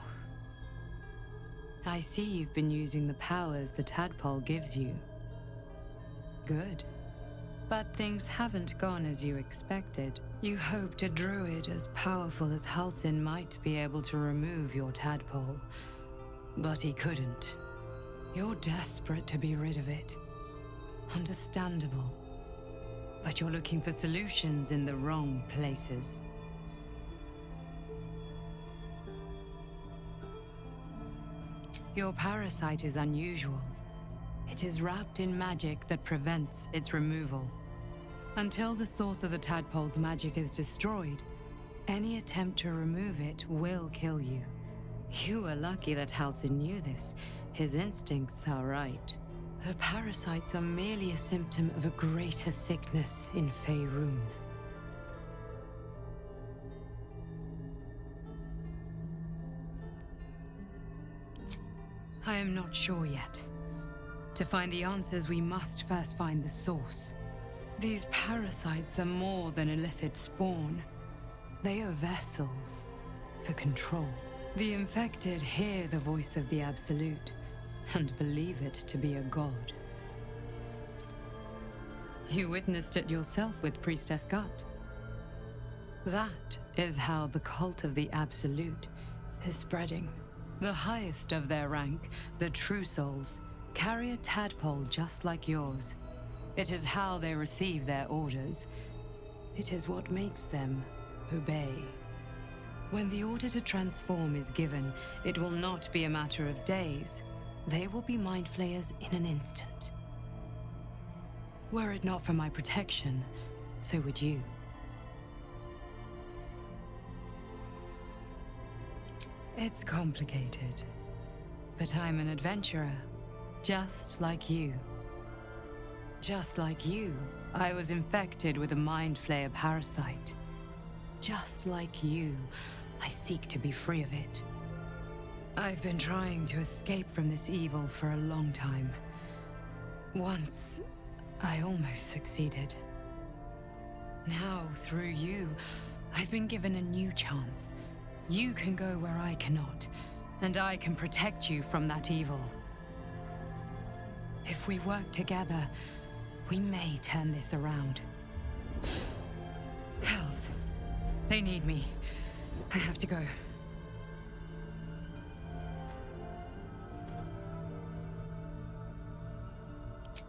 I see you've been using the powers the tadpole gives you. Good. But things haven't gone as you expected. You hoped a druid as powerful as Halsin might be able to remove your tadpole. But he couldn't. You're desperate to be rid of it. Understandable. But you're looking for solutions in the wrong places. Your parasite is unusual. It is wrapped in magic that prevents its removal. Until the source of the tadpole's magic is destroyed, any attempt to remove it will kill you. You were lucky that Halsin knew this. His instincts are right. The parasites are merely a symptom of a greater sickness in Faerun. I am not sure yet. To find the answers, we must first find the source. These parasites are more than illithid spawn. They are vessels for control. The infected hear the voice of the Absolute and believe it to be a god. You witnessed it yourself with Priestess Gut. That is how the cult of the Absolute is spreading. The highest of their rank, the True Souls, carry a tadpole just like yours. It is how they receive their orders. It is what makes them obey. When the order to transform is given, it will not be a matter of days. They will be mind flayers in an instant. Were it not for my protection, so would you. It's complicated, but I'm an adventurer, just like you. Just like you, I was infected with a mind flayer parasite. Just like you, I seek to be free of it. I've been trying to escape from this evil for a long time. Once, I almost succeeded. Now, through you, I've been given a new chance. You can go where I cannot, and I can protect you from that evil. If we work together, we may turn this around. Hells, they need me. I have to go.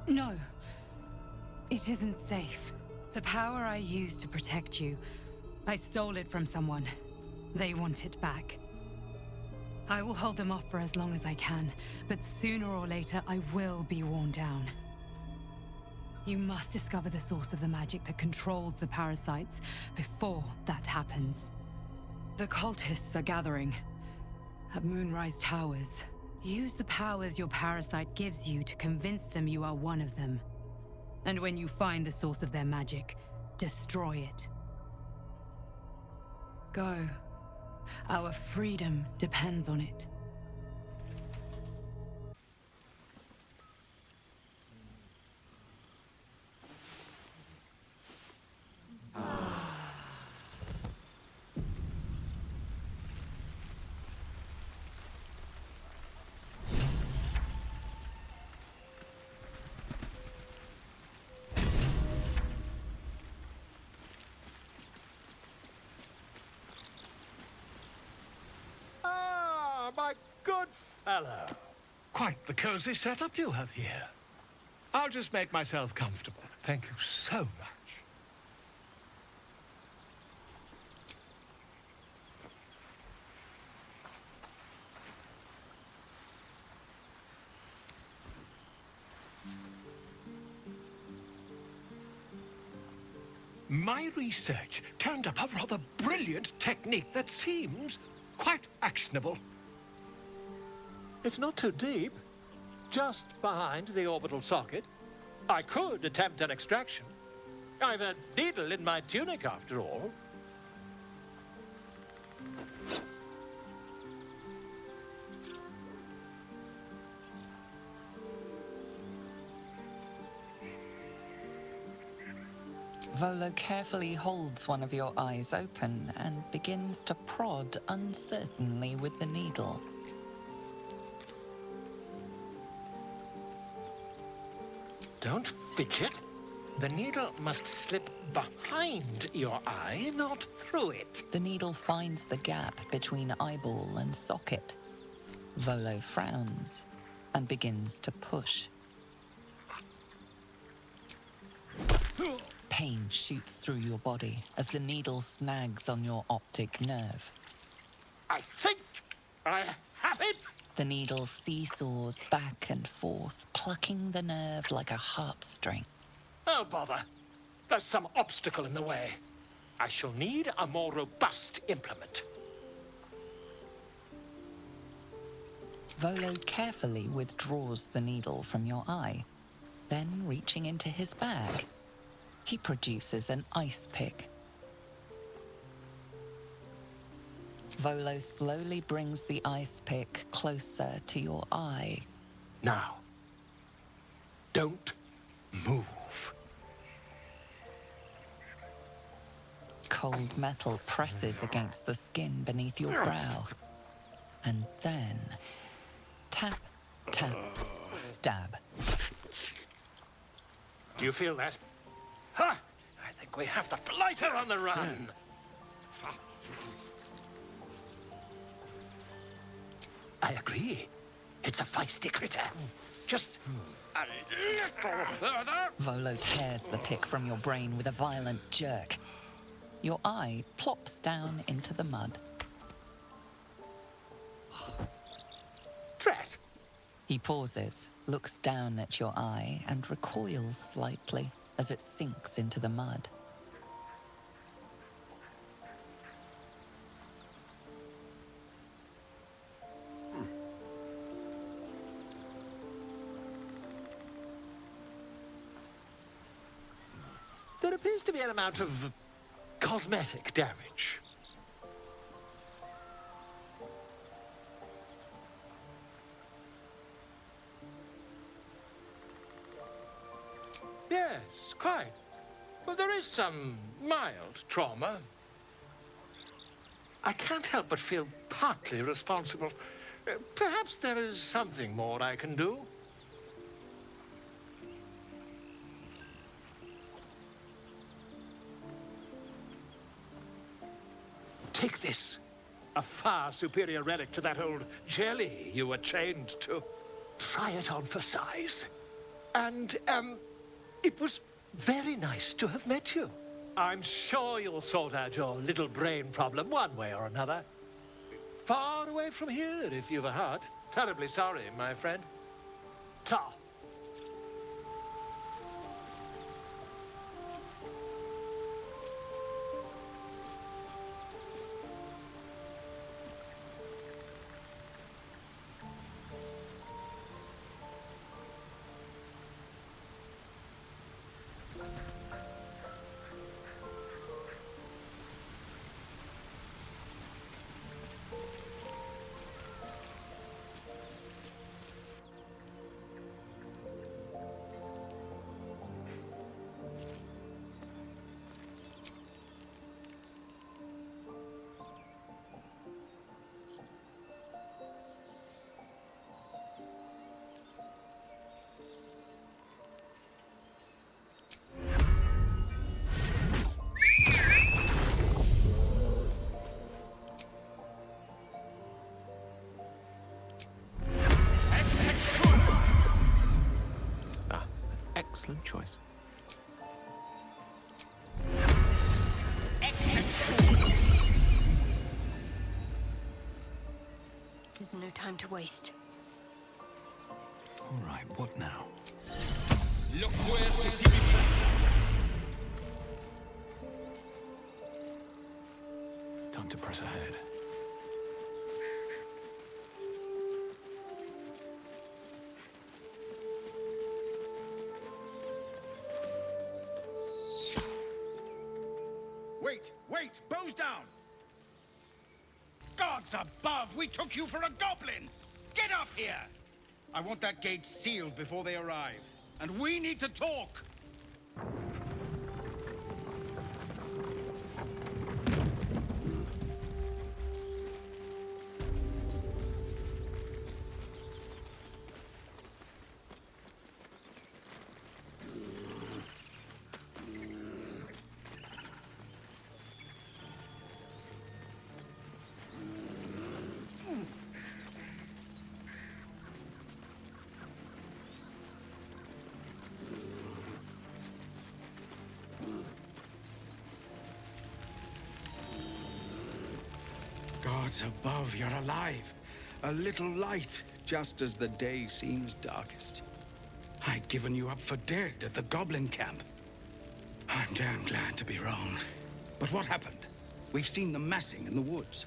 No. It isn't safe. The power I used to protect you, I stole it from someone. They want it back. I will hold them off for as long as I can, but sooner or later I will be worn down. You must discover the source of the magic that controls the parasites before that happens. The cultists are gathering at Moonrise Towers. Use the powers your parasite gives you to convince them you are one of them. And when you find the source of their magic, destroy it. Go. Our freedom depends on it. My good fellow. Quite the cozy setup you have here. I'll just make myself comfortable. Thank you so much. My research turned up a rather brilliant technique that seems quite actionable. It's not too deep. Just behind the orbital socket. I could attempt an extraction. I've a needle in my tunic, after all. Volo carefully holds one of your eyes open and begins to prod uncertainly with the needle. Don't fidget. The needle must slip behind your eye, not through it. The needle finds the gap between eyeball and socket. Volo frowns and begins to push. Pain shoots through your body as the needle snags on your optic nerve. I think I have it! The needle seesaws back and forth, plucking the nerve like a harp-string. Oh, bother. There's some obstacle in the way. I shall need a more robust implement. Volo carefully withdraws the needle from your eye. Then, reaching into his bag, he produces an ice pick. Volo slowly brings the ice pick closer to your eye. Now, don't move. Cold metal presses against the skin beneath your brow. And then, tap, tap, stab. Do you feel that? Ha! I think we have the blighter on the run. I agree. It's a feisty critter. Just a little further. Volo tears the pick from your brain with a violent jerk. Your eye plops down into the mud. Drat! He pauses, looks down at your eye, and recoils slightly as it sinks into the mud. There appears to be an amount of cosmetic damage. Yes, quite. But there is some mild trauma. I can't help but feel partly responsible. Perhaps there is something more I can do. Take this. A far superior relic to that old jelly you were chained to. Try it on for size. And, it was very nice to have met you. I'm sure you'll sort out your little brain problem one way or another. Far away from here, if you've a heart. Terribly sorry, my friend. Ta. time to waste. All right, what now? Time to press ahead. Wait! Bows down! Gods above! We took you for a goblin! Get up here! I want that gate sealed before they arrive. And we need to talk! Gods above, you're alive. A little light, just as the day seems darkest. I'd given you up for dead at the goblin camp. I'm damn glad to be wrong. But what happened? We've seen them massing in the woods.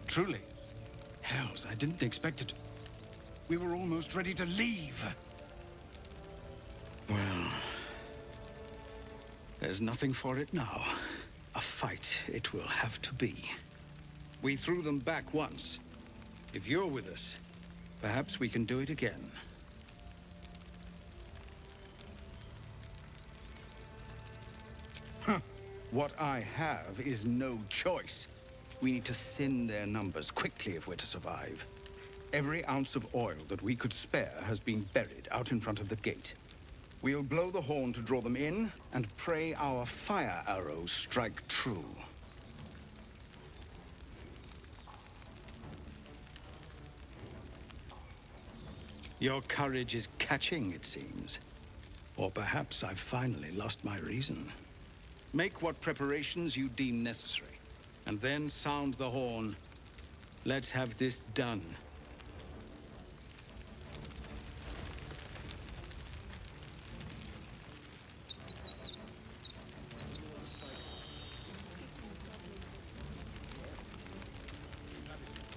Truly? Hells, I didn't expect it. We were almost ready to leave. Well, there's nothing for it now. A fight it will have to be. We threw them back once. If you're with us, perhaps we can do it again. Huh. What I have is no choice. We need to thin their numbers quickly if we're to survive. Every ounce of oil that we could spare has been buried out in front of the gate. We'll blow the horn to draw them in, and pray our fire arrows strike true. Your courage is catching, it seems. Or perhaps I've finally lost my reason. Make what preparations you deem necessary, and then sound the horn. Let's have this done.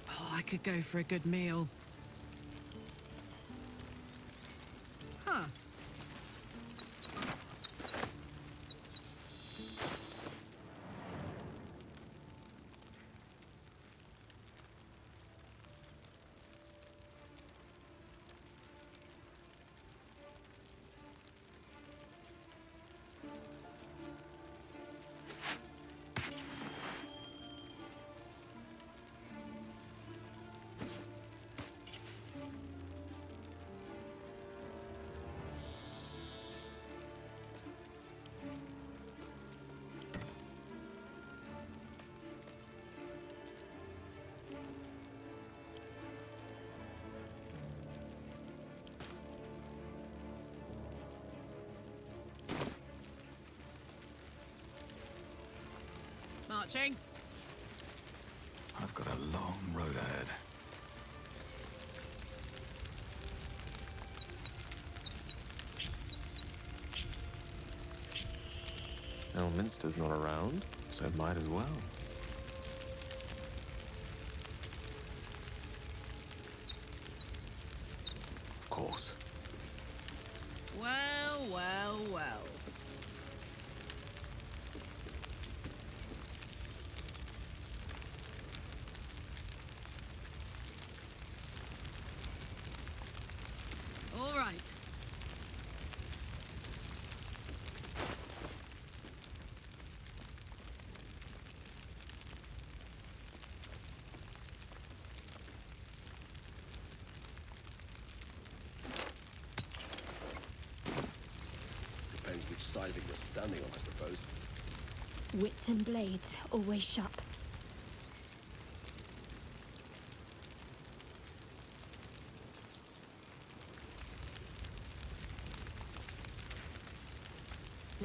Oh, I could go for a good meal. Huh. Marching. I've got a long road ahead. Elminster's not around, so might as well. Of course. Well, well, well. All right. Depends which side of it you're standing on, I suppose. Wits and blades, always sharp.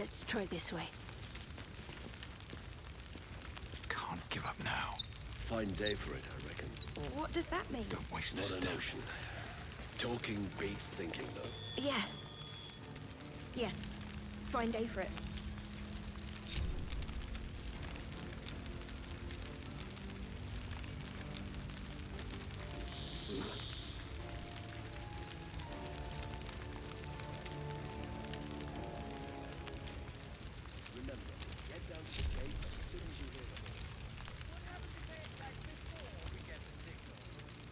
Let's try this way. Can't give up now. Fine day for it, I reckon. What does that mean? Don't waste a Not a step. notion. Talking beats thinking, though. Yeah. Yeah. Fine day for it. Remember, get down to the gate as soon as you hear the horn.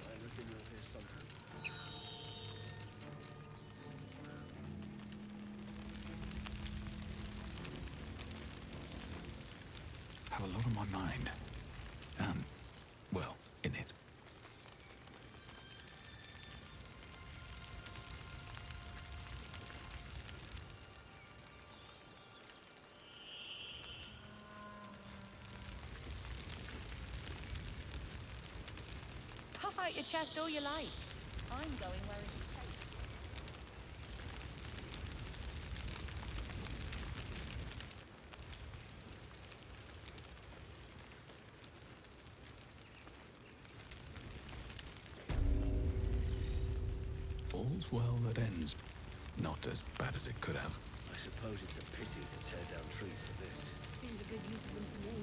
I reckon you'll hear something. Have a lot on my mind. Well, in it. Puff out your chest all you like. I'm going where it's safe. All's well that ends. Not as bad as it could have. I suppose it's a pity to tear down trees for this. Seems a good use of them to me.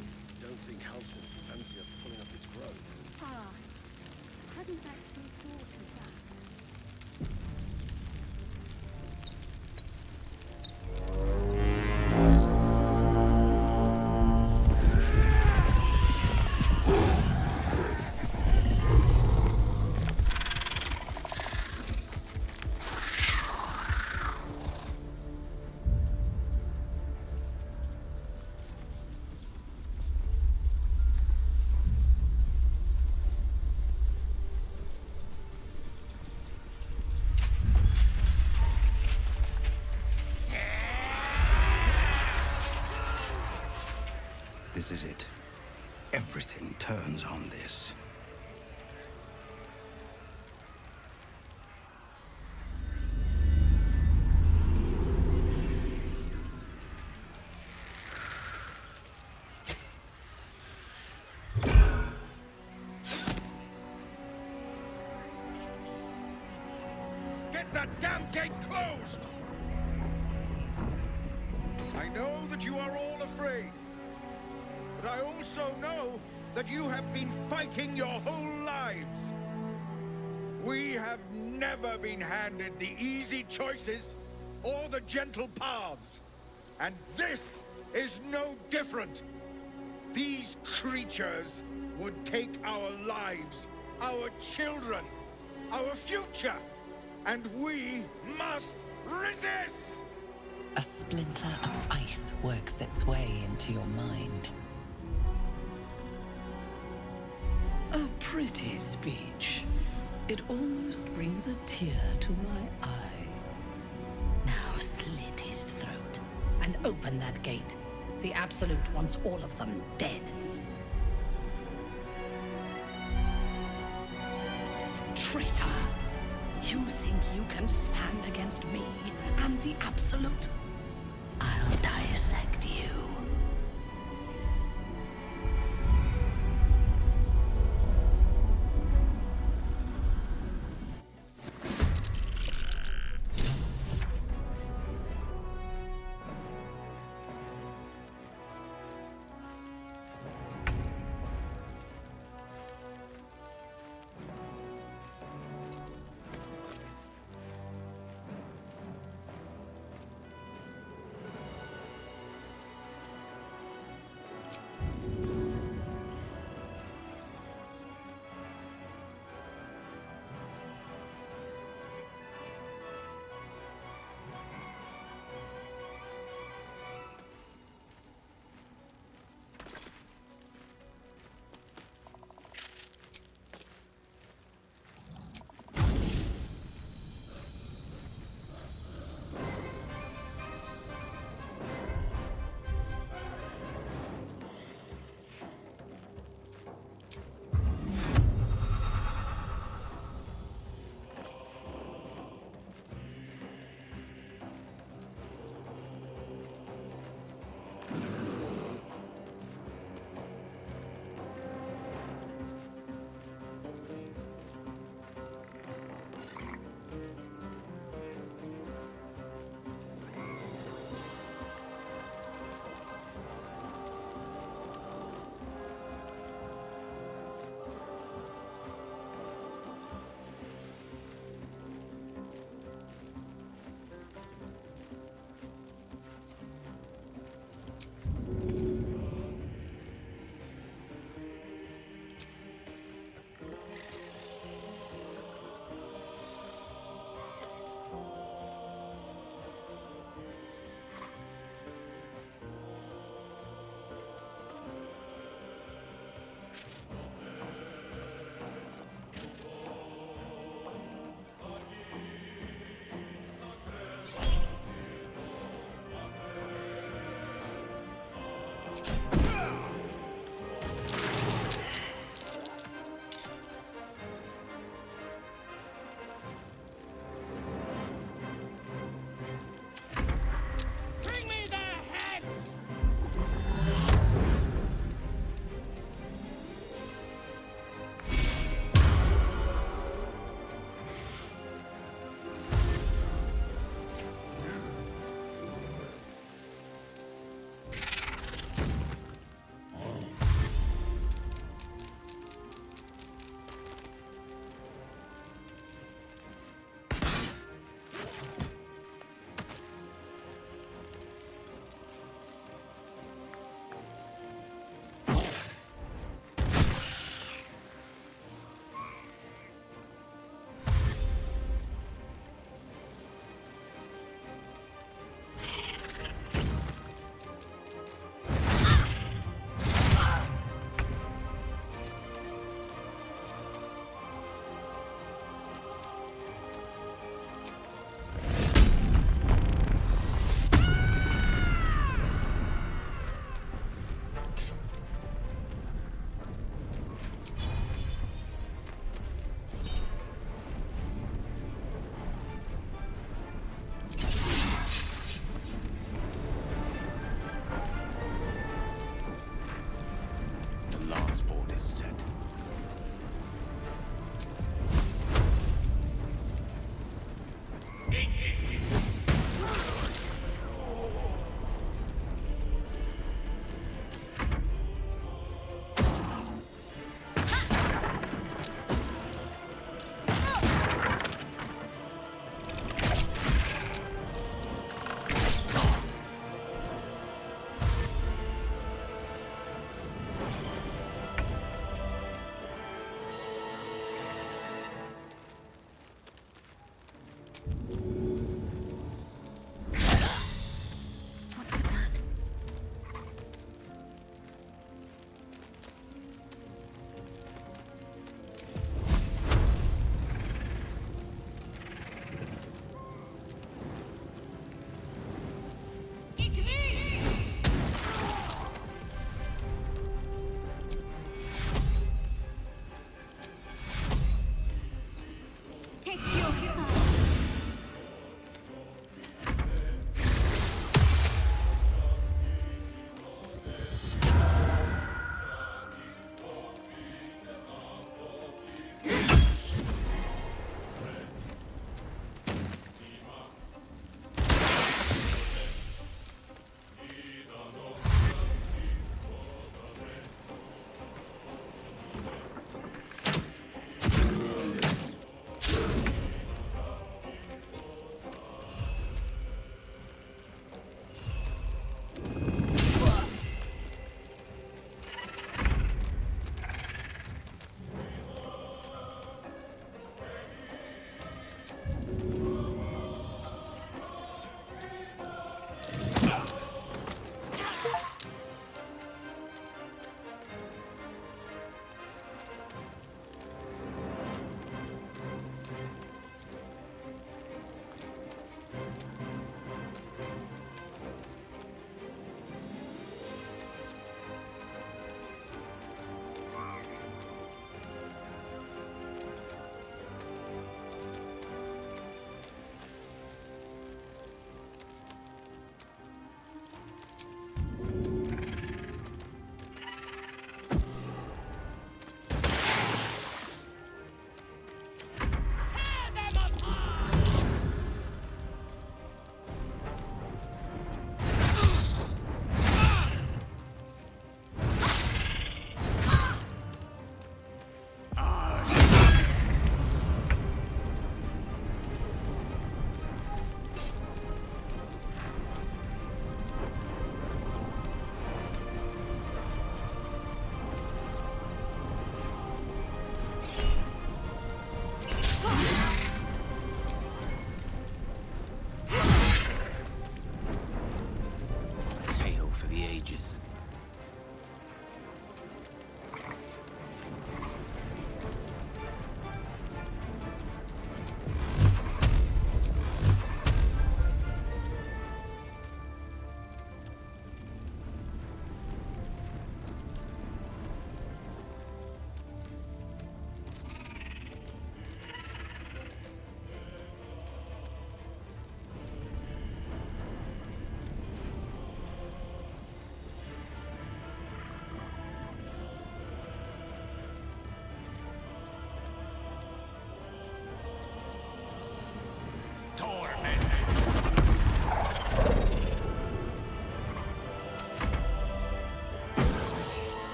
Don't think Halson would fancy us pulling up his grove. Ah, hadn't actually thought of that. This is it. Everything turns on this. Get that damn gate closed! I know that you are all afraid. But I also know that you have been fighting your whole lives. We have never been handed the easy choices or the gentle paths. And this is no different. These creatures would take our lives, our children, our future, and we must resist! A splinter of ice works its way into your mind. A pretty speech. It almost brings a tear to my eye. Now slit his throat and open that gate. The Absolute wants all of them dead. Traitor! You think you can stand against me and the Absolute? I'll dissect you.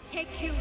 take you.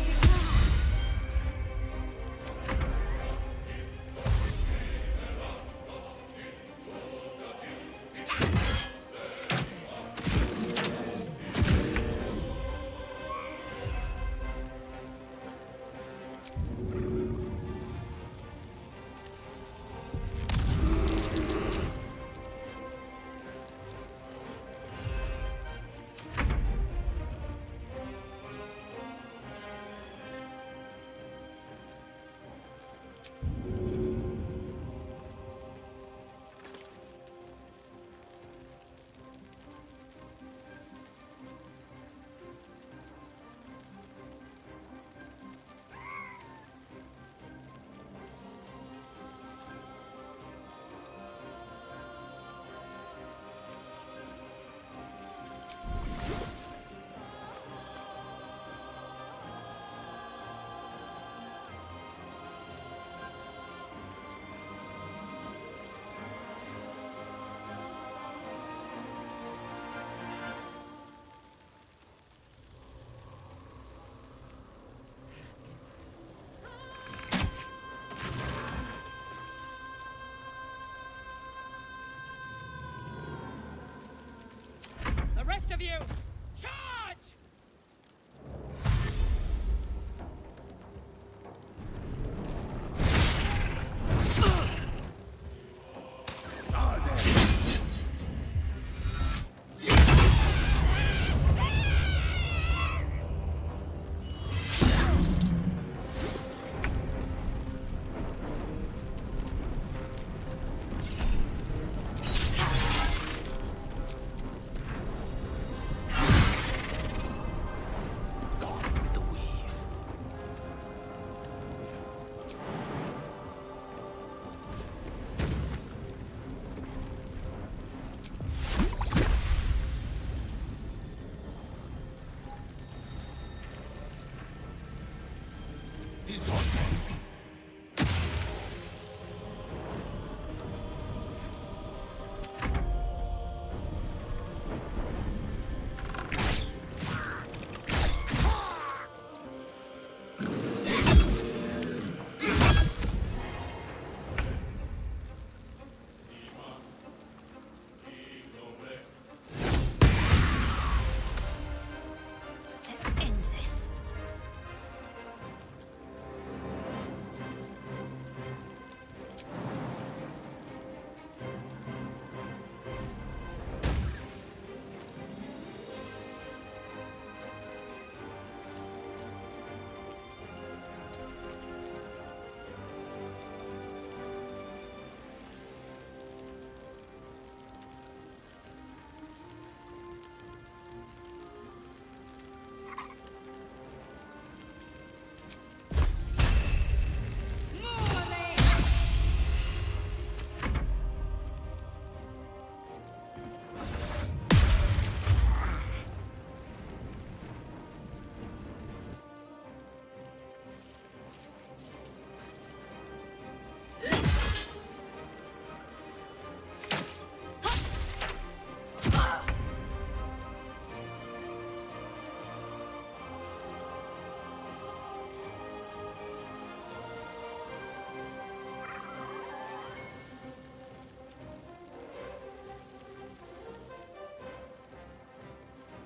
The rest of you, charge! Let's end this.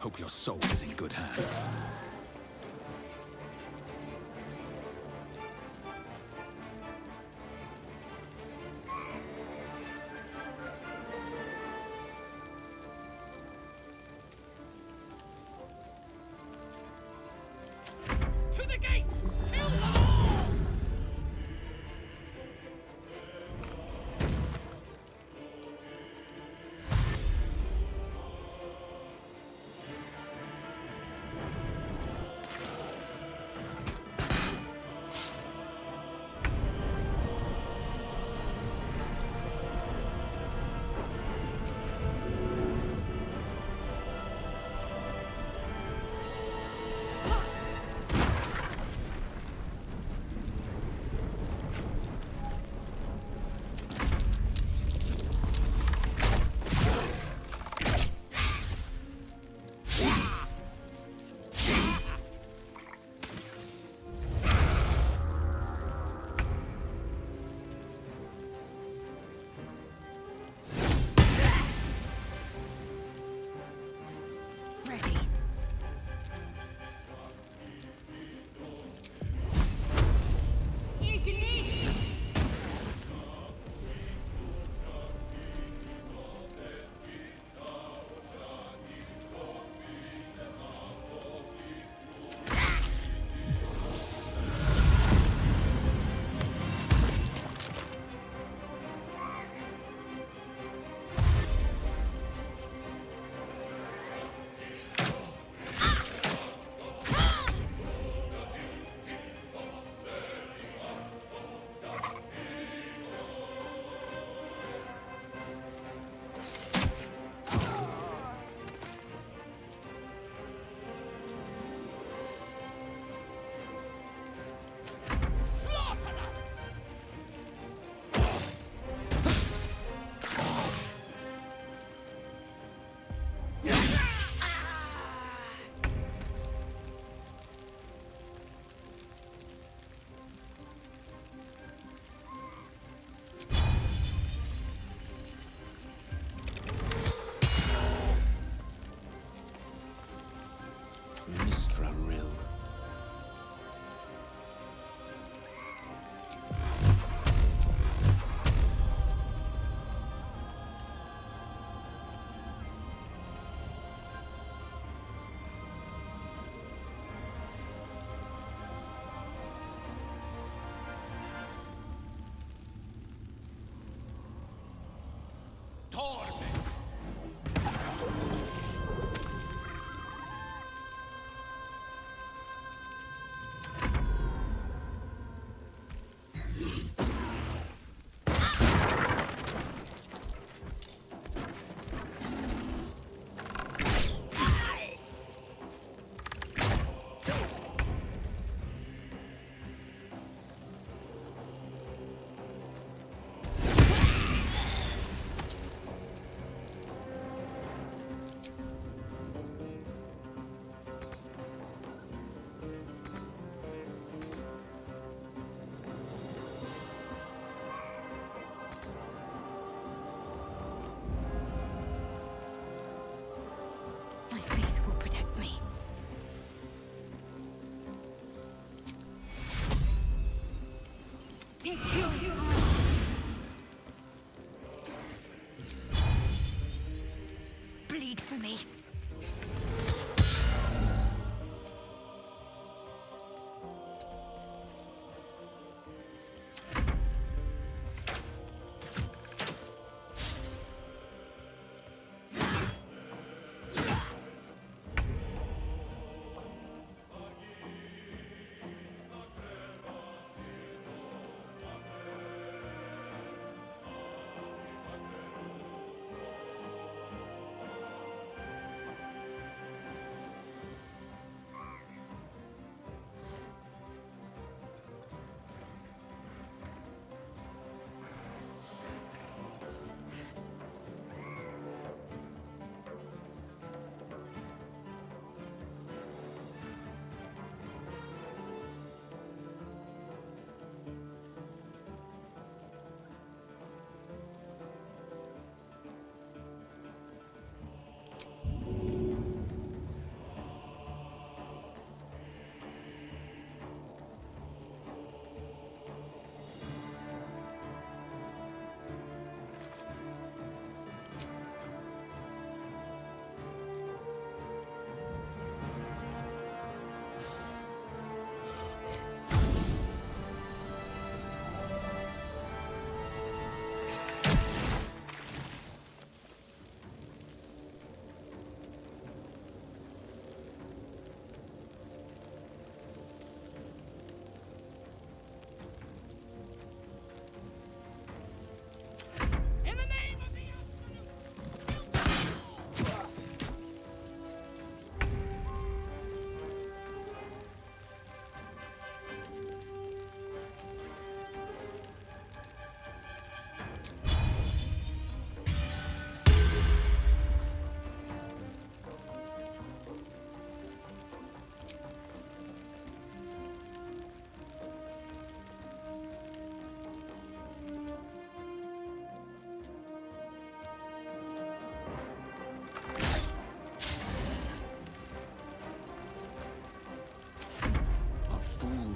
Hope your soul is in good hands. To the gate! Kill them all! ready. Mistral. My faith will protect me. Take your bleed for me.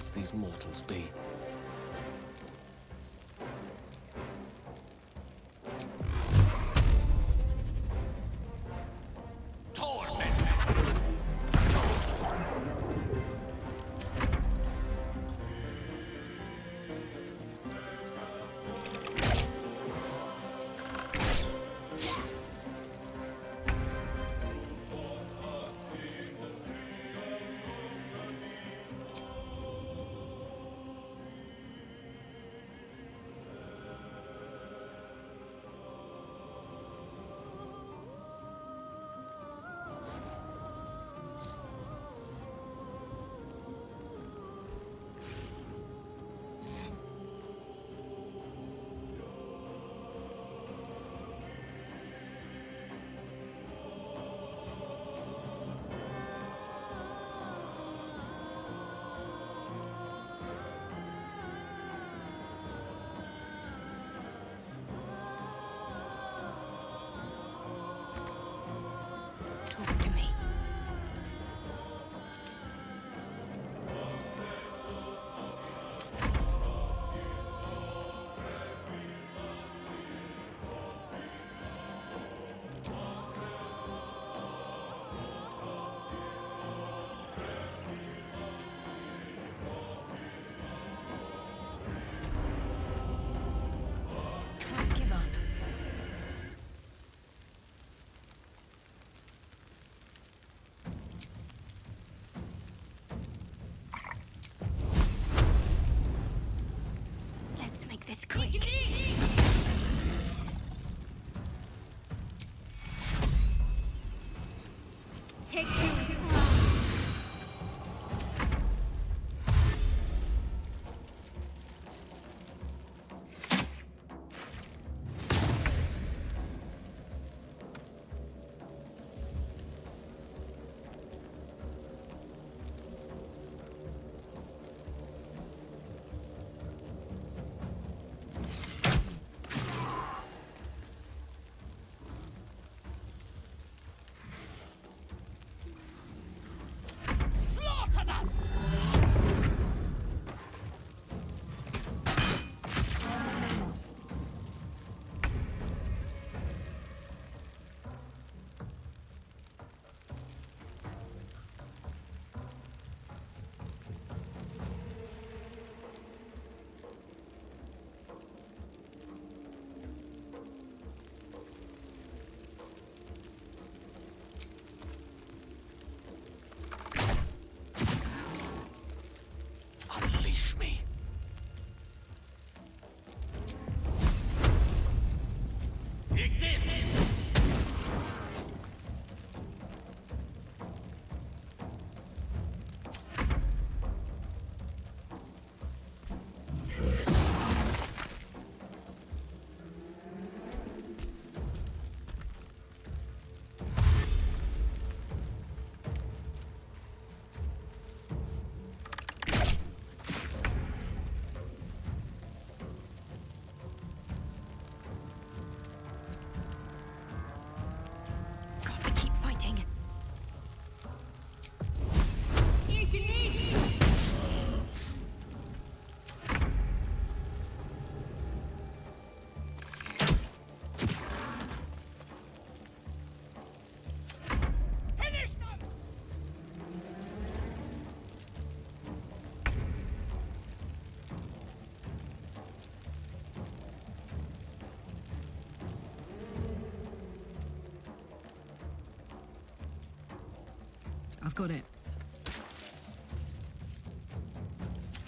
dense these mortals be. Talk to me. Can't give up. Let's make this quick. Take two. Slaughter them! Unleash me. Take this! Got to keep fighting. Finish them! I've got it.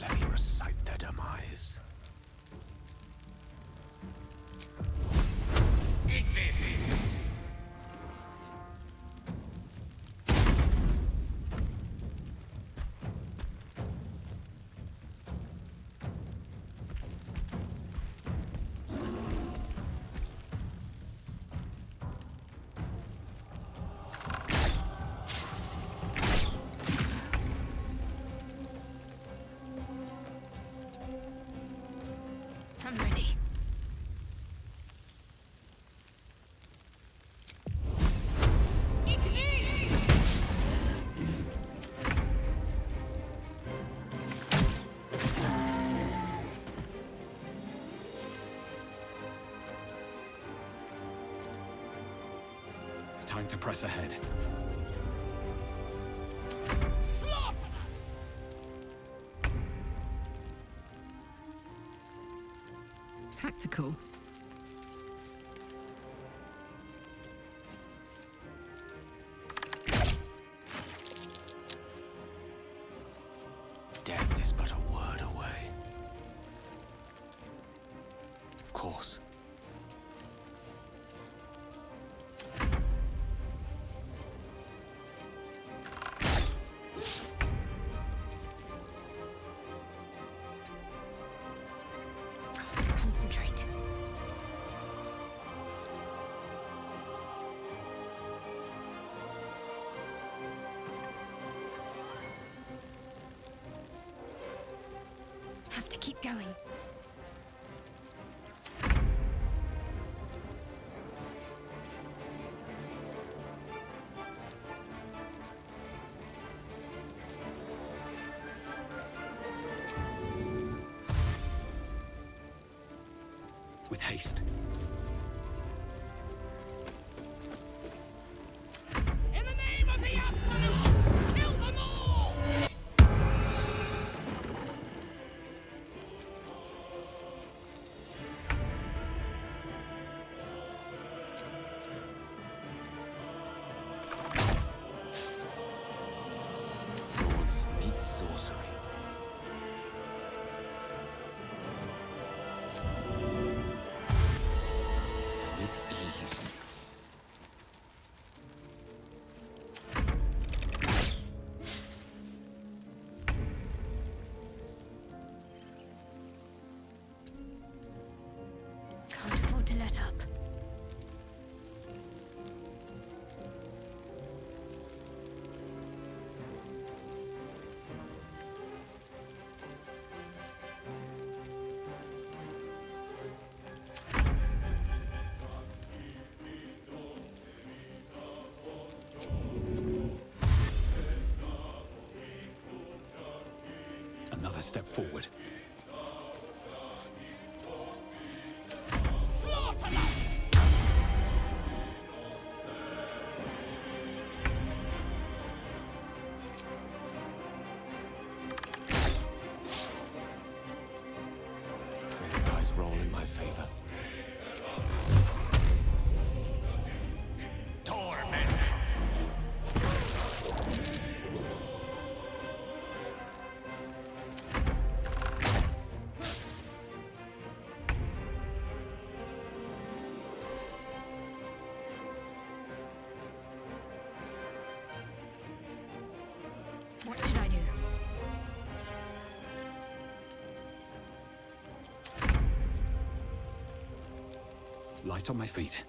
Let me recite their demise. Eat this! time to press ahead. Slaughter them! Tactical. Death is but a word away. Of course. Concentrate. Have to keep going. With haste. In the name of the Absolute, kill them all! Swords meet sorcery. With ease. Can't afford to let up. Another step forward. Slaughter them! May the dice roll in my favor. Torment! What should I do? Light on my feet.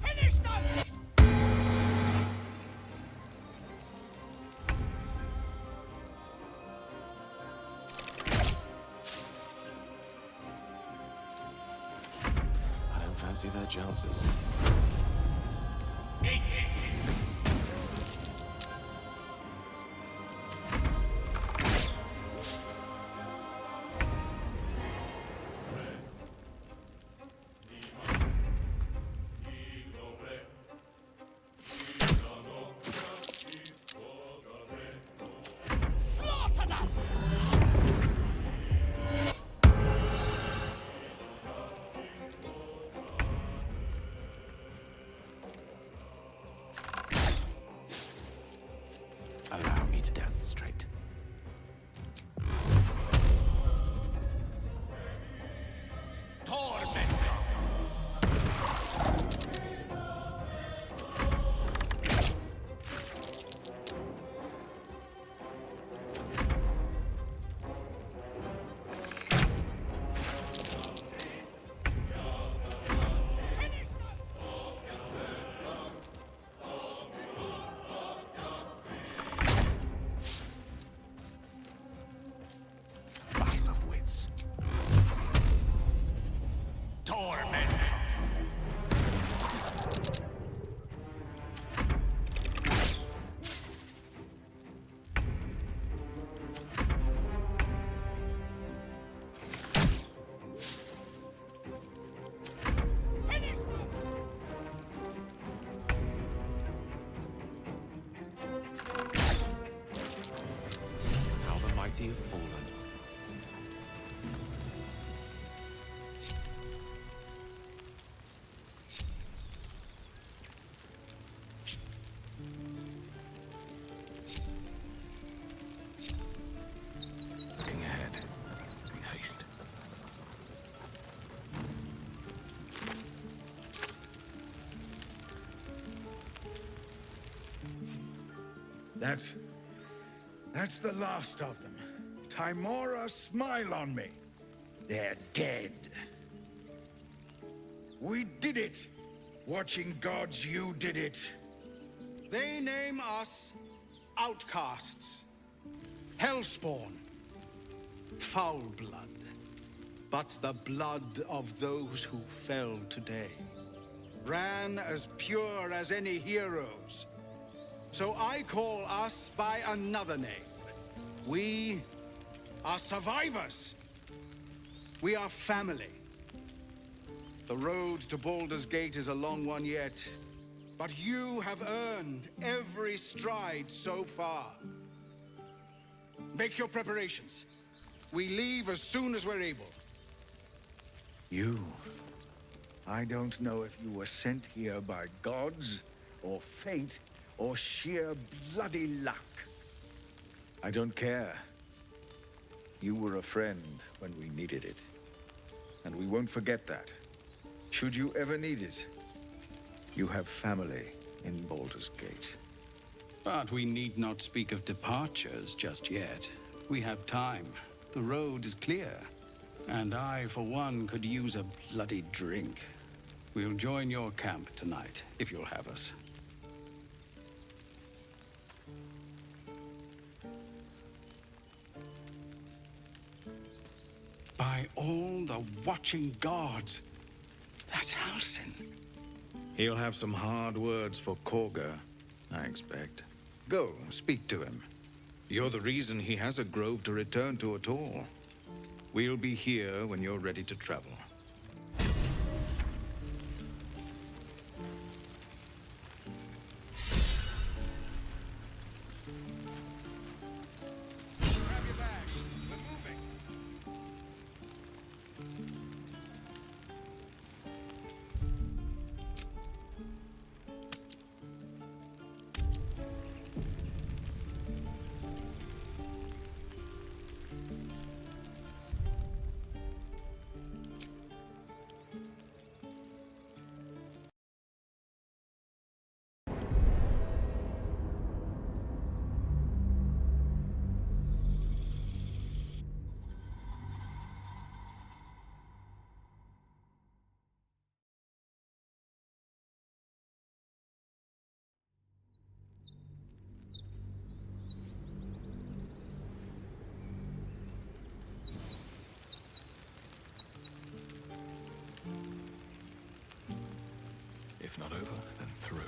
Finish them! I don't fancy their chances. Slaughter them! That's the last of them. Timora, smile on me. They're dead. We did it! Watching gods, you did it. They name us outcasts, hellspawn, foul blood. But the blood of those who fell today ran as pure as any heroes. So I call us by another name. We are survivors. We are family. The road to Baldur's Gate is a long one yet, but you have earned every stride so far. Make your preparations. We leave as soon as we're able. You. I don't know if you were sent here by gods, or fate, or sheer bloody luck. I don't care. You were a friend when we needed it. And we won't forget that. Should you ever need it, you have family in Baldur's Gate. But we need not speak of departures just yet. We have time. The road is clear. And I, for one, could use a bloody drink. We'll join your camp tonight, if you'll have us. By all the watching gods, that's Halsin. He'll have some hard words for Korga, I expect. Go, speak to him. You're the reason he has a grove to return to at all. We'll be here when you're ready to travel. If not over, then through.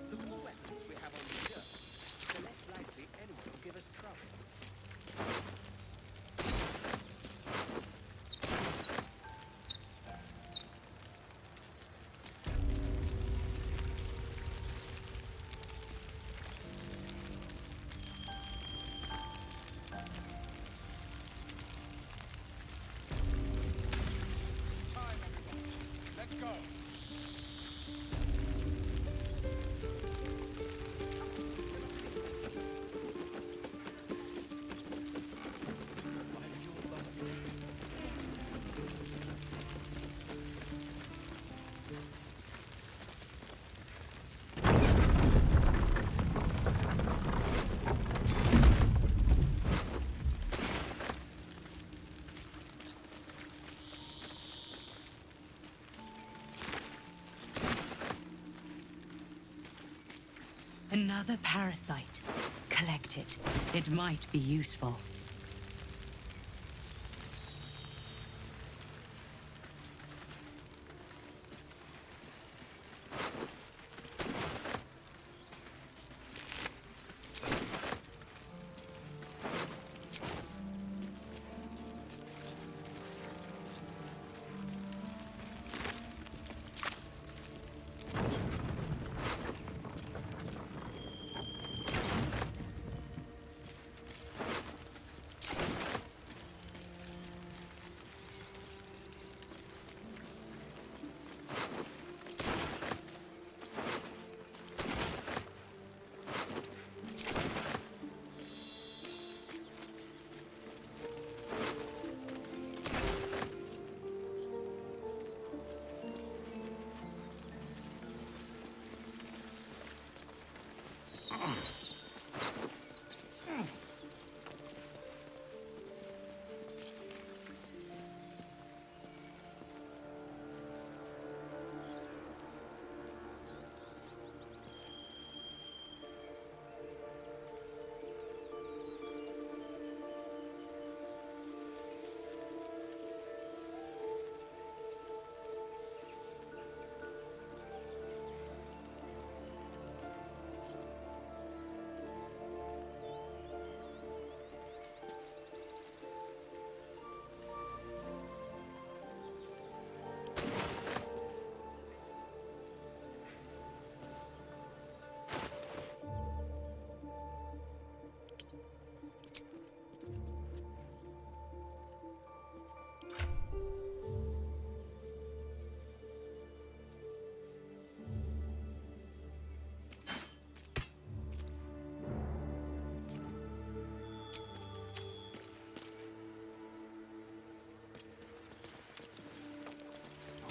The more weapons we have on the journey, the less likely anyone will give us trouble. Another parasite. Collect it. It might be useful.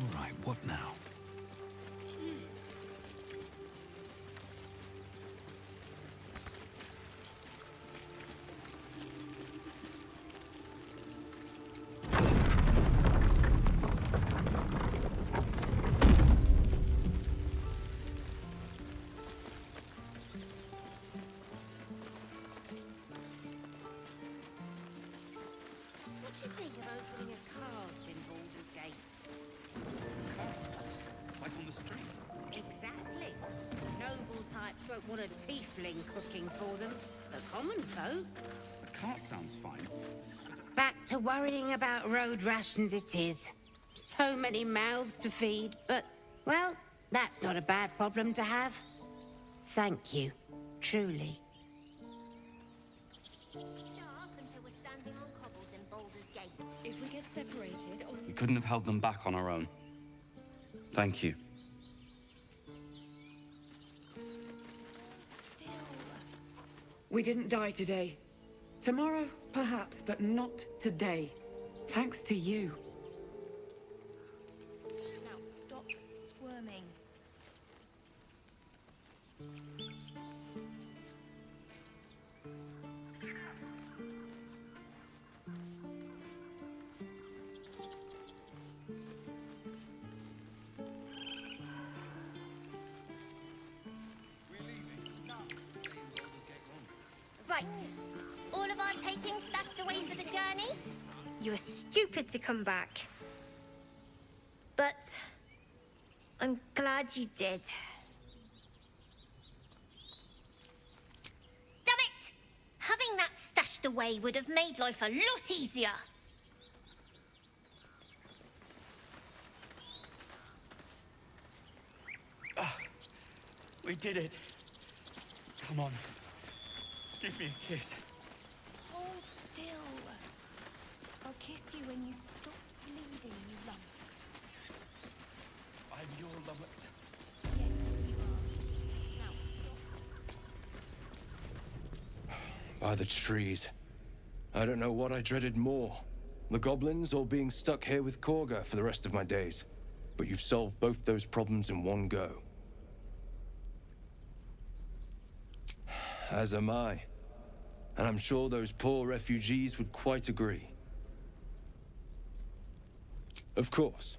All right, what now? What do you think of opening a cards in Baldur's Gate? Like on the street? Exactly. Noble types won't want a tiefling cooking for them. The common folk. A cart sounds fine. Back to worrying about road rations it is. So many mouths to feed, but, well, that's not a bad problem to have. Thank you. Truly. If we get separated, or We couldn't have held them back on our own. Thank you. We didn't die today. Tomorrow, perhaps, but not today. Thanks to you. now stop squirming. Right. All of our takings stashed away for the journey? You were stupid to come back. But I'm glad you did. Damn it! Having that stashed away would have made life a lot easier. We did it. Come on. Give me a kiss. Hold still. I'll kiss you when you stop bleeding, you lummox. I'm your lummox. Yes, you are. Now, By the trees. I don't know what I dreaded more. The goblins or being stuck here with Korga for the rest of my days. But you've solved both those problems in one go. As am I. And I'm sure those poor refugees would quite agree. Of course.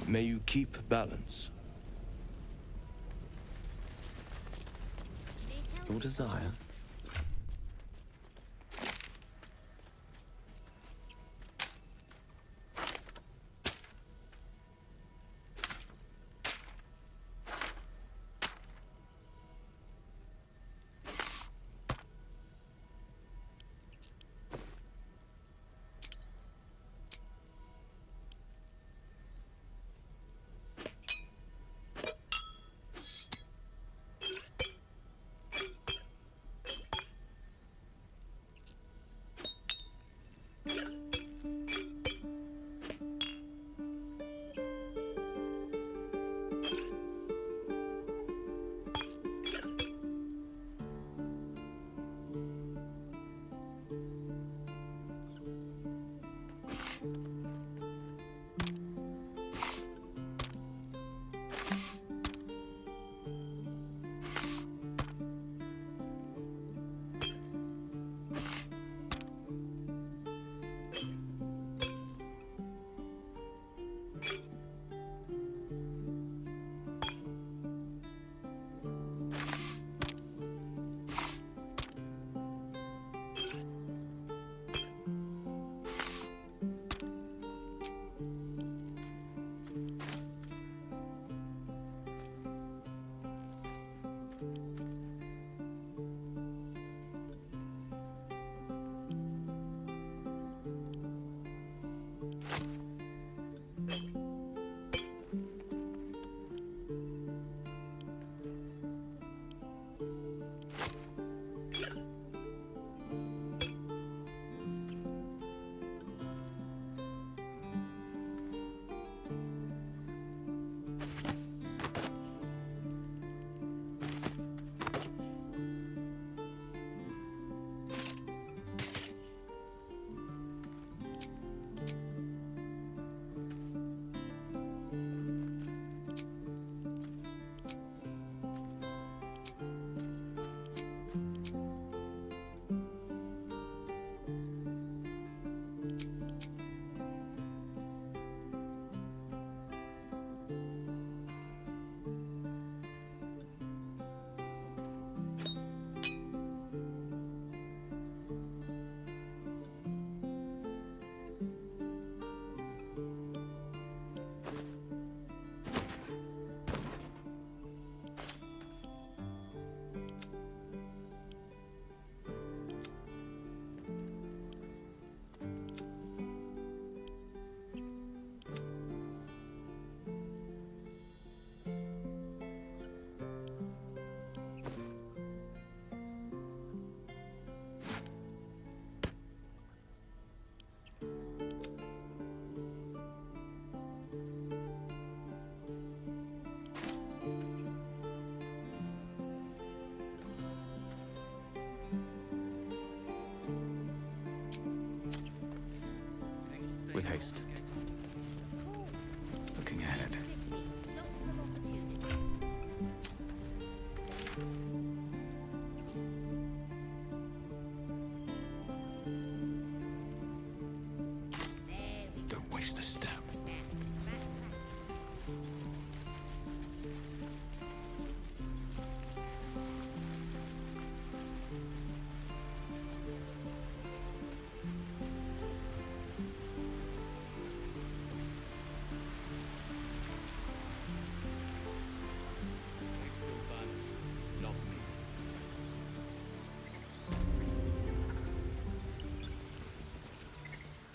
May you keep balance. Your desire.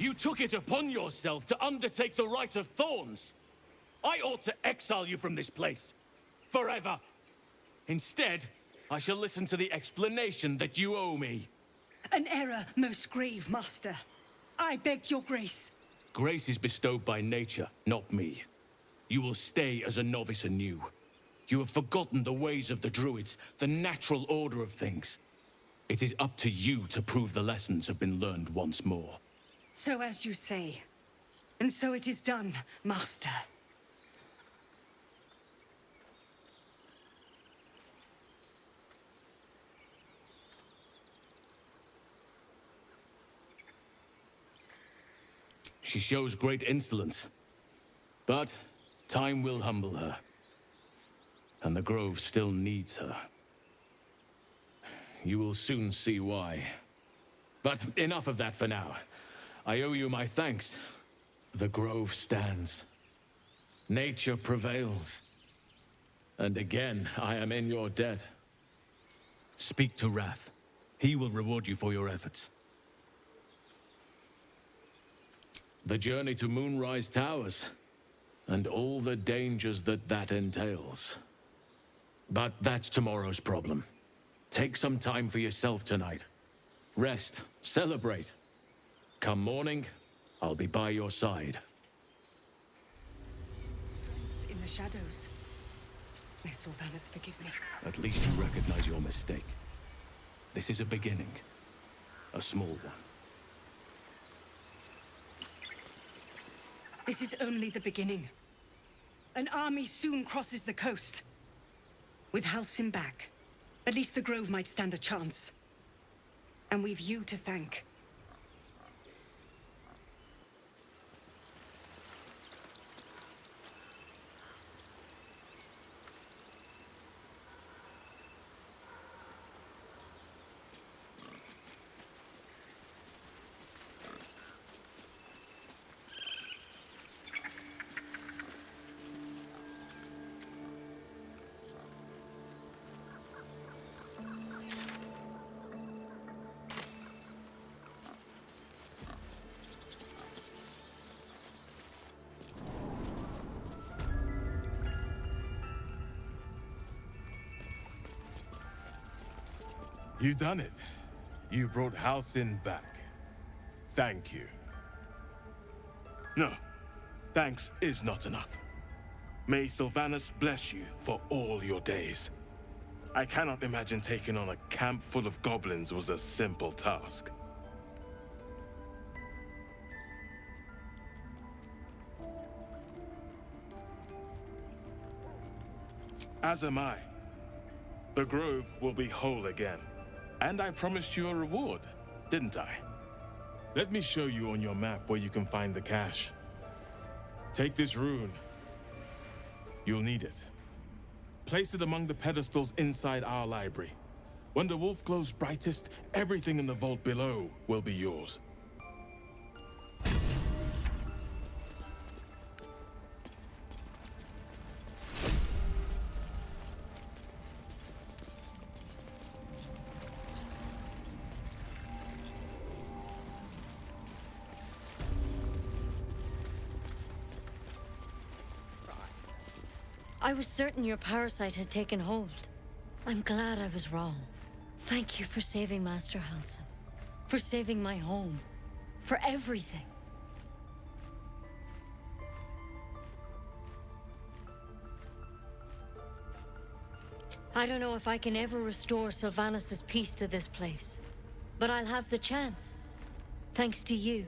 You took it upon yourself to undertake the Rite of Thorns. I ought to exile you from this place. Forever. Instead, I shall listen to the explanation that you owe me. An error, most grave master. I beg your grace. Grace is bestowed by nature, not me. You will stay as a novice anew. You have forgotten the ways of the druids, the natural order of things. It is up to you to prove the lessons have been learned once more. So as you say. And so it is done, master. She shows great insolence. But time will humble her. And the Grove still needs her. You will soon see why. But enough of that for now. I owe you my thanks. The Grove stands. Nature prevails. And again, I am in your debt. Speak to Wrath. He will reward you for your efforts. The journey to Moonrise Towers, and all the dangers that entails. But that's tomorrow's problem. Take some time for yourself tonight. Rest, celebrate. Come morning, I'll be by your side. In the shadows. May Sylvanas forgive me. At least you recognize your mistake. This is a beginning. A small one. This is only the beginning. An army soon crosses the coast. With Halcyon back, at least the Grove might stand a chance. And we've you to thank. You done it. You brought Halcyon back. Thank you. No, thanks is not enough. May Sylvanas bless you for all your days. I cannot imagine taking on a camp full of goblins was a simple task. As am I. The Grove will be whole again. And I promised you a reward, didn't I? Let me show you on your map where you can find the cache. Take this rune. You'll need it. Place it among the pedestals inside our library. When the wolf glows brightest, everything in the vault below will be yours. I was certain your parasite had taken hold. I'm glad I was wrong. Thank you for saving Master Halcyon. For saving my home. For everything. I don't know if I can ever restore Sylvanas' peace to this place. But I'll have the chance. Thanks to you.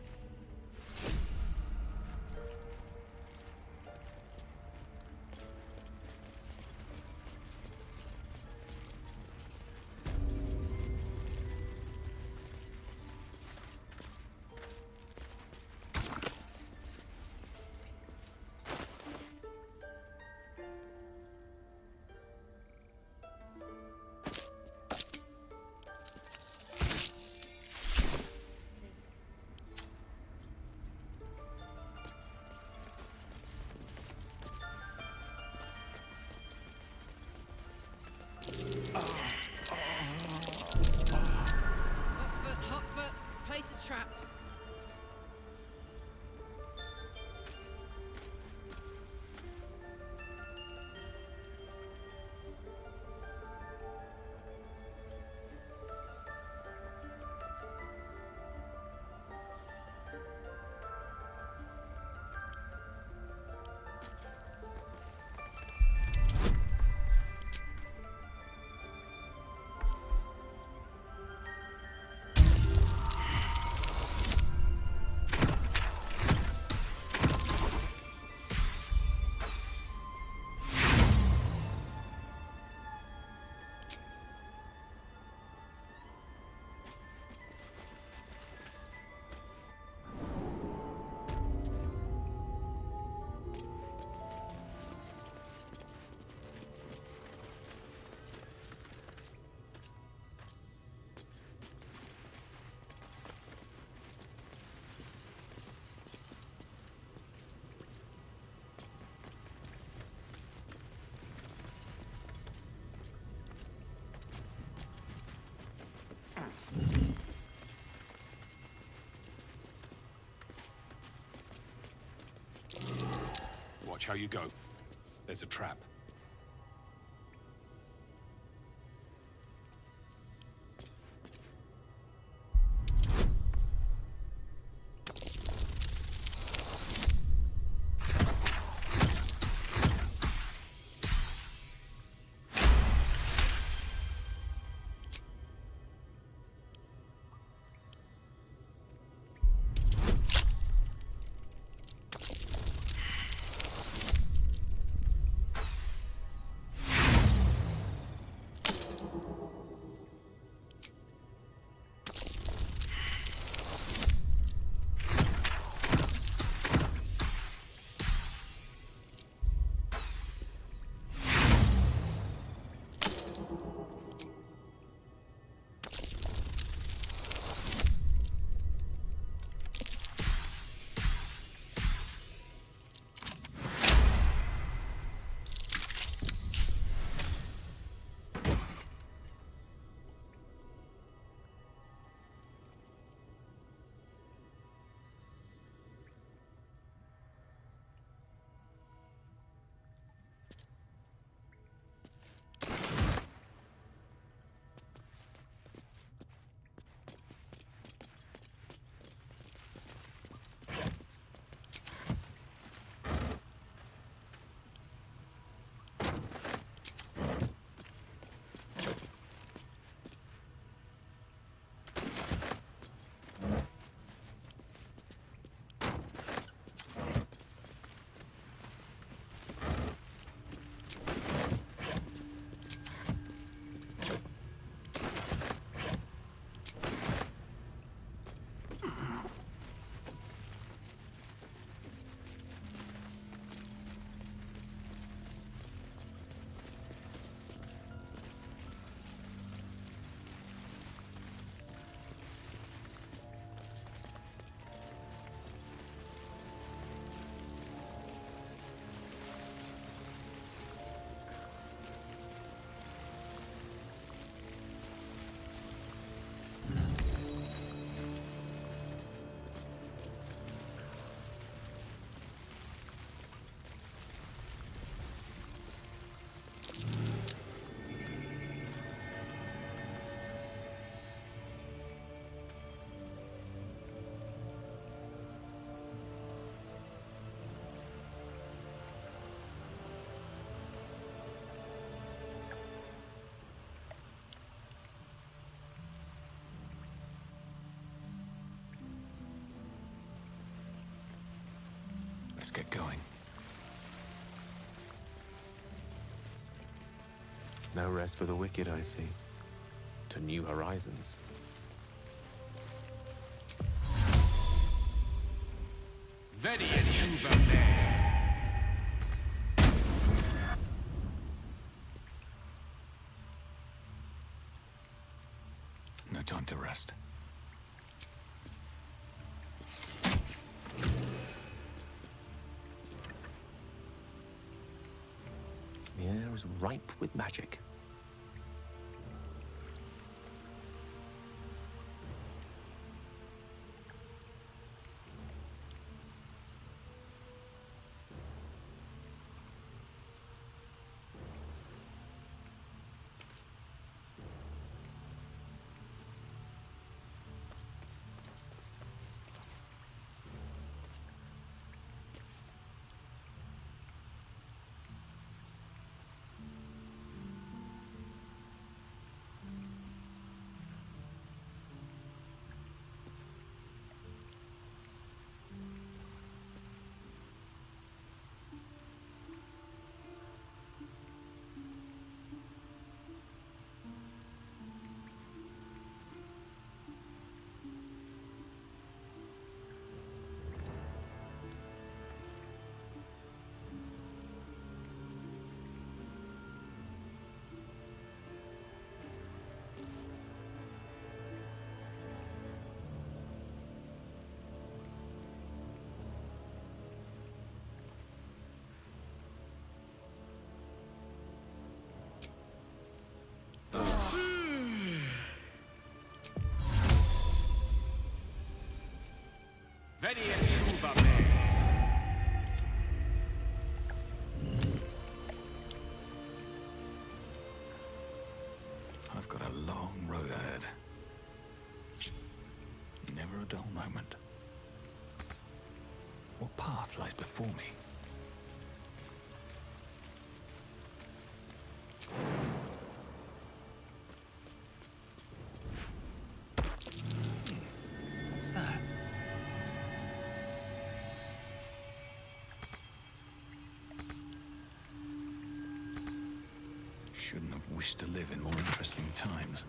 Watch how you go. There's a trap. Let's get going. No rest for the wicked, I see. To new horizons. Vedi e Juva me. No time to rest. The air is ripe with magic. Vedi e Juva me. long road ahead. Never a dull moment. What path lies before me? What's that? Shouldn't have wished to live in more interesting times.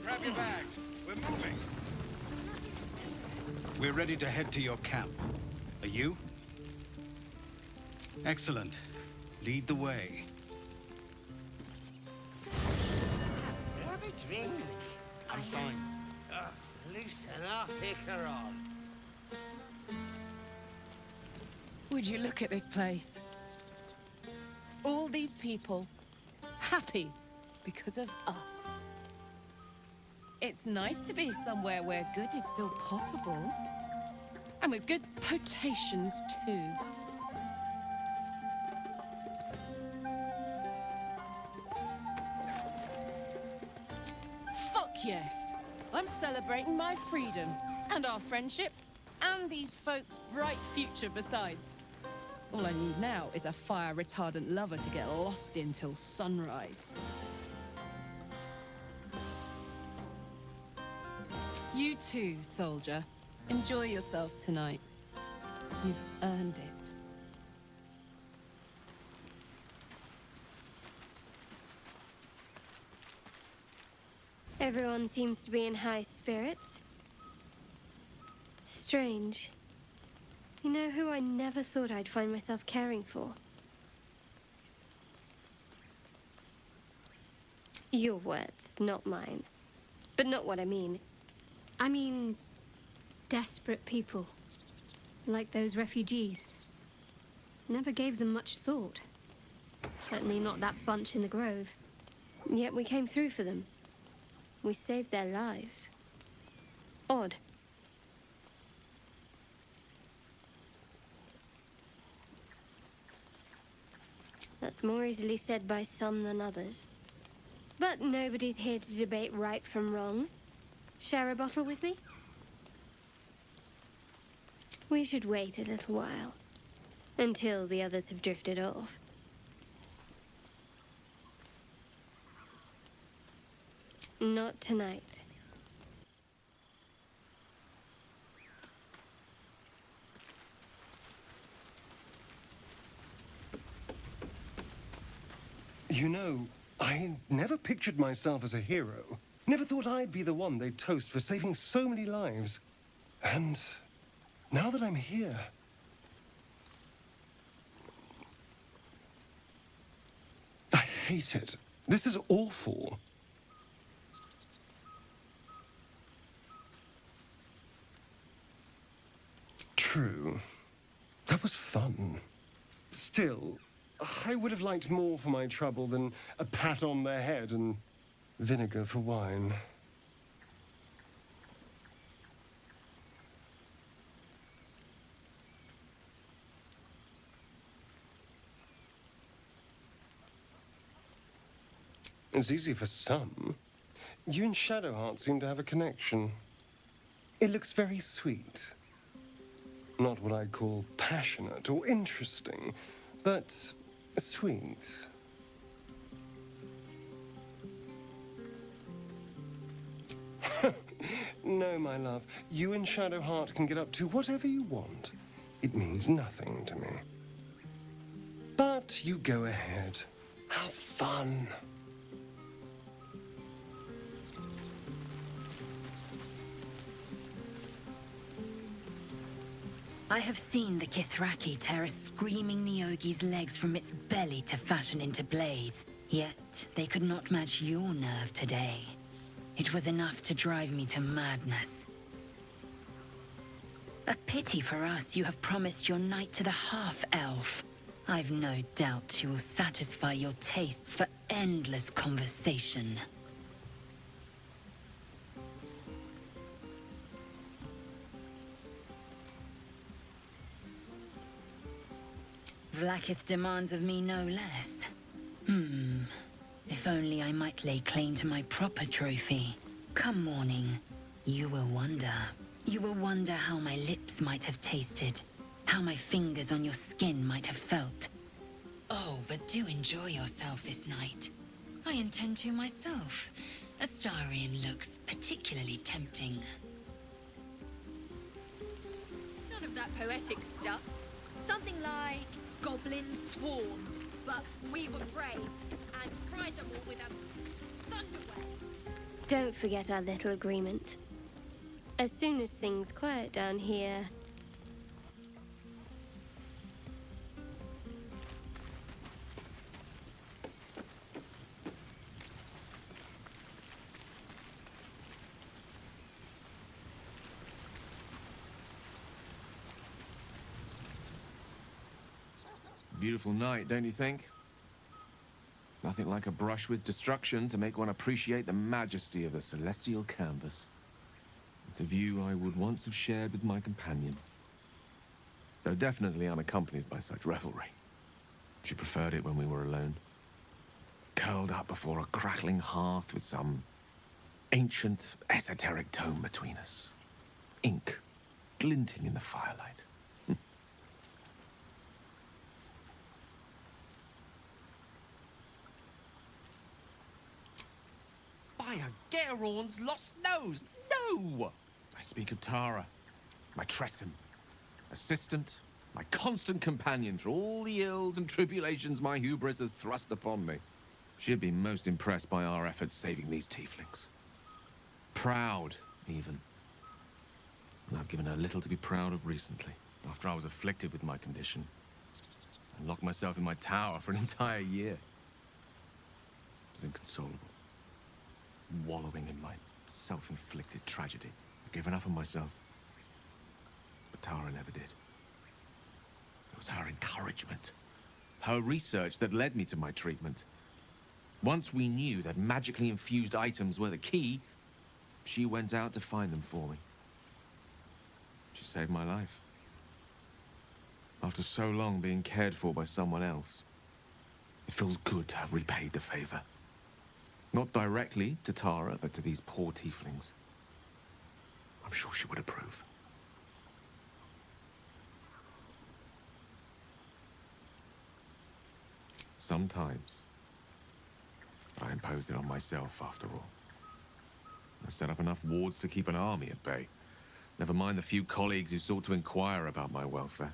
Grab your bags. We're moving. We're ready to head to your camp. Are you? Excellent. Lead the way. Have a drink. I'm fine. Loosen up, Icaron. Would you look at this place? All these people, happy because of us. It's nice to be somewhere where good is still possible. And with good potations, too. Fuck yes! I'm celebrating my freedom, and our friendship, and these folks' bright future besides. All I need now is a fire-retardant lover to get lost in till sunrise. You too, soldier. Enjoy yourself tonight. You've earned it. Everyone seems to be in high spirits. Strange. You know who I never thought I'd find myself caring for? Your words, not mine. But not what I mean. I mean, desperate people. Like those refugees. Never gave them much thought. Certainly not that bunch in the grove. Yet we came through for them. We saved their lives. Odd. That's more easily said by some than others. But nobody's here to debate right from wrong. Share a bottle with me? We should wait a little while. Until the others have drifted off. Not tonight. You know, I never pictured myself as a hero. Never thought I'd be the one they'd toast for saving so many lives. And now that I'm here... I hate it. This is awful. True. That was fun. Still, I would have liked more for my trouble than a pat on the head and vinegar for wine. It's easy for some. You and Shadowheart seem to have a connection. It looks very sweet. Not what I'd call passionate or interesting, but sweet. No, my love. You and Shadowheart can get up to whatever you want. It means nothing to me. But you go ahead. Have fun. I have seen the Kithraki tear a screaming Nyogi's legs from its belly to fashion into blades. Yet, they could not match your nerve today. It was enough to drive me to madness. A pity for us you have promised your night to the half-elf. I've no doubt you will satisfy your tastes for endless conversation. Vlaakith demands of me no less. If only I might lay claim to my proper trophy. Come morning, you will wonder. You will wonder how my lips might have tasted, how my fingers on your skin might have felt. Oh, but do enjoy yourself this night. I intend to myself. Astarion looks particularly tempting. None of that poetic stuff. Something like goblins swarmed, but we were brave and fried them all with a thunderwave. Don't forget our little agreement. As soon as things quiet down here... Beautiful night, don't you think? Nothing like a brush with destruction to make one appreciate the majesty of a celestial canvas. It's a view I would once have shared with my companion, though definitely unaccompanied by such revelry. She preferred it when we were alone, curled up before a crackling hearth with some ancient, esoteric tome between us. Ink glinting in the firelight. By a Gerorn's lost nose! No! I speak of Tara, my Tressim, assistant, my constant companion through all the ills and tribulations my hubris has thrust upon me. She'd been most impressed by our efforts saving these tieflings. Proud, even. And I've given her little to be proud of recently, after I was afflicted with my condition, and locked myself in my tower for an entire year. It was inconsolable, wallowing in my self-inflicted tragedy. I gave enough of myself, but Tara never did. It was her encouragement, her research that led me to my treatment. Once we knew that magically infused items were the key, she went out to find them for me. She saved my life. After so long being cared for by someone else, it feels good to have repaid the favor. Not directly to Tara, but to these poor tieflings. I'm sure she would approve. Sometimes, I imposed it on myself after all. I set up enough wards to keep an army at bay. Never mind the few colleagues who sought to inquire about my welfare.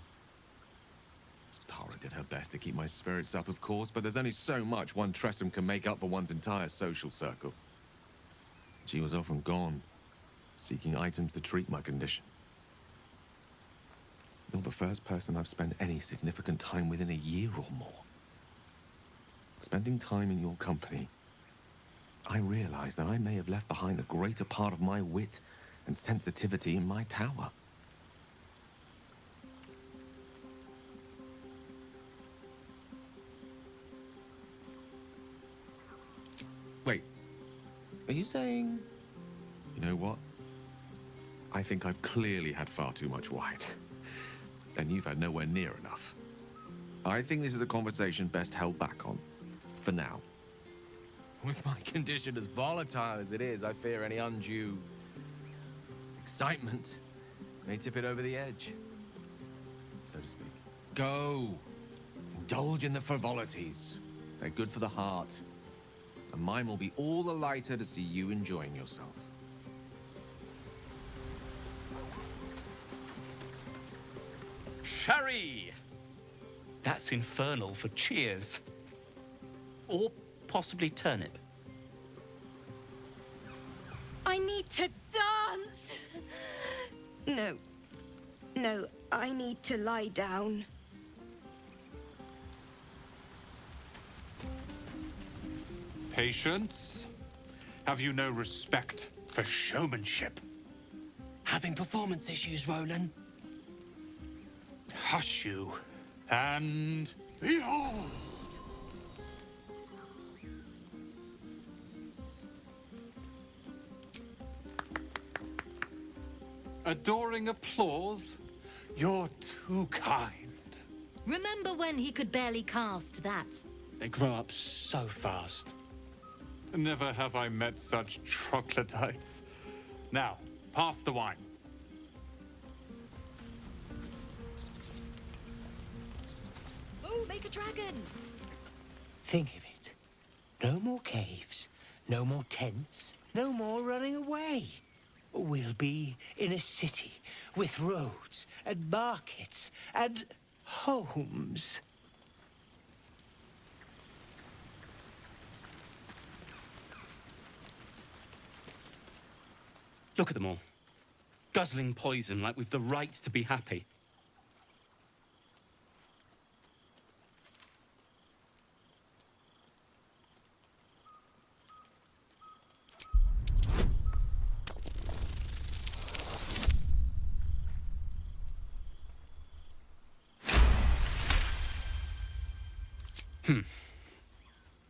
Tara did her best to keep my spirits up, of course, but there's only so much one Tressum can make up for one's entire social circle. She was often gone, seeking items to treat my condition. You're the first person I've spent any significant time with in a year or more. Spending time in your company, I realized that I may have left behind the greater part of my wit and sensitivity in my tower. Wait, are you saying... You know what? I think I've clearly had far too much wine. And you've had nowhere near enough. I think this is a conversation best held back on. For now. With my condition as volatile as it is, I fear any undue excitement may tip it over the edge, so to speak. Go! Indulge in the frivolities. They're good for the heart. And mine will be all the lighter to see you enjoying yourself. Sherry! That's infernal for cheers. Or possibly turnip. I need to dance! No. No, I need to lie down. Patience? Have you no respect for showmanship? Having performance issues, Roland? Hush you, and behold! Adoring applause? You're too kind. Remember when he could barely cast that? They grow up so fast. Never have I met such troglodytes. Now, pass the wine. Oh, make a dragon! Think of it. No more caves, no more tents, no more running away. We'll be in a city with roads and markets and homes. Look at them all. Guzzling poison like we've the right to be happy.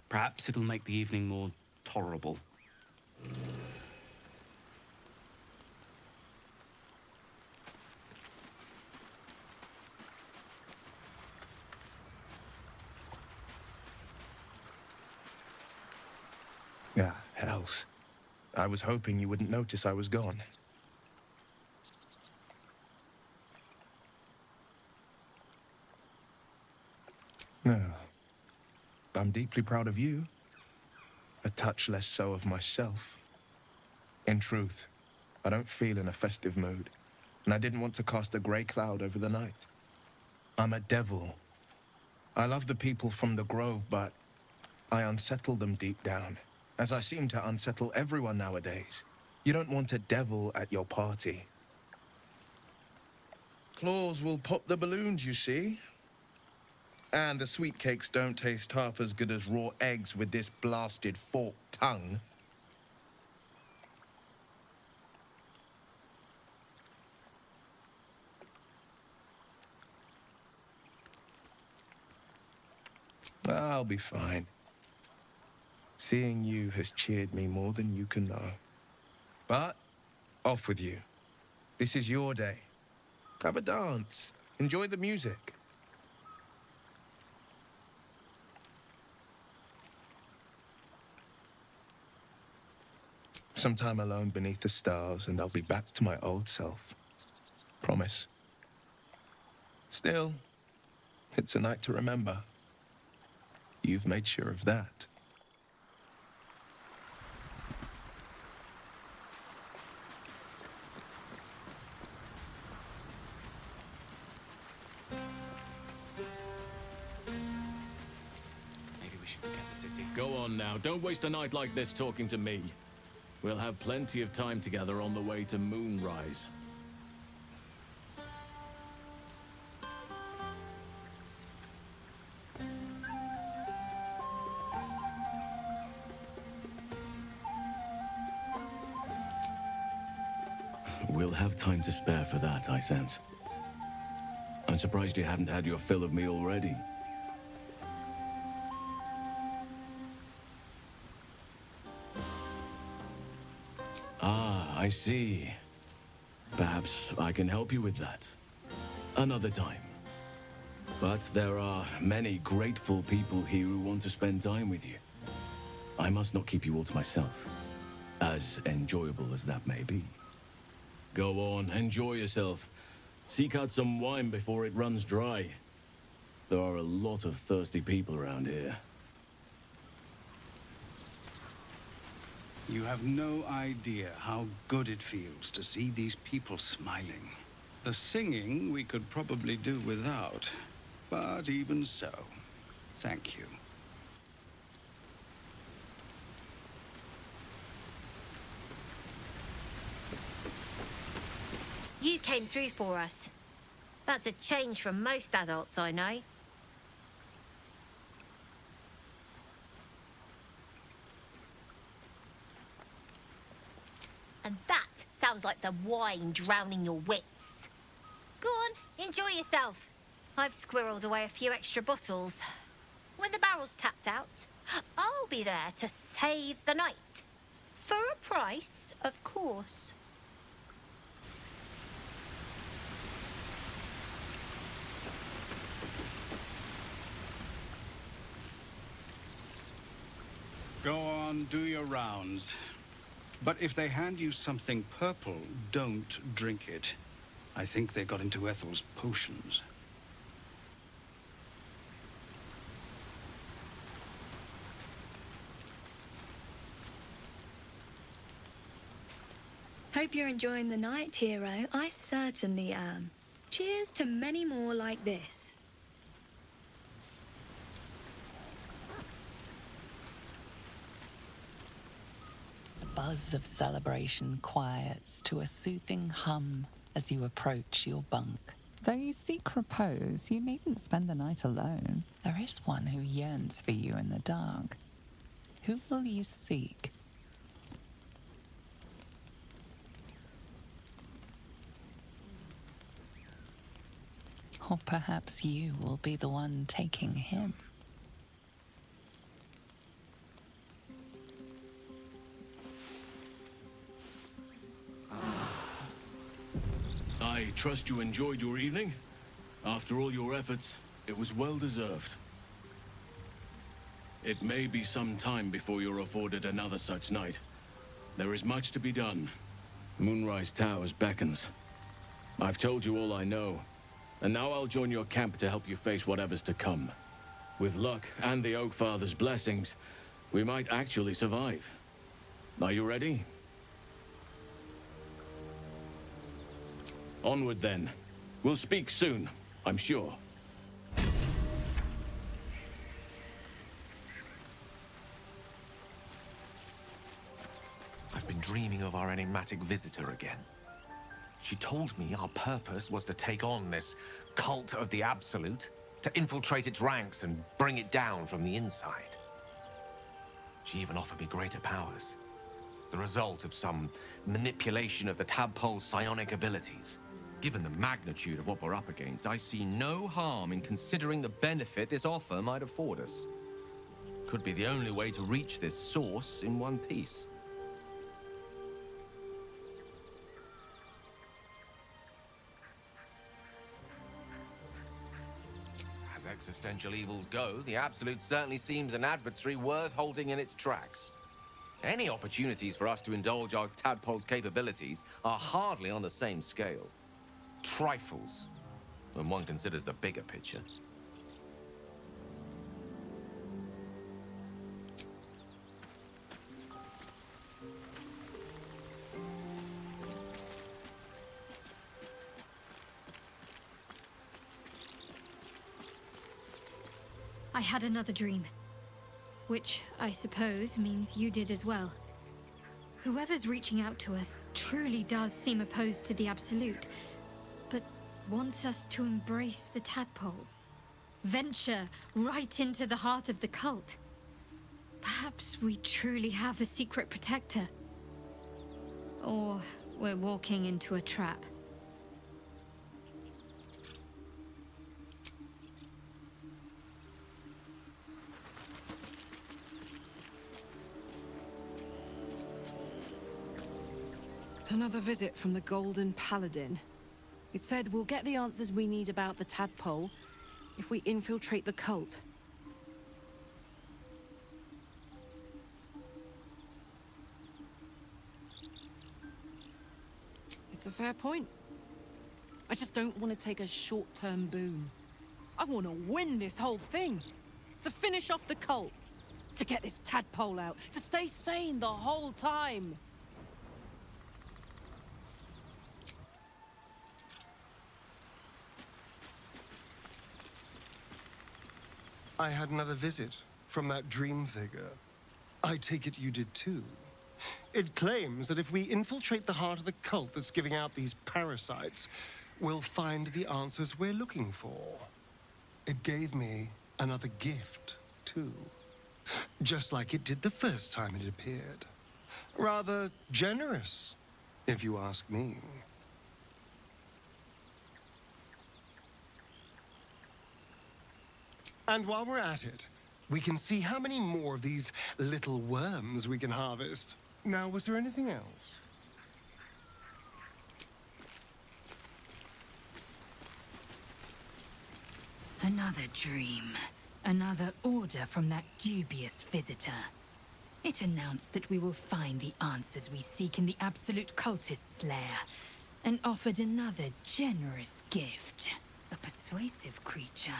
Perhaps it'll make the evening more tolerable. Ah, hells. I was hoping you wouldn't notice I was gone. No. I'm deeply proud of you. A touch less so of myself. In truth, I don't feel in a festive mood, and I didn't want to cast a grey cloud over the night. I'm a devil. I love the people from the Grove, but I unsettle them deep down, as I seem to unsettle everyone nowadays. You don't want a devil at your party. Claws will pop the balloons, you see. And the sweet cakes don't taste half as good as raw eggs with this blasted forked tongue. I'll be fine. Seeing you has cheered me more than you can know. But, off with you. This is your day. Have a dance. Enjoy the music. Some time alone beneath the stars, and I'll be back to my old self. Promise. Still, it's a night to remember. You've made sure of that. Maybe we should forget the city. Go on now, don't waste a night like this talking to me. We'll have plenty of time together on the way to Moonrise. We'll have time to spare for that, I sense. I'm surprised you hadn't had your fill of me already. Ah, I see. Perhaps I can help you with that. Another time. But there are many grateful people here who want to spend time with you. I must not keep you all to myself, as enjoyable as that may be. Go on, enjoy yourself. Seek out some wine before it runs dry. There are a lot of thirsty people around here. You have no idea how good it feels to see these people smiling. The singing we could probably do without, but even so, thank you. You came through for us. That's a change from most adults I know. And that sounds like the wine drowning your wits. Go on, enjoy yourself. I've squirreled away a few extra bottles. When the barrel's tapped out, I'll be there to save the night. For a price, of course. Go on, do your rounds. But if they hand you something purple, don't drink it. I think they got into Ethel's potions. Hope you're enjoying the night, hero. I certainly am. Cheers to many more like this. The buzz of celebration quiets to a soothing hum as you approach your bunk. Though you seek repose, you needn't spend the night alone. There is one who yearns for you in the dark. Who will you seek? Or perhaps you will be the one taking him. I trust you enjoyed your evening. After all your efforts, it was well deserved. It may be some time before you're afforded another such night. There is much to be done. Moonrise Towers beckons. I've told you all I know, and now I'll join your camp to help you face whatever's to come. With luck and the Oak Father's blessings, we might actually survive. Are you ready? Onward then. We'll speak soon, I'm sure. I've been dreaming of our enigmatic visitor again. She told me our purpose was to take on this cult of the Absolute, to infiltrate its ranks and bring it down from the inside. She even offered me greater powers, the result of some manipulation of the tadpole's psionic abilities. Given the magnitude of what we're up against, I see no harm in considering the benefit this offer might afford us. Could be the only way to reach this source in one piece. As existential evils go, the Absolute certainly seems an adversary worth holding in its tracks. Any opportunities for us to indulge our tadpole's capabilities are hardly on the same scale. Trifles, when one considers the bigger picture. I had another dream. Which, I suppose, means you did as well. Whoever's reaching out to us truly does seem opposed to the Absolute, but wants us to embrace the tadpole. Venture right into the heart of the cult. Perhaps we truly have a secret protector. Or we're walking into a trap. Another visit from the Golden Paladin. It said we'll get the answers we need about the tadpole if we infiltrate the cult. It's a fair point. I just don't want to take a short-term boon. I want to win this whole thing. To finish off the cult. To get this tadpole out. To stay sane the whole time. I had another visit from that dream figure. I take it you did too. It claims that if we infiltrate the heart of the cult that's giving out these parasites, we'll find the answers we're looking for. It gave me another gift, too. Just like it did the first time it appeared. Rather generous, if you ask me. And while we're at it, we can see how many more of these little worms we can harvest. Now, was there anything else? Another dream. Another order from that dubious visitor. It announced that we will find the answers we seek in the Absolute Cultist's lair, and offered another generous gift. A persuasive creature.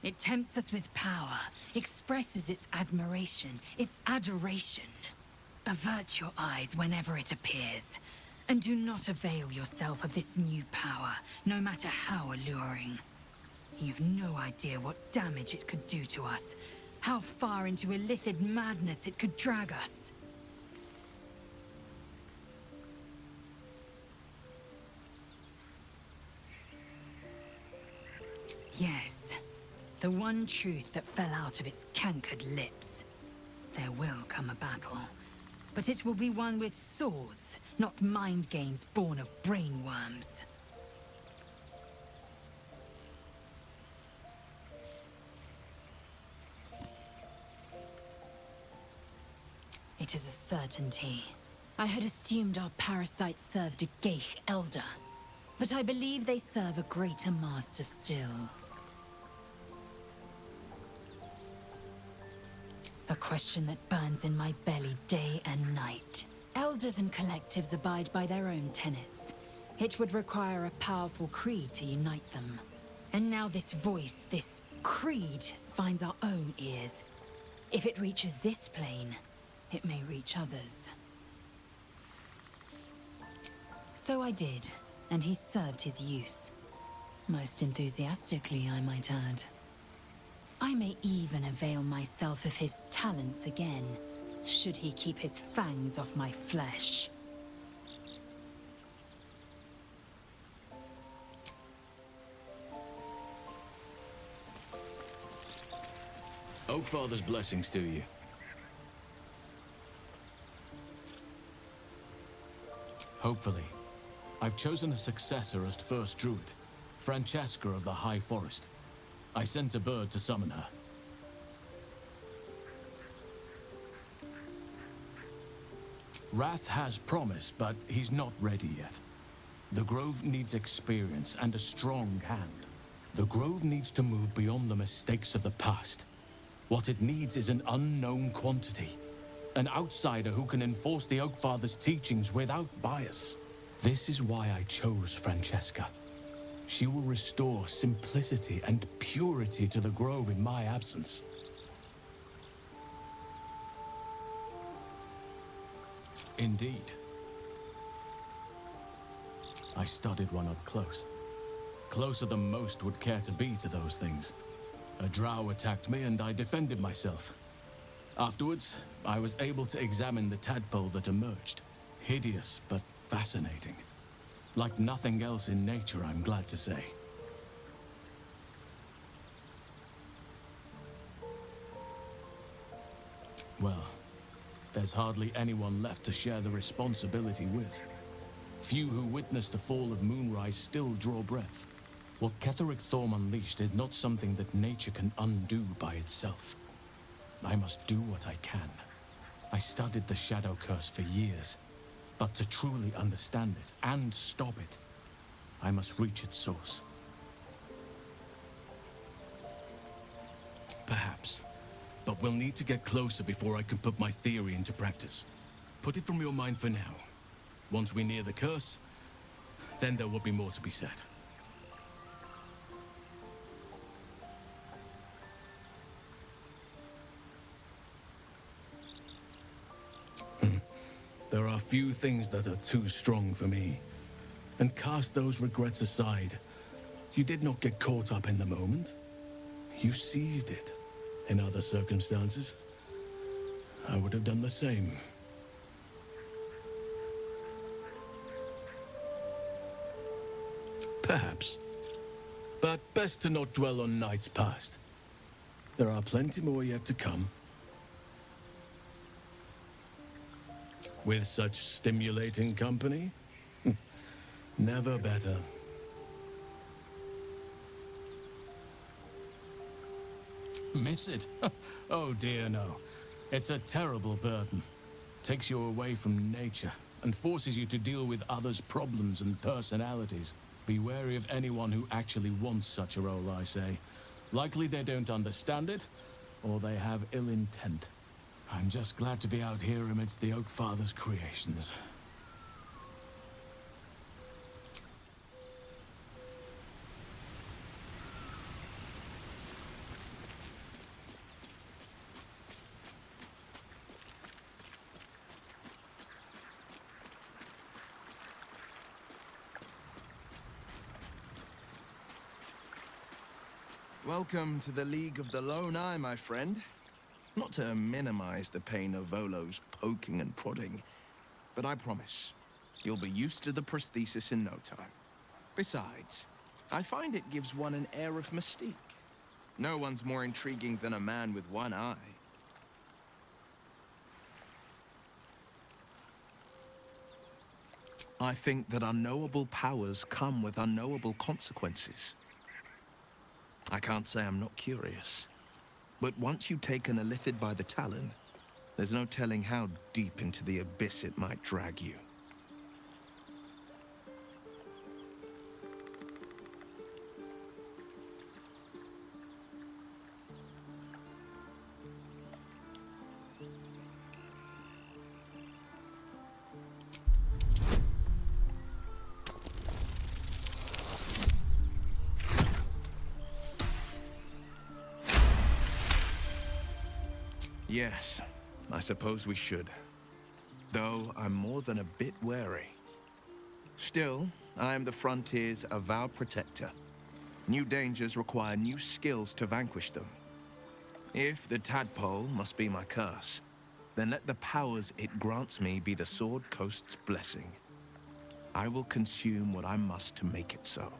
It tempts us with power, expresses its admiration, its adoration. Avert your eyes whenever it appears, and do not avail yourself of this new power, no matter how alluring. You've no idea what damage it could do to us, how far into illithid madness it could drag us. Yes, the one truth that fell out of its cankered lips. There will come a battle, but it will be one with swords, not mind games born of brainworms. It is a certainty. I had assumed our parasites served a Geich elder, but I believe they serve a greater master still. A question that burns in my belly day and night. Elders and collectives abide by their own tenets. It would require a powerful creed to unite them. And now this voice, this creed, finds our own ears. If it reaches this plane, it may reach others. So I did, and he served his use. Most enthusiastically, I might add. I may even avail myself of his talents again, should he keep his fangs off my flesh. Oakfather's blessings to you. Hopefully. I've chosen a successor as first druid, Francesca of the High Forest. I sent a bird to summon her. Wrath has promise, but he's not ready yet. The Grove needs experience and a strong hand. The Grove needs to move beyond the mistakes of the past. What it needs is an unknown quantity. An outsider who can enforce the Oakfather's teachings without bias. This is why I chose Francesca. She will restore simplicity and purity to the Grove in my absence. Indeed. I studied one up close. Closer than most would care to be to those things. A drow attacked me and I defended myself. Afterwards, I was able to examine the tadpole that emerged. Hideous, but fascinating. Like nothing else in nature, I'm glad to say. Well, there's hardly anyone left to share the responsibility with. Few who witnessed the fall of Moonrise still draw breath. What Ketheric Thorm unleashed is not something that nature can undo by itself. I must do what I can. I studied the Shadow Curse for years, but to truly understand it and stop it, I must reach its source. Perhaps, but we'll need to get closer before I can put my theory into practice. Put it from your mind for now. Once we near the curse, then there will be more to be said. There are few things that are too strong for me. And cast those regrets aside. You did not get caught up in the moment. You seized it. In other circumstances, I would have done the same. Perhaps. But best to not dwell on nights past. There are plenty more yet to come. With such stimulating company? Never better. Miss it? Oh dear, no. It's a terrible burden. Takes you away from nature and forces you to deal with others' problems and personalities. Be wary of anyone who actually wants such a role, I say. Likely they don't understand it, or they have ill intent. I'm just glad to be out here amidst the Oak Father's creations. Welcome to the League of the Lone Eye, my friend. Not to minimize the pain of Volo's poking and prodding, but I promise, you'll be used to the prosthesis in no time. Besides, I find it gives one an air of mystique. No one's more intriguing than a man with one eye. I think that unknowable powers come with unknowable consequences. I can't say I'm not curious. But once you've taken a Lithid by the talon, there's no telling how deep into the abyss it might drag you. Yes, I suppose we should. Though I'm more than a bit wary. Still, I am the frontier's avowed protector. New dangers require new skills to vanquish them. If the tadpole must be my curse, then let the powers it grants me be the Sword Coast's blessing. I will consume what I must to make it so.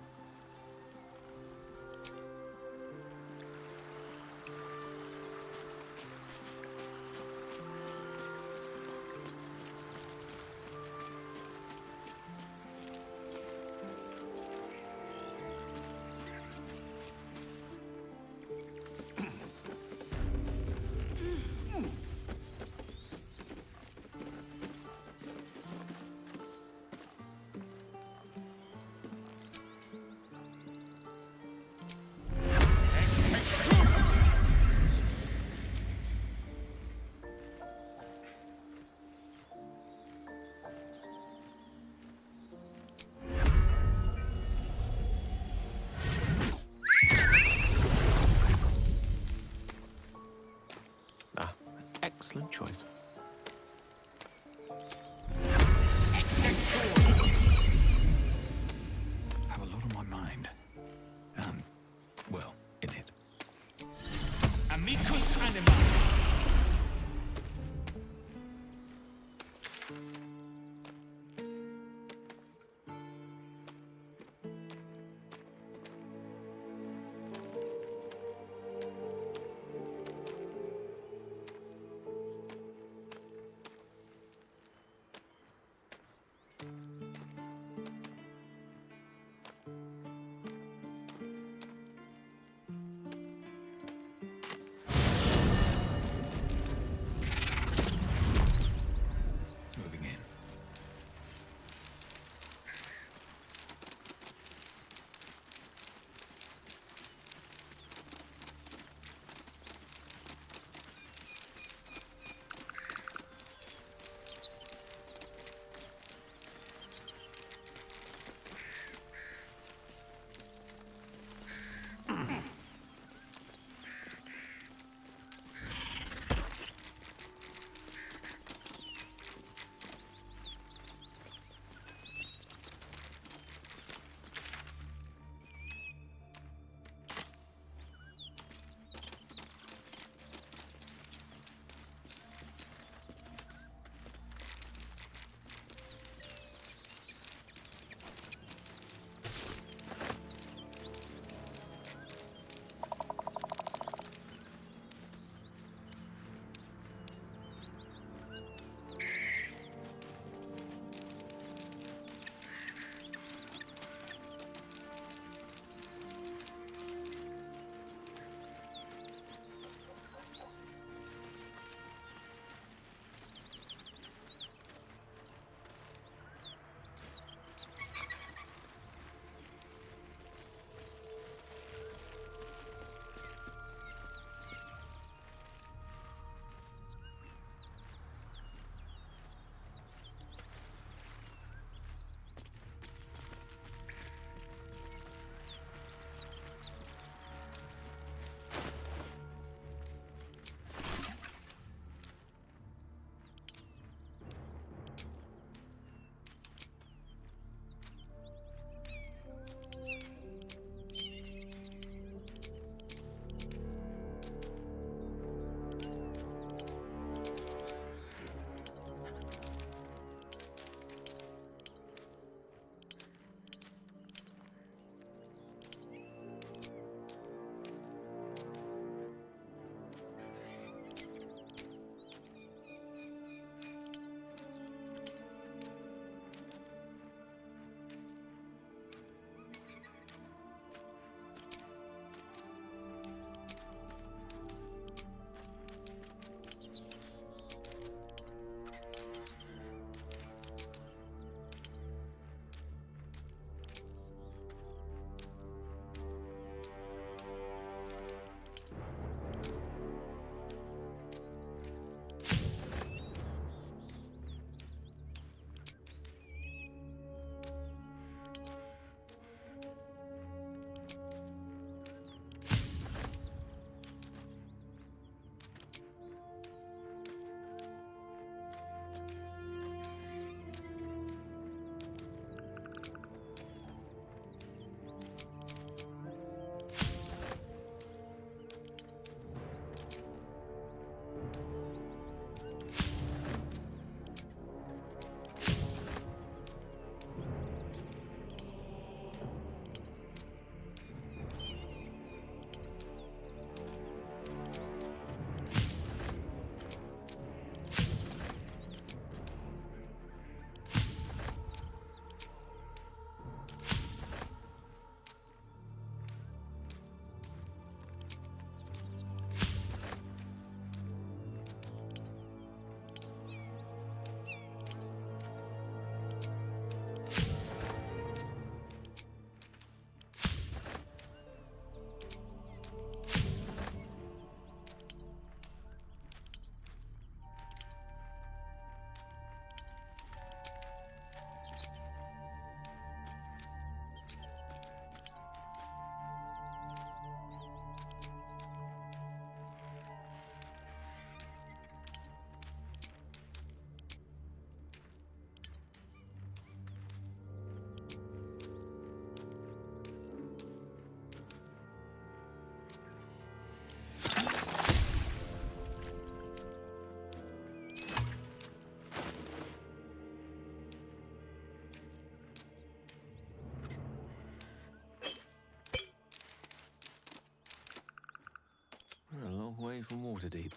from Waterdeep.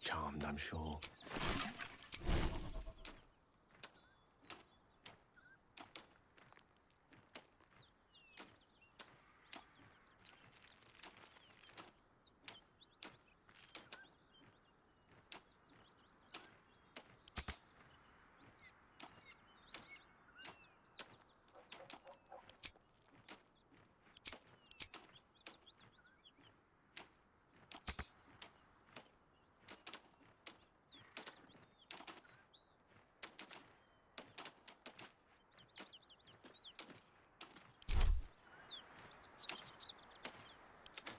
Charmed, I'm sure.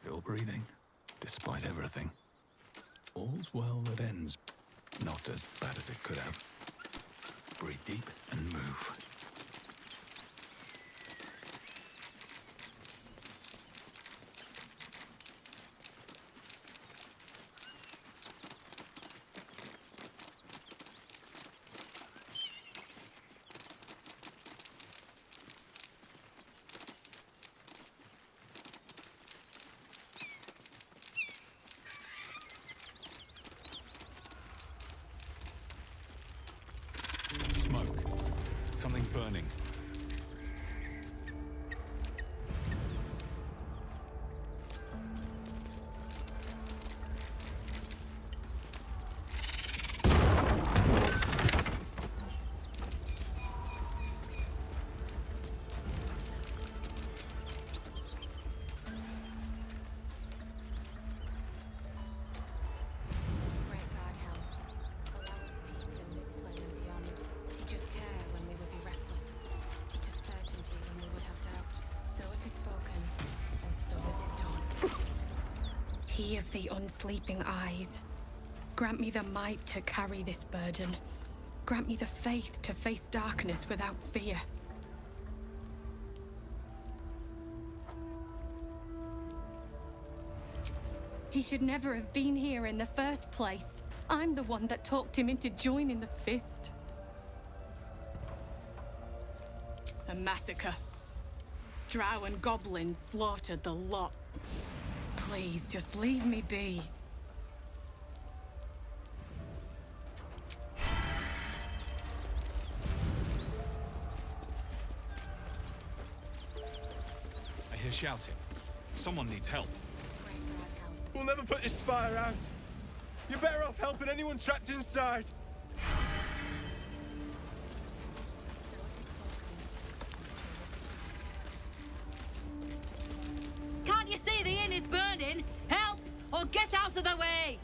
Still breathing, despite everything. All's well that ends. Not as bad as it could have. Breathe deep and move. Smoke. Something burning. He of the unsleeping eyes, grant me the might to carry this burden. Grant me the faith to face darkness without fear. He should never have been here in the first place. I'm the one that talked him into joining the Fist. A massacre. Drow and goblins slaughtered the lot. Please, just leave me be. I hear shouting. Someone needs help. We'll never put this fire out. You're better off helping anyone trapped inside. Can't you see the inn is burning? Help, or get out of the way!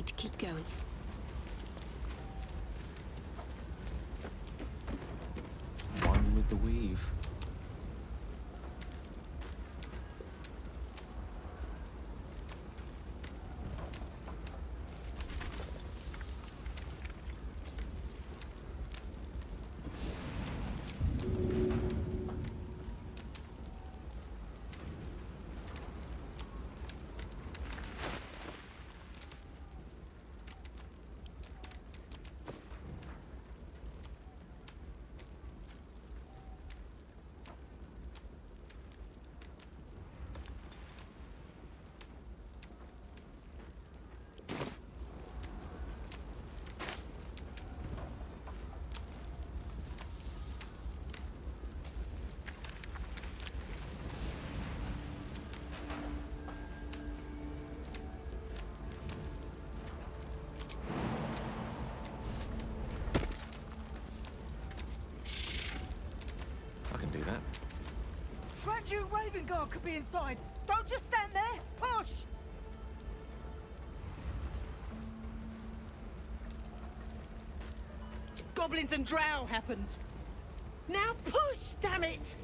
need to keep going. One with the weave. I can do that. Grand Duke Ravengard could be inside. Don't just stand there. Push! Goblins and drow happened. Now push, damn it!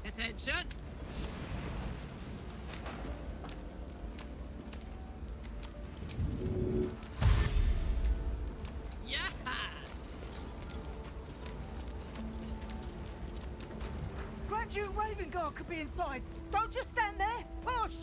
Attention! Grand Duke Ravengard could be inside. Don't just stand there. Push!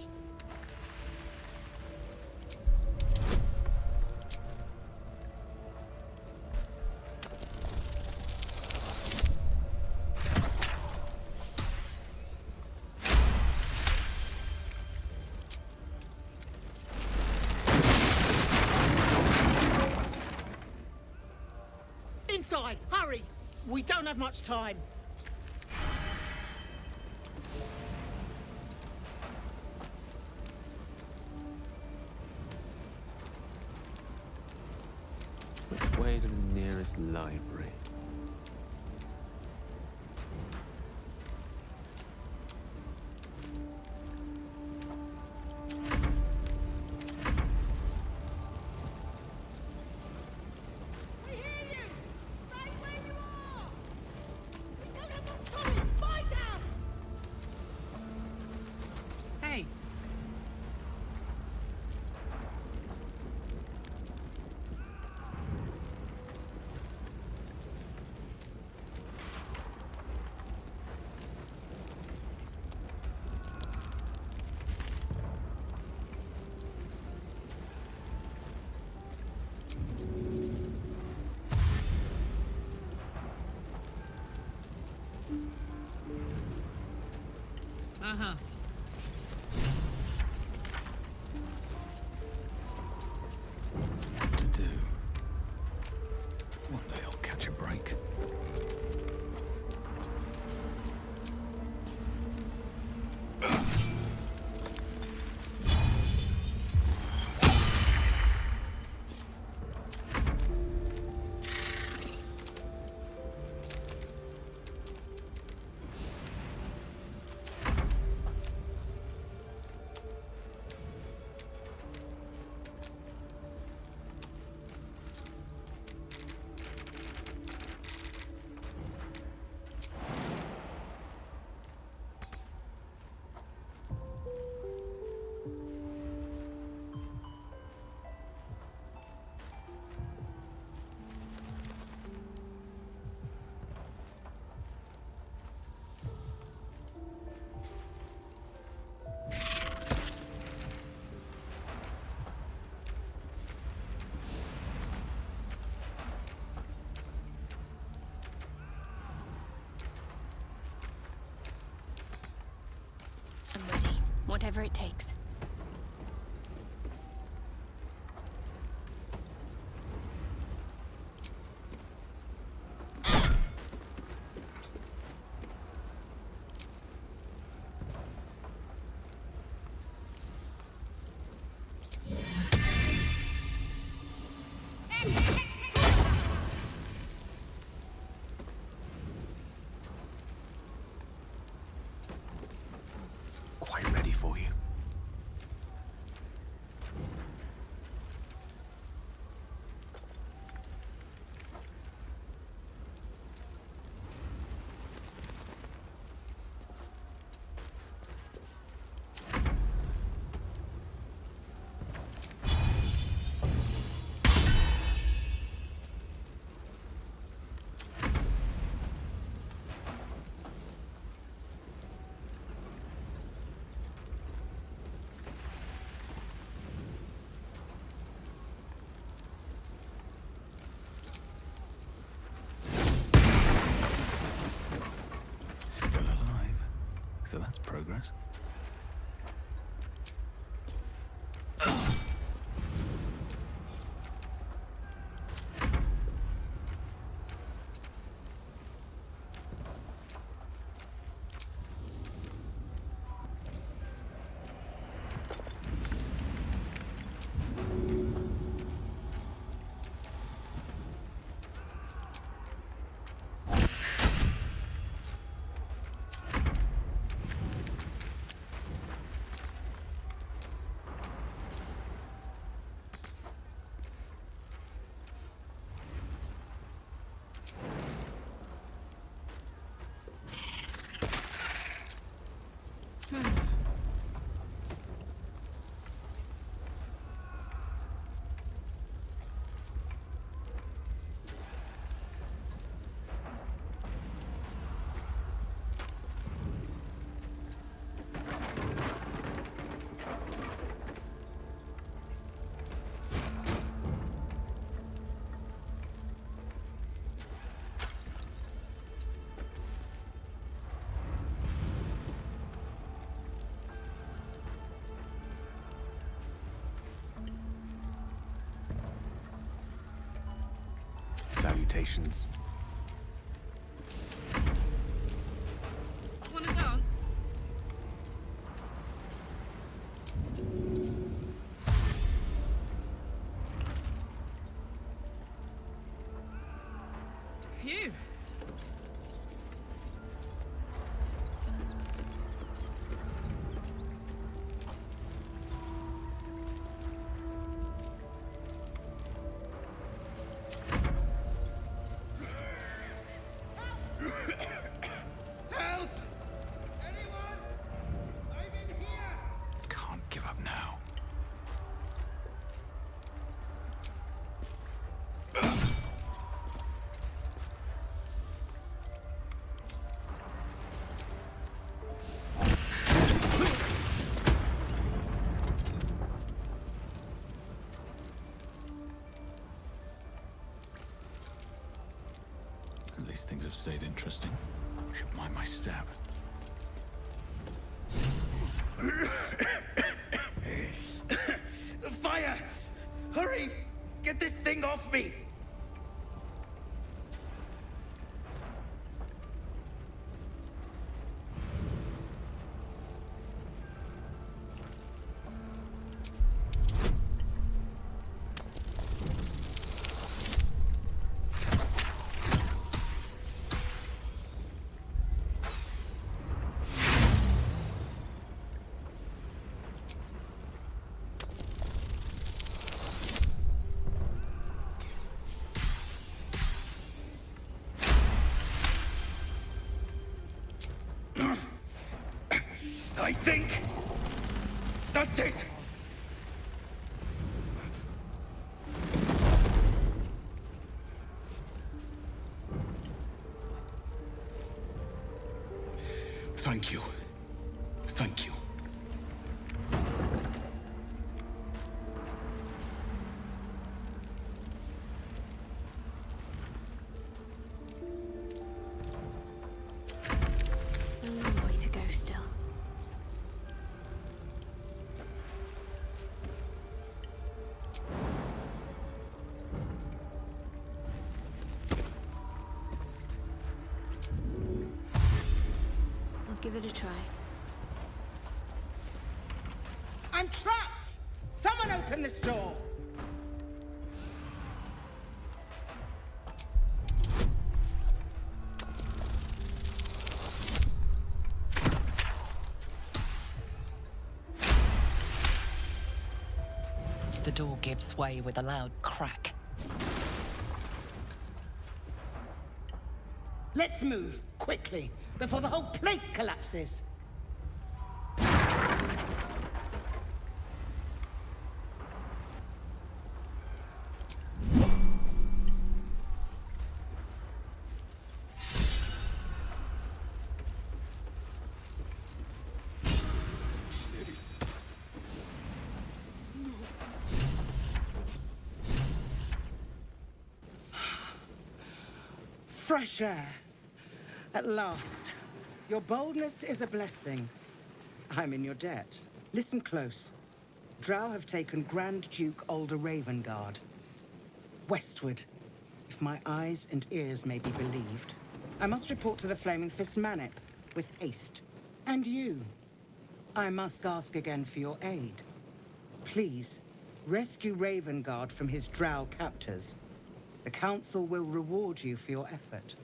Inside, hurry! We don't have much time. Which way to the nearest library? Hey! Uh-huh. What to do? One day I'll catch a break. I'm ready. Whatever it takes. Quite ready for you. So that's progress. Salutations. Want to dance? Phew. Help! Anyone? I'm in here! Can't give up now. At least things have stayed interesting. Should mind my step. Fire! Hurry! Get this thing off me! I think that's it. Thank you. Thank you. A long way to go still. I'll give it a try. I'm trapped! Someone open this door! The door gives way with a loud crack. Let's move, quickly, before the whole place collapses. Fresh air. At last. Your boldness is a blessing. I'm in your debt. Listen close. Drow have taken Grand Duke Alder Ravengard. Westward, if my eyes and ears may be believed. I must report to the Flaming Fist Manip with haste. And you, I must ask again for your aid. Please, rescue Ravengard from his Drow captors. The Council will reward you for your effort.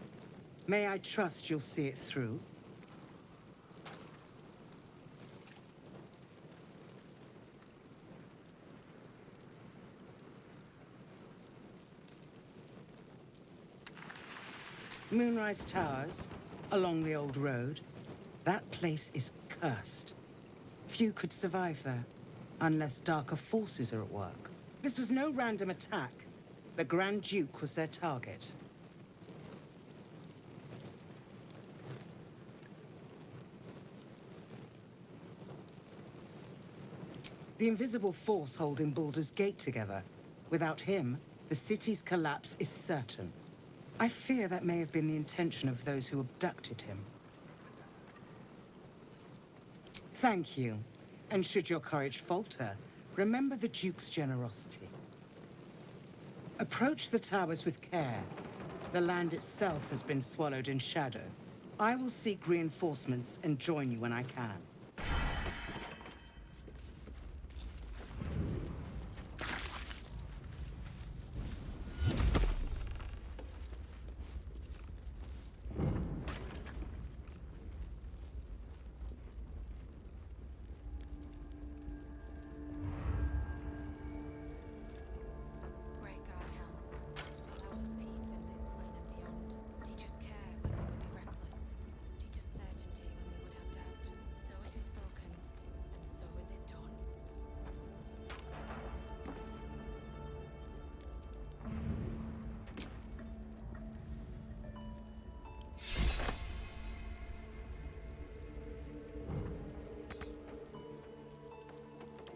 May I trust you'll see it through? Moonrise Towers, along the old road. That place is cursed. Few could survive there, unless darker forces are at work. This was no random attack. The Grand Duke was their target. The invisible force holding Baldur's Gate together. Without him, the city's collapse is certain. I fear that may have been the intention of those who abducted him. Thank you. And should your courage falter, remember the Duke's generosity. Approach the towers with care. The land itself has been swallowed in shadow. I will seek reinforcements and join you when I can.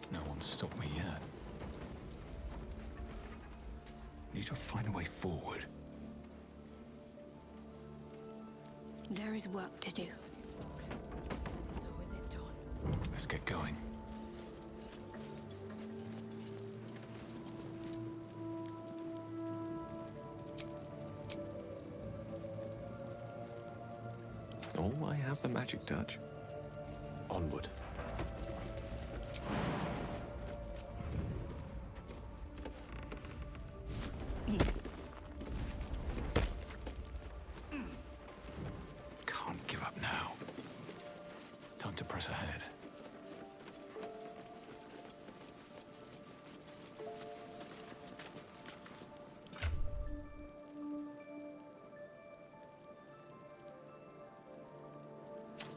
No one's stopped me yet. Need to find a way forward. There is work to do. Let's get going. Oh, I have the magic touch. Onward. Can't give up now. Time to press ahead.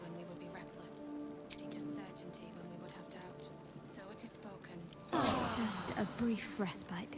When we would be reckless, teach us certainty when we would have doubt. So it is spoken. Just a brief respite.